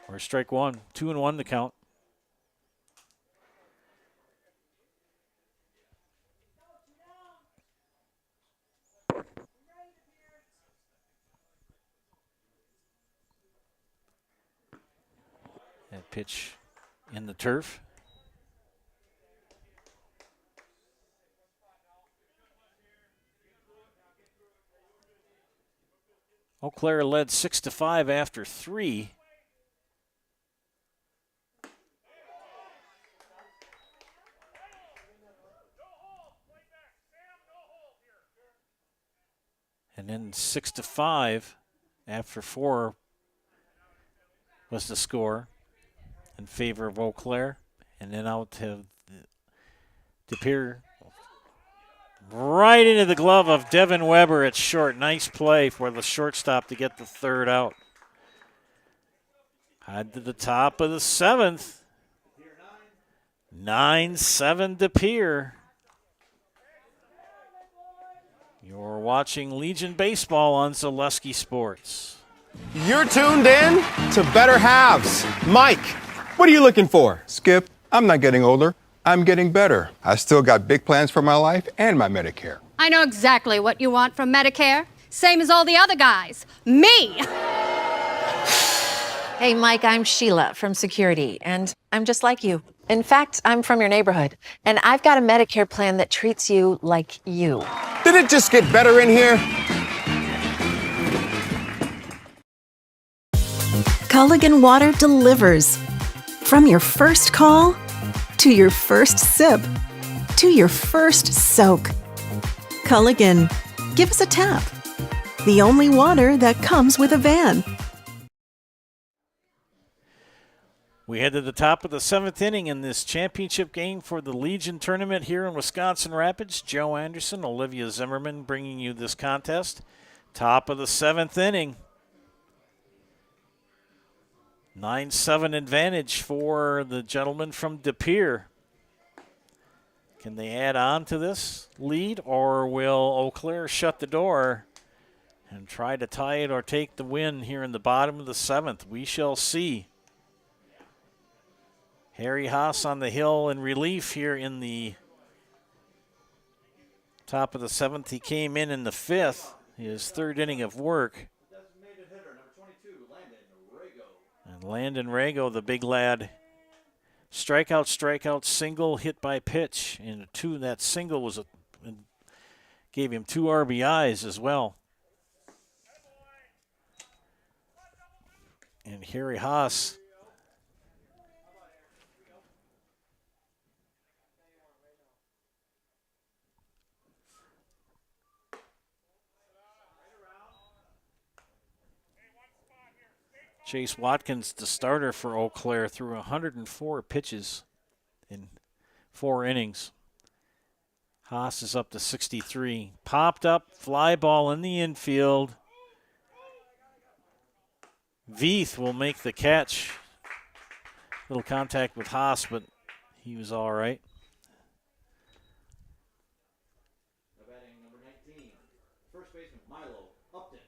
Or strike 1. 2-1 the count. That pitch in the turf. Eau Claire led 6-5 after 3. 6-5 after 4 was the score in favor of Eau Claire. And then out to DePere. Right into the glove of Devin Weber at short. Nice play for the shortstop to get the third out. Head to the top of the 7th. 9-7 DePere. You're watching Legion Baseball on Zaleski Sports. You're tuned in to Better Halves. Mike, what are you looking for? Skip, I'm not getting older. I'm getting better. I still got big plans for my life and my Medicare. I know exactly what you want from Medicare. Same as all the other guys. Me! Hey, Mike, I'm Sheila from Security, and I'm just like you. In fact, I'm from your neighborhood, and I've got a Medicare plan that treats you like you. Did it just get better in here? Culligan Water delivers. From your first call, to your first sip, to your first soak. Culligan, give us a tap. The only water that comes with a van. We head to the top of the 7th inning in this championship game for the Legion tournament here in Wisconsin Rapids. Joe Anderson, Olivia Zimmerman bringing you this contest. Top of the 7th inning. 9-7 advantage for the gentleman from DePere. Can they add on to this lead, or will Eau Claire shut the door and try to tie it or take the win here in the bottom of the 7th? We shall see. Harry Haas on the hill in relief here in the top of the 7th. He came in the 5th, his 3rd inning of work. And Landon Rago, the big lad, strikeout, single, hit by pitch. And that single gave him 2 RBIs as well. And Harry Haas Chase Watkins, the starter for Eau Claire, threw 104 pitches in 4 innings. Haas is up to 63. Popped up, fly ball in the infield. Veith will make the catch. Little contact with Haas, but he was all right. Batting number 19, first baseman Milo Upton.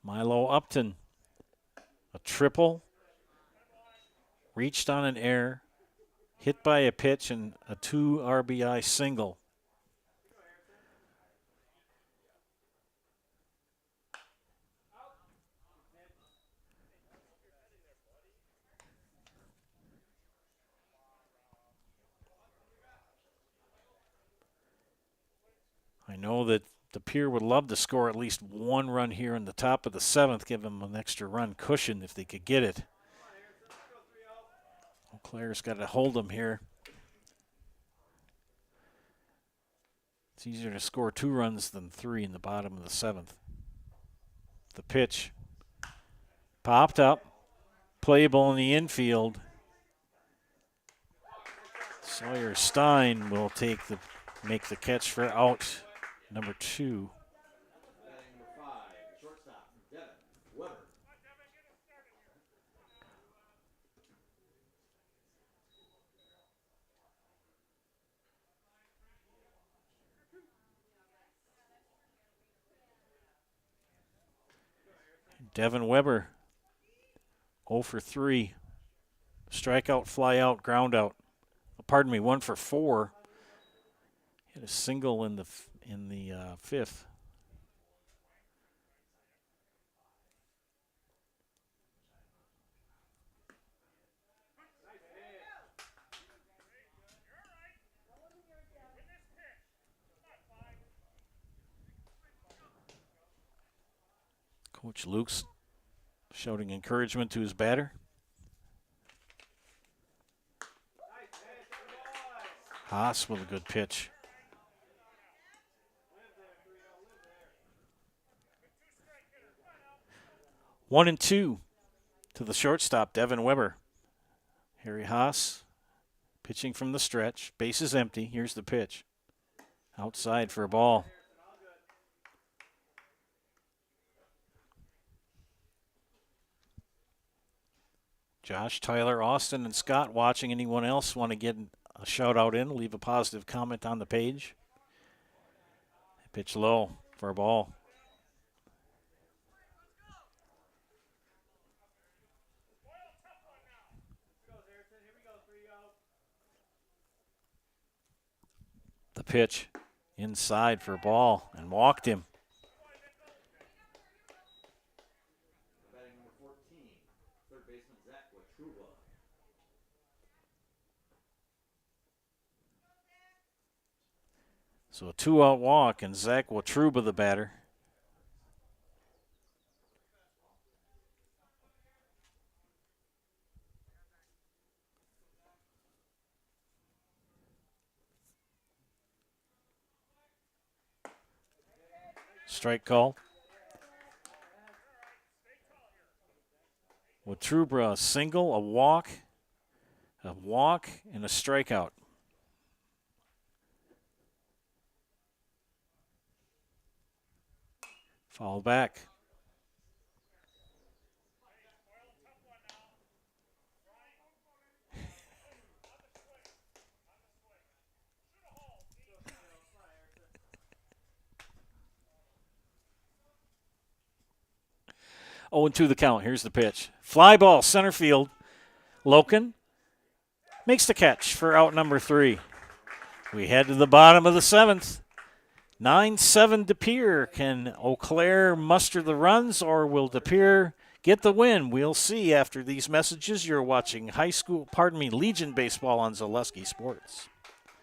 Milo Upton, a triple, reached on an error, hit by a pitch, and a 2 RBI single. I know that DePere would love to score at least 1 run here in the top of the 7th, give them an extra run cushion if they could get it. Eau Claire's got to hold them here. It's easier to score 2 runs than 3 in the bottom of the 7th. The pitch popped up, playable in the infield. Sawyer Stein will make the catch for out number 2. Batting number 5, shortstop Devin Weber. Devin Weber, 0 for 3. Strikeout, fly out, ground out. Pardon me, 1 for 4. Hit a single in the 5th. Coach Luke's shouting encouragement to his batter. Haas with a good pitch. One and two to the shortstop, Devin Weber. Harry Haas pitching from the stretch. Base is empty. Here's the pitch. Outside for a ball. Josh, Tyler, Austin, and Scott watching. Anyone else want to get a shout out in? Leave a positive comment on the page. Pitch low for a ball. The pitch inside for a ball and walked him. Batting number 14, third baseman Zach Watruba. So a 2-out walk, and Zach Watruba the batter. Strike call. Watruba, a single, a walk, and a strikeout. Foul back. Oh, and 2 the count. Here's the pitch. Fly ball, center field. Loken makes the catch for out number 3. We head to the bottom of the 7th. 9-7 De Pere. Can Eau Claire muster the runs, or will De Pere get the win? We'll see after these messages. You're watching Legion Baseball on Zaleski Sports.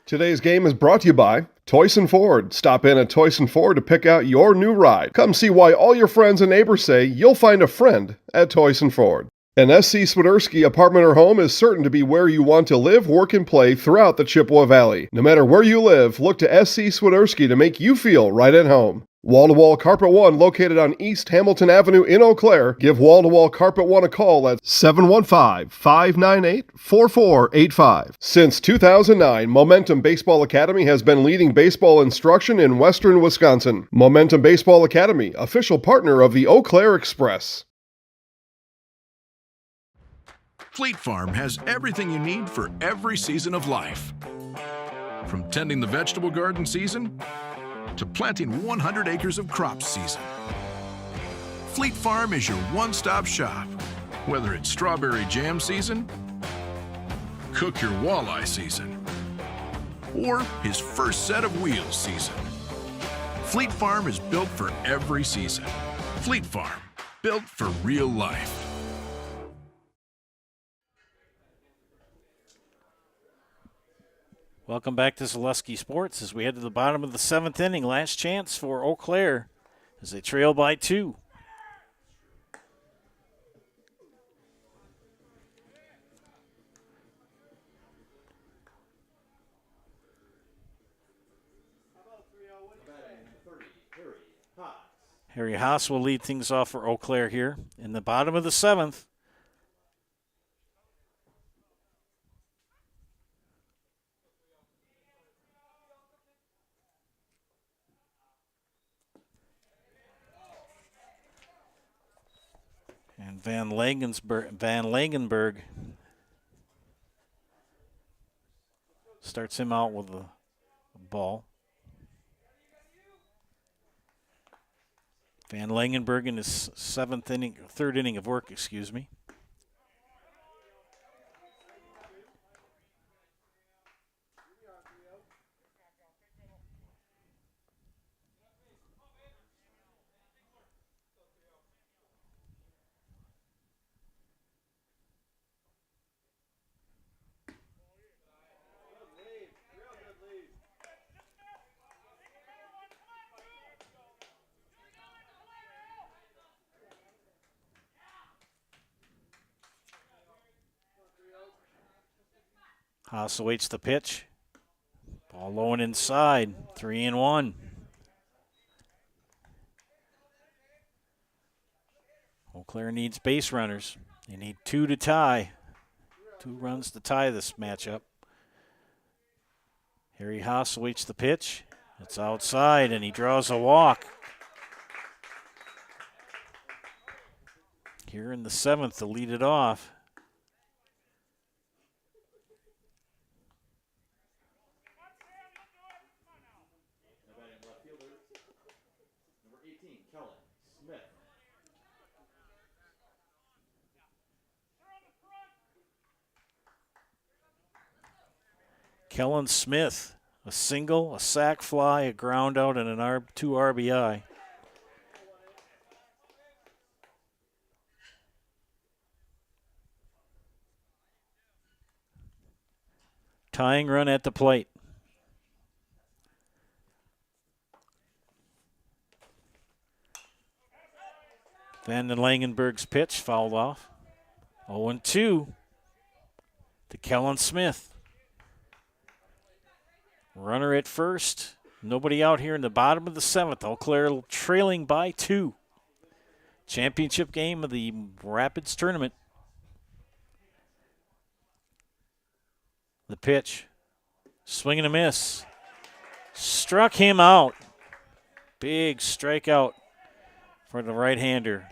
Today's game is brought to you by Toyson Ford. Stop in at Toyson Ford to pick out your new ride. Come see why all your friends and neighbors say you'll find a friend at Toyson Ford. An SC Swiderski apartment or home is certain to be where you want to live, work, and play throughout the Chippewa Valley. No matter where you live, look to SC Swiderski to make you feel right at home. Wall-to-Wall Carpet One, located on East Hamilton Avenue in Eau Claire. Give Wall-to-Wall Carpet One a call at 715-598-4485. Since 2009, Momentum Baseball Academy has been leading baseball instruction in western Wisconsin. Momentum Baseball Academy, official partner of the Eau Claire Express. Fleet Farm has everything you need for every season of life. From tending the vegetable garden season to planting 100 acres of crops season. Fleet Farm is your one-stop shop. Whether it's strawberry jam season, cook your walleye season, or his first set of wheels season. Fleet Farm is built for every season. Fleet Farm, built for real life. Welcome back to Zaleski Sports as we head to the bottom of the 7th inning. Last chance for Eau Claire as they trail by 2. Harry Haas will lead things off for Eau Claire here in the bottom of the 7th. And Van Langenberg starts him out with a ball. Van Langenberg in his third inning of work, excuse me. Haas awaits the pitch. Ball low and inside. 3-1. Eau Claire needs base runners. They need 2 to tie. 2 runs to tie this matchup. Harry Haas awaits the pitch. It's outside, and he draws a walk. Here in the 7th to lead it off. Number 18, Kellen Smith. Kellen Smith, a single, a sac fly, a ground out, and an 2 RBI. Tying run at the plate. Vanden Langenberg's pitch fouled off. 0-2 to Kellen Smith. Runner at first. Nobody out here in the bottom of the 7th. Eau Claire trailing by 2. Championship game of the Rapids tournament. The pitch. Swing and a miss. Struck him out. Big strikeout for the right-hander.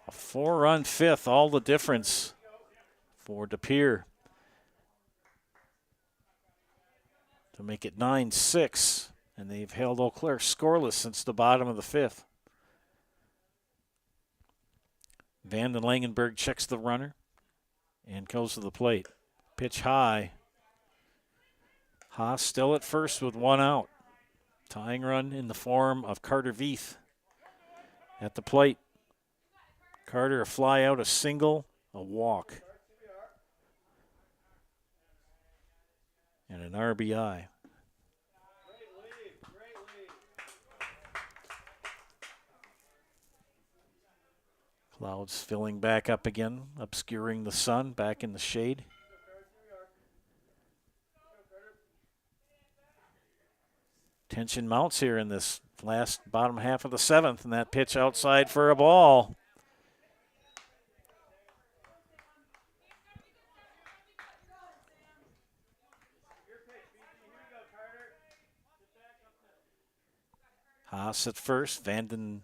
A 4-run 5th, all the difference for Pere to make it 9-6, and they've held Eau Claire scoreless since the bottom of the 5th. Vanden Langenberg checks the runner and goes to the plate. Pitch high. Haas still at first with 1 out. Tying run in the form of Carter Veith at the plate. Carter, a fly out, a single, a walk, and an RBI. Clouds filling back up again, obscuring the sun, back in the shade. Tension mounts here in this last bottom half of the 7th, and that pitch outside for a ball. Haas at first. Vanden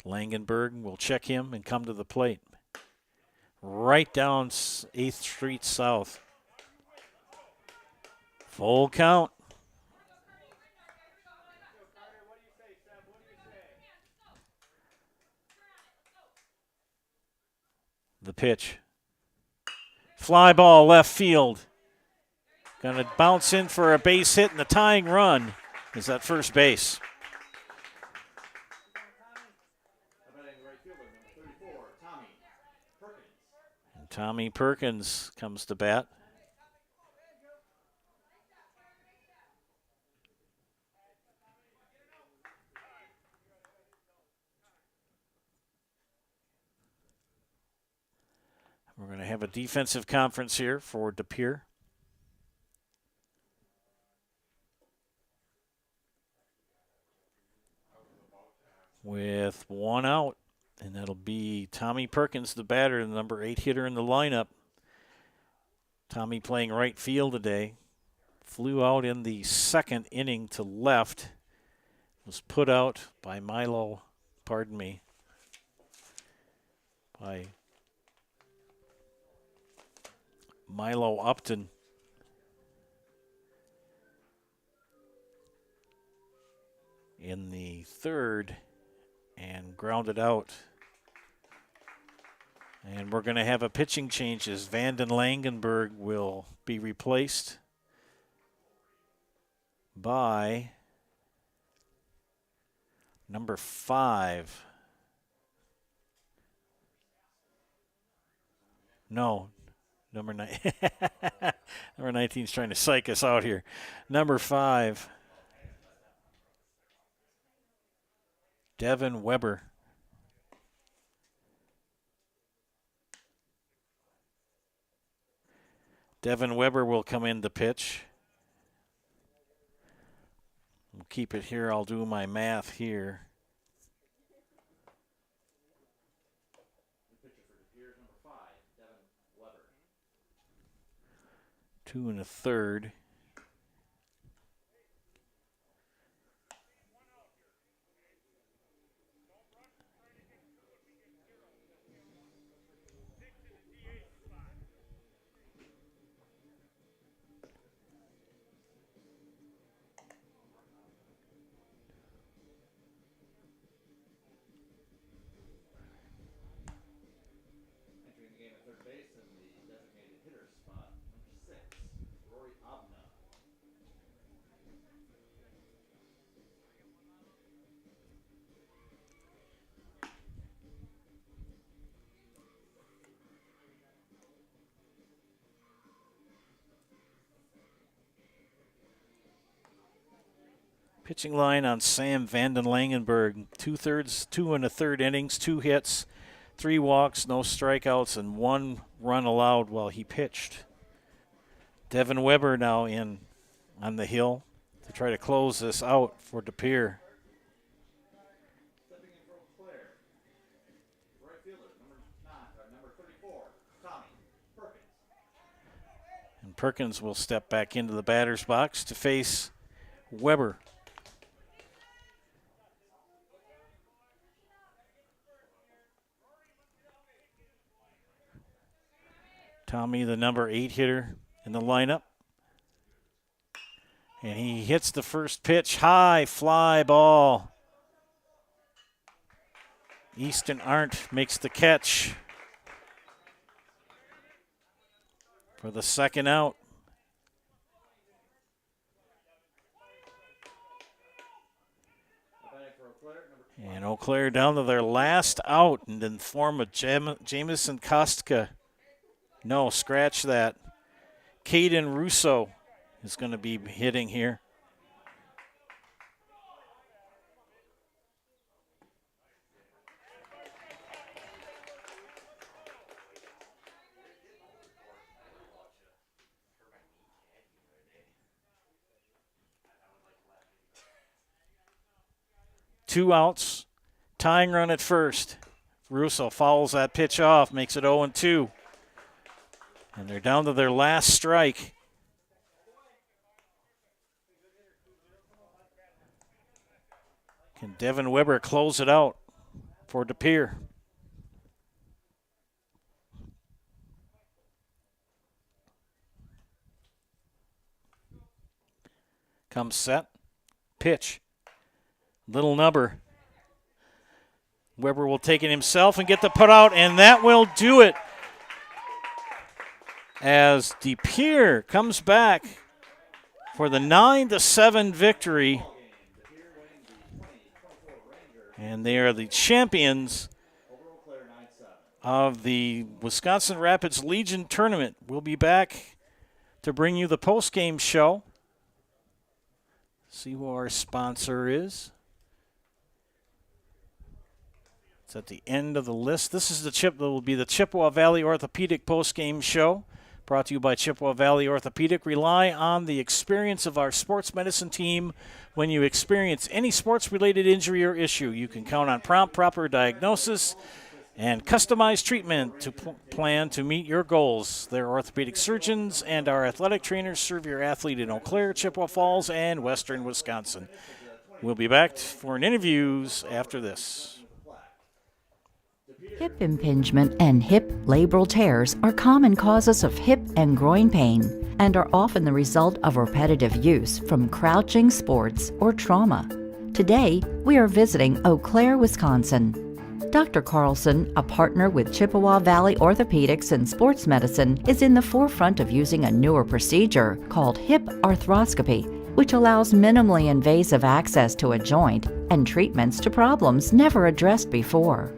Langenberg will check him and come to the plate. Right down 8th Street South. Full count. The pitch. Fly ball left field. Going to bounce in for a base hit, and the tying run is at first base. And Tommy Perkins comes to bat. We're going to have a defensive conference here for Pere. With 1 out, and that'll be Tommy Perkins, the batter, the number 8 hitter in the lineup. Tommy playing right field today. Flew out in the 2nd inning to left. Was put out by Milo Upton. In the 3rd, and grounded out. And we're going to have a pitching change as Vanden Langenberg will be replaced by number 5. No. Number 19 is trying to psych us out here. Number 5, Devin Weber. Devin Weber will come in to pitch. We'll keep it here. I'll do my math here. 2 1/3. Entering the game at third base in the designated hitter spot, number 6, Rory Abna. Pitching line on Sam Vanden Langenberg. 2 1/3 innings, 2 hits, 3 walks, no strikeouts, and 1 run allowed while he pitched. Devin Weber now in on the hill to try to close this out for Pere. Stepping in for Claire. Right fielder, number 34, Tommy Perkins. And Perkins will step back into the batter's box to face Weber. Tommy, the number 8 hitter in the lineup. And he hits the first pitch, high fly ball. Easton Arndt makes the catch for the second out. And Eau Claire down to their last out in the form of Jamison Kostka. No, scratch that. Caden Russo is going to be hitting here. Two outs, tying run at first. Russo fouls that pitch off, makes it 0-2. And they're down to their last strike. Can Devin Weber close it out for Pere? Comes set, pitch. Little number. Weber will take it himself and get the put out, and that will do it. As Pere comes back for the 9-7 victory. And they are the champions of the Wisconsin Rapids Legion Tournament. We'll be back to bring you the post-game show. See who our sponsor is. It's at the end of the list. This is that will be the Chippewa Valley Orthopedic post-game show. Brought to you by Chippewa Valley Orthopedic. Rely on the experience of our sports medicine team when you experience any sports-related injury or issue. You can count on prompt, proper diagnosis and customized treatment to plan to meet your goals. Their orthopedic surgeons and our athletic trainers serve your athlete in Eau Claire, Chippewa Falls, and western Wisconsin. We'll be back for interviews after this. Hip impingement and hip labral tears are common causes of hip and groin pain and are often the result of repetitive use from crouching, sports, or trauma. Today, we are visiting Eau Claire, Wisconsin. Dr. Carlson, a partner with Chippewa Valley Orthopedics and Sports Medicine, is in the forefront of using a newer procedure called hip arthroscopy, which allows minimally invasive access to a joint and treatments to problems never addressed before.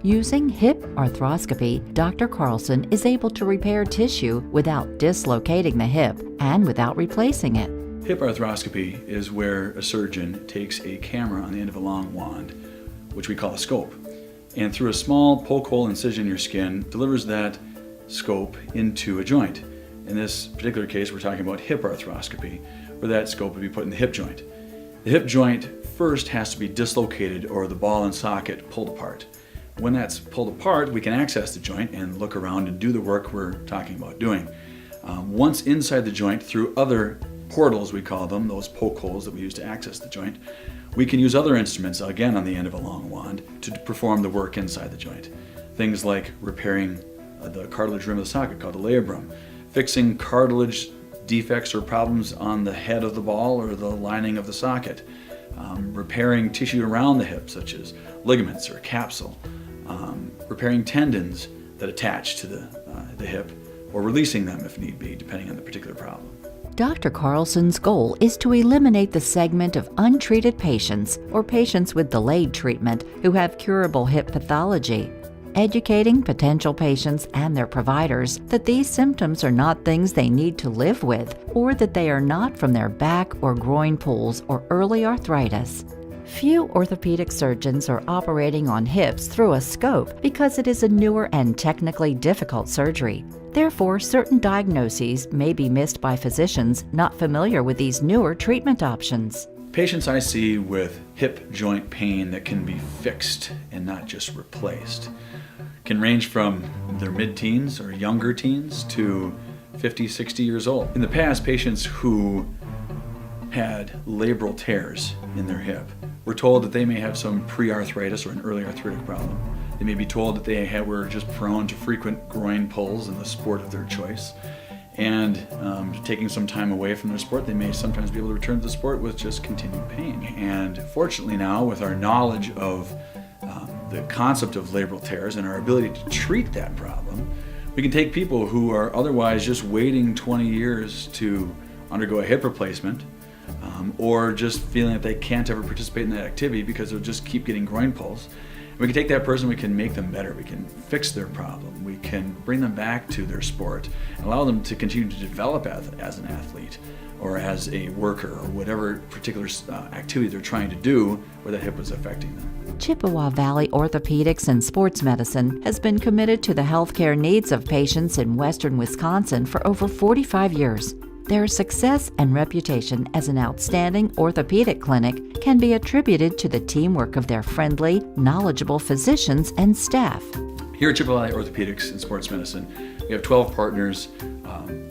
Using hip arthroscopy, Dr. Carlson is able to repair tissue without dislocating the hip and without replacing it. Hip arthroscopy is where a surgeon takes a camera on the end of a long wand, which we call a scope, and through a small poke hole incision in your skin, delivers that scope into a joint. In this particular case, we're talking about hip arthroscopy, where that scope would be put in the hip joint. The hip joint first has to be dislocated or the ball and socket pulled apart. When that's pulled apart, we can access the joint and look around and do the work we're talking about doing. Once inside the joint, through other portals, we call them, those poke holes that we use to access the joint, we can use other instruments, again on the end of a long wand, to perform the work inside the joint. Things like repairing the cartilage rim of the socket, called the labrum, fixing cartilage defects or problems on the head of the ball or the lining of the socket, repairing tissue around the hip, such as ligaments or capsule, repairing tendons that attach to the hip, or releasing them if need be, depending on the particular problem. Dr. Carlson's goal is to eliminate the segment of untreated patients or patients with delayed treatment who have curable hip pathology, educating potential patients and their providers that these symptoms are not things they need to live with, or that they are not from their back or groin pulls or early arthritis. Few orthopedic surgeons are operating on hips through a scope because it is a newer and technically difficult surgery. Therefore, certain diagnoses may be missed by physicians not familiar with these newer treatment options. Patients I see with hip joint pain that can be fixed and not just replaced can range from their mid-teens or younger teens to 50, 60 years old. In the past, patients who had labral tears in their hip were told that they may have some pre-arthritis or an early arthritic problem. They may be told that they were just prone to frequent groin pulls in the sport of their choice. And taking some time away from their sport, they may sometimes be able to return to the sport with just continued pain. And fortunately now, with our knowledge of the concept of labral tears and our ability to treat that problem, we can take people who are otherwise just waiting 20 years to undergo a hip replacement, or just feeling that they can't ever participate in that activity because they'll just keep getting groin pulls. We can take that person, we can make them better, we can fix their problem, we can bring them back to their sport, and allow them to continue to develop as an athlete or as a worker or whatever particular activity they're trying to do where that hip is affecting them. Chippewa Valley Orthopedics and Sports Medicine has been committed to the healthcare needs of patients in western Wisconsin for over 45 years. Their success and reputation as an outstanding orthopedic clinic can be attributed to the teamwork of their friendly, knowledgeable physicians and staff. Here at Chippewa Valley Orthopedics and Sports Medicine, we have 12 partners,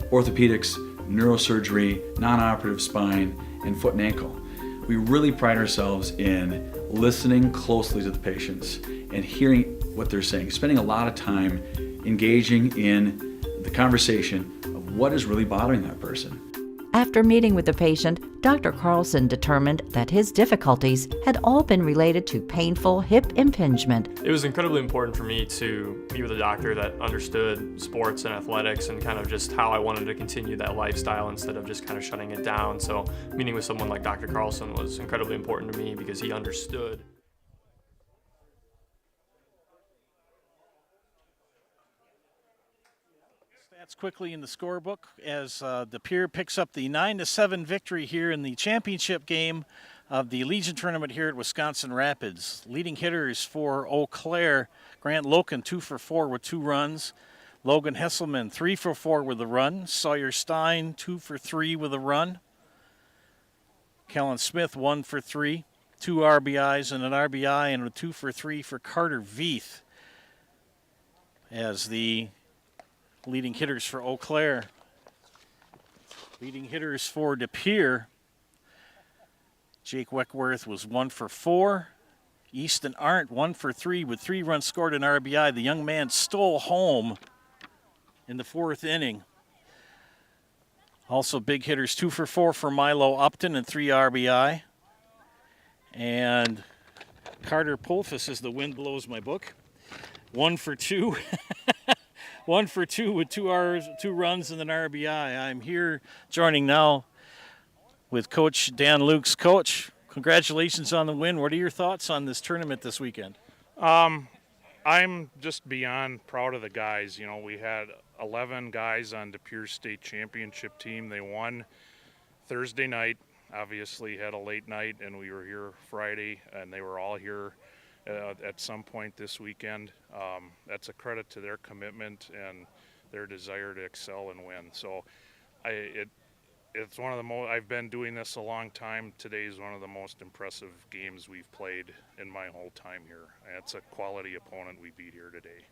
orthopedics, neurosurgery, non-operative spine, and foot and ankle. We really pride ourselves in listening closely to the patients and hearing what they're saying, spending a lot of time engaging in the conversation of what is really bothering that person. After meeting with the patient, Dr. Carlson determined that his difficulties had all been related to painful hip impingement. It was incredibly important for me to meet with a doctor that understood sports and athletics and kind of just how I wanted to continue that lifestyle instead of just kind of shutting it down. So meeting with someone like Dr. Carlson was incredibly important to me because he understood. Stats quickly in the scorebook as the Pere picks up the 9-7 victory here in the championship game of the Legion tournament here at Wisconsin Rapids. Leading hitters for Eau Claire, Grant Loken 2 for 4 with 2 runs. Logan Hesselman 3 for 4 with a run. Sawyer Stein 2 for 3 with a run. Kellen Smith 1 for 3, 2 RBIs and an RBI, and a 2 for 3 for Carter Veith as the leading hitters for Eau Claire. Leading hitters for De Pere, Jake Weckworth was 1 for 4. Easton Arndt 1 for 3 with 3 runs scored and RBI. The young man stole home in the 4th inning. Also big hitters 2 for 4 for Milo Upton and 3 RBI. And Carter Polfus, as the wind blows my book, 1 for 2. 1 for 2 with 2 runs and an RBI. I'm here joining now with Coach Dan Lukes. Coach, congratulations on the win. What are your thoughts on this tournament this weekend? I'm just beyond proud of the guys. You know, we had 11 guys on De Pere State Championship team. They won Thursday night, obviously had a late night, and we were here Friday, and they were all here at some point this weekend. That's a credit to their commitment and their desire to excel and win. So it's one of the most, I've been doing this a long time. Today is one of the most impressive games we've played in my whole time here. It's a quality opponent we beat here today.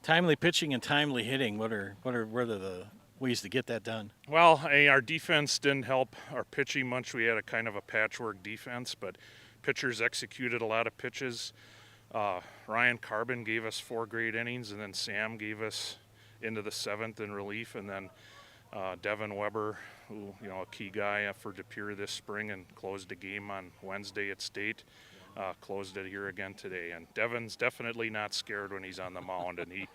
Timely pitching and timely hitting. What are the ways to get that done? Well, our defense didn't help our pitching much. We had a kind of a patchwork defense, but pitchers executed a lot of pitches. Ryan Carbon gave us 4 great innings, and then Sam gave us into the 7th in relief, and then Devin Weber, who, you know, a key guy for De Pere this spring and closed the game on Wednesday at State, closed it here again today. And Devin's definitely not scared when he's on the mound, and he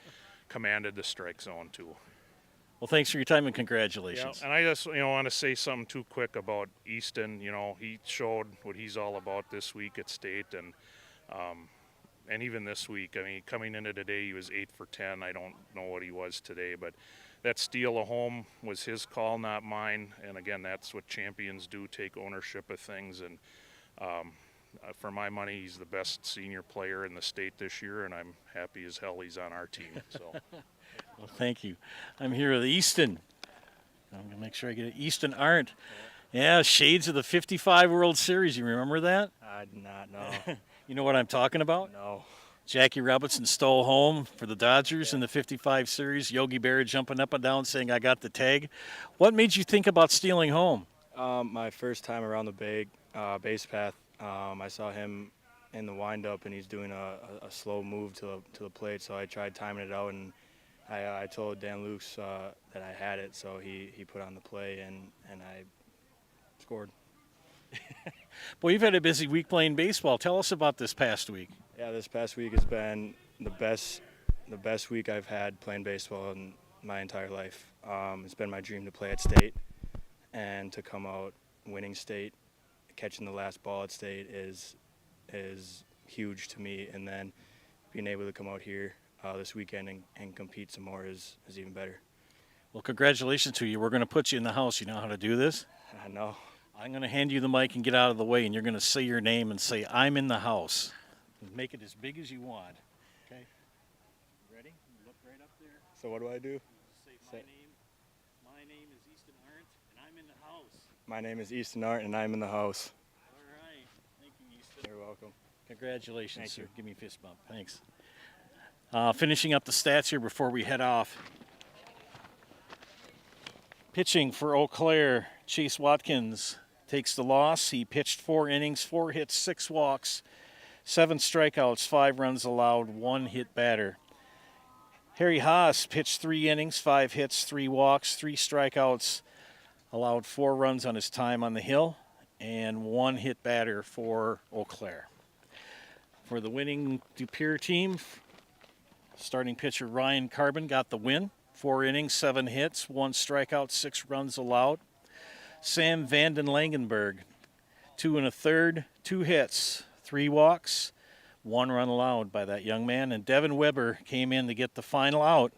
commanded the strike zone too. Well, thanks for your time and congratulations. Yeah, and I just want to say something too quick about Easton. You know, he showed what he's all about this week at State, and even this week. I mean, coming into today, he was 8 for 10. I don't know what he was today, but that steal of home was his call, not mine. And again, that's what champions do, take ownership of things. And for my money, he's the best senior player in the state this year, and I'm happy as hell he's on our team. So, well, thank you. I'm here with Easton. I'm going to make sure I get it. Easton Arndt. Yeah, shades of the 55 World Series. You remember that? I do not know. You know what I'm talking about? No. Jackie Robinson stole home for the Dodgers in the 55 series. Yogi Berra jumping up and down saying, "I got the tag." What made you think about stealing home? My first time around the base path, I saw him in the windup, and he's doing a slow move to the plate. So I tried timing it out, and I told Dan Lukes that I had it. So he put on the play, and I scored. Boy, you've had a busy week playing baseball. Tell us about this past week. Yeah, this past week has been the best week I've had playing baseball in my entire life. It's been my dream to play at State, and to come out winning State, catching the last ball at State is huge to me. And then being able to come out here this weekend and compete some more is even better. Well, congratulations to you. We're going to put you in the house. You know how to do this? I know. I'm going to hand you the mic and get out of the way, and you're going to say your name and say, "I'm in the house." Make it as big as you want. Okay? Ready? Look right up there. So what do I do? Say my name. My name is Easton Arndt, and I'm in the house. My name is Easton Arndt, and I'm in the house. All right. Thank you, Easton. You're welcome. Congratulations, Thank sir. you. Give me a fist bump. Thanks. Finishing up the stats here before we head off. Pitching for Eau Claire, Chase Watkins takes the loss. He pitched 4 innings, 4 hits, 6 walks, 7 strikeouts, 5 runs allowed, 1 hit batter. Harry Haas pitched 3 innings, 5 hits, 3 walks, 3 strikeouts, allowed 4 runs on his time on the hill, and 1 hit batter for Eau Claire. For the winning De Pere team, starting pitcher Ryan Carbon got the win. 4 innings, 7 hits, 1 strikeout, 6 runs allowed. Sam Vanden Langenberg, 2 1/3, 2 hits, 3 walks, 1 run allowed by that young man. And Devin Weber came in to get the final out.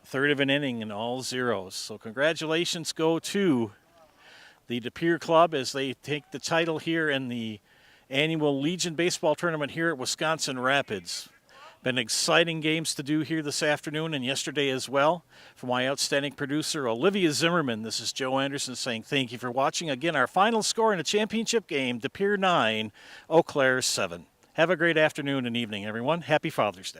A third of an inning and all zeros. So congratulations go to the De Pere Club as they take the title here in the annual Legion Baseball Tournament here at Wisconsin Rapids. Been exciting games to do here this afternoon and yesterday as well. For my outstanding producer, Olivia Zimmerman, this is Joe Anderson saying thank you for watching. Again, our final score in a championship game, De Pere 9, Eau Claire 7. Have a great afternoon and evening, everyone. Happy Father's Day.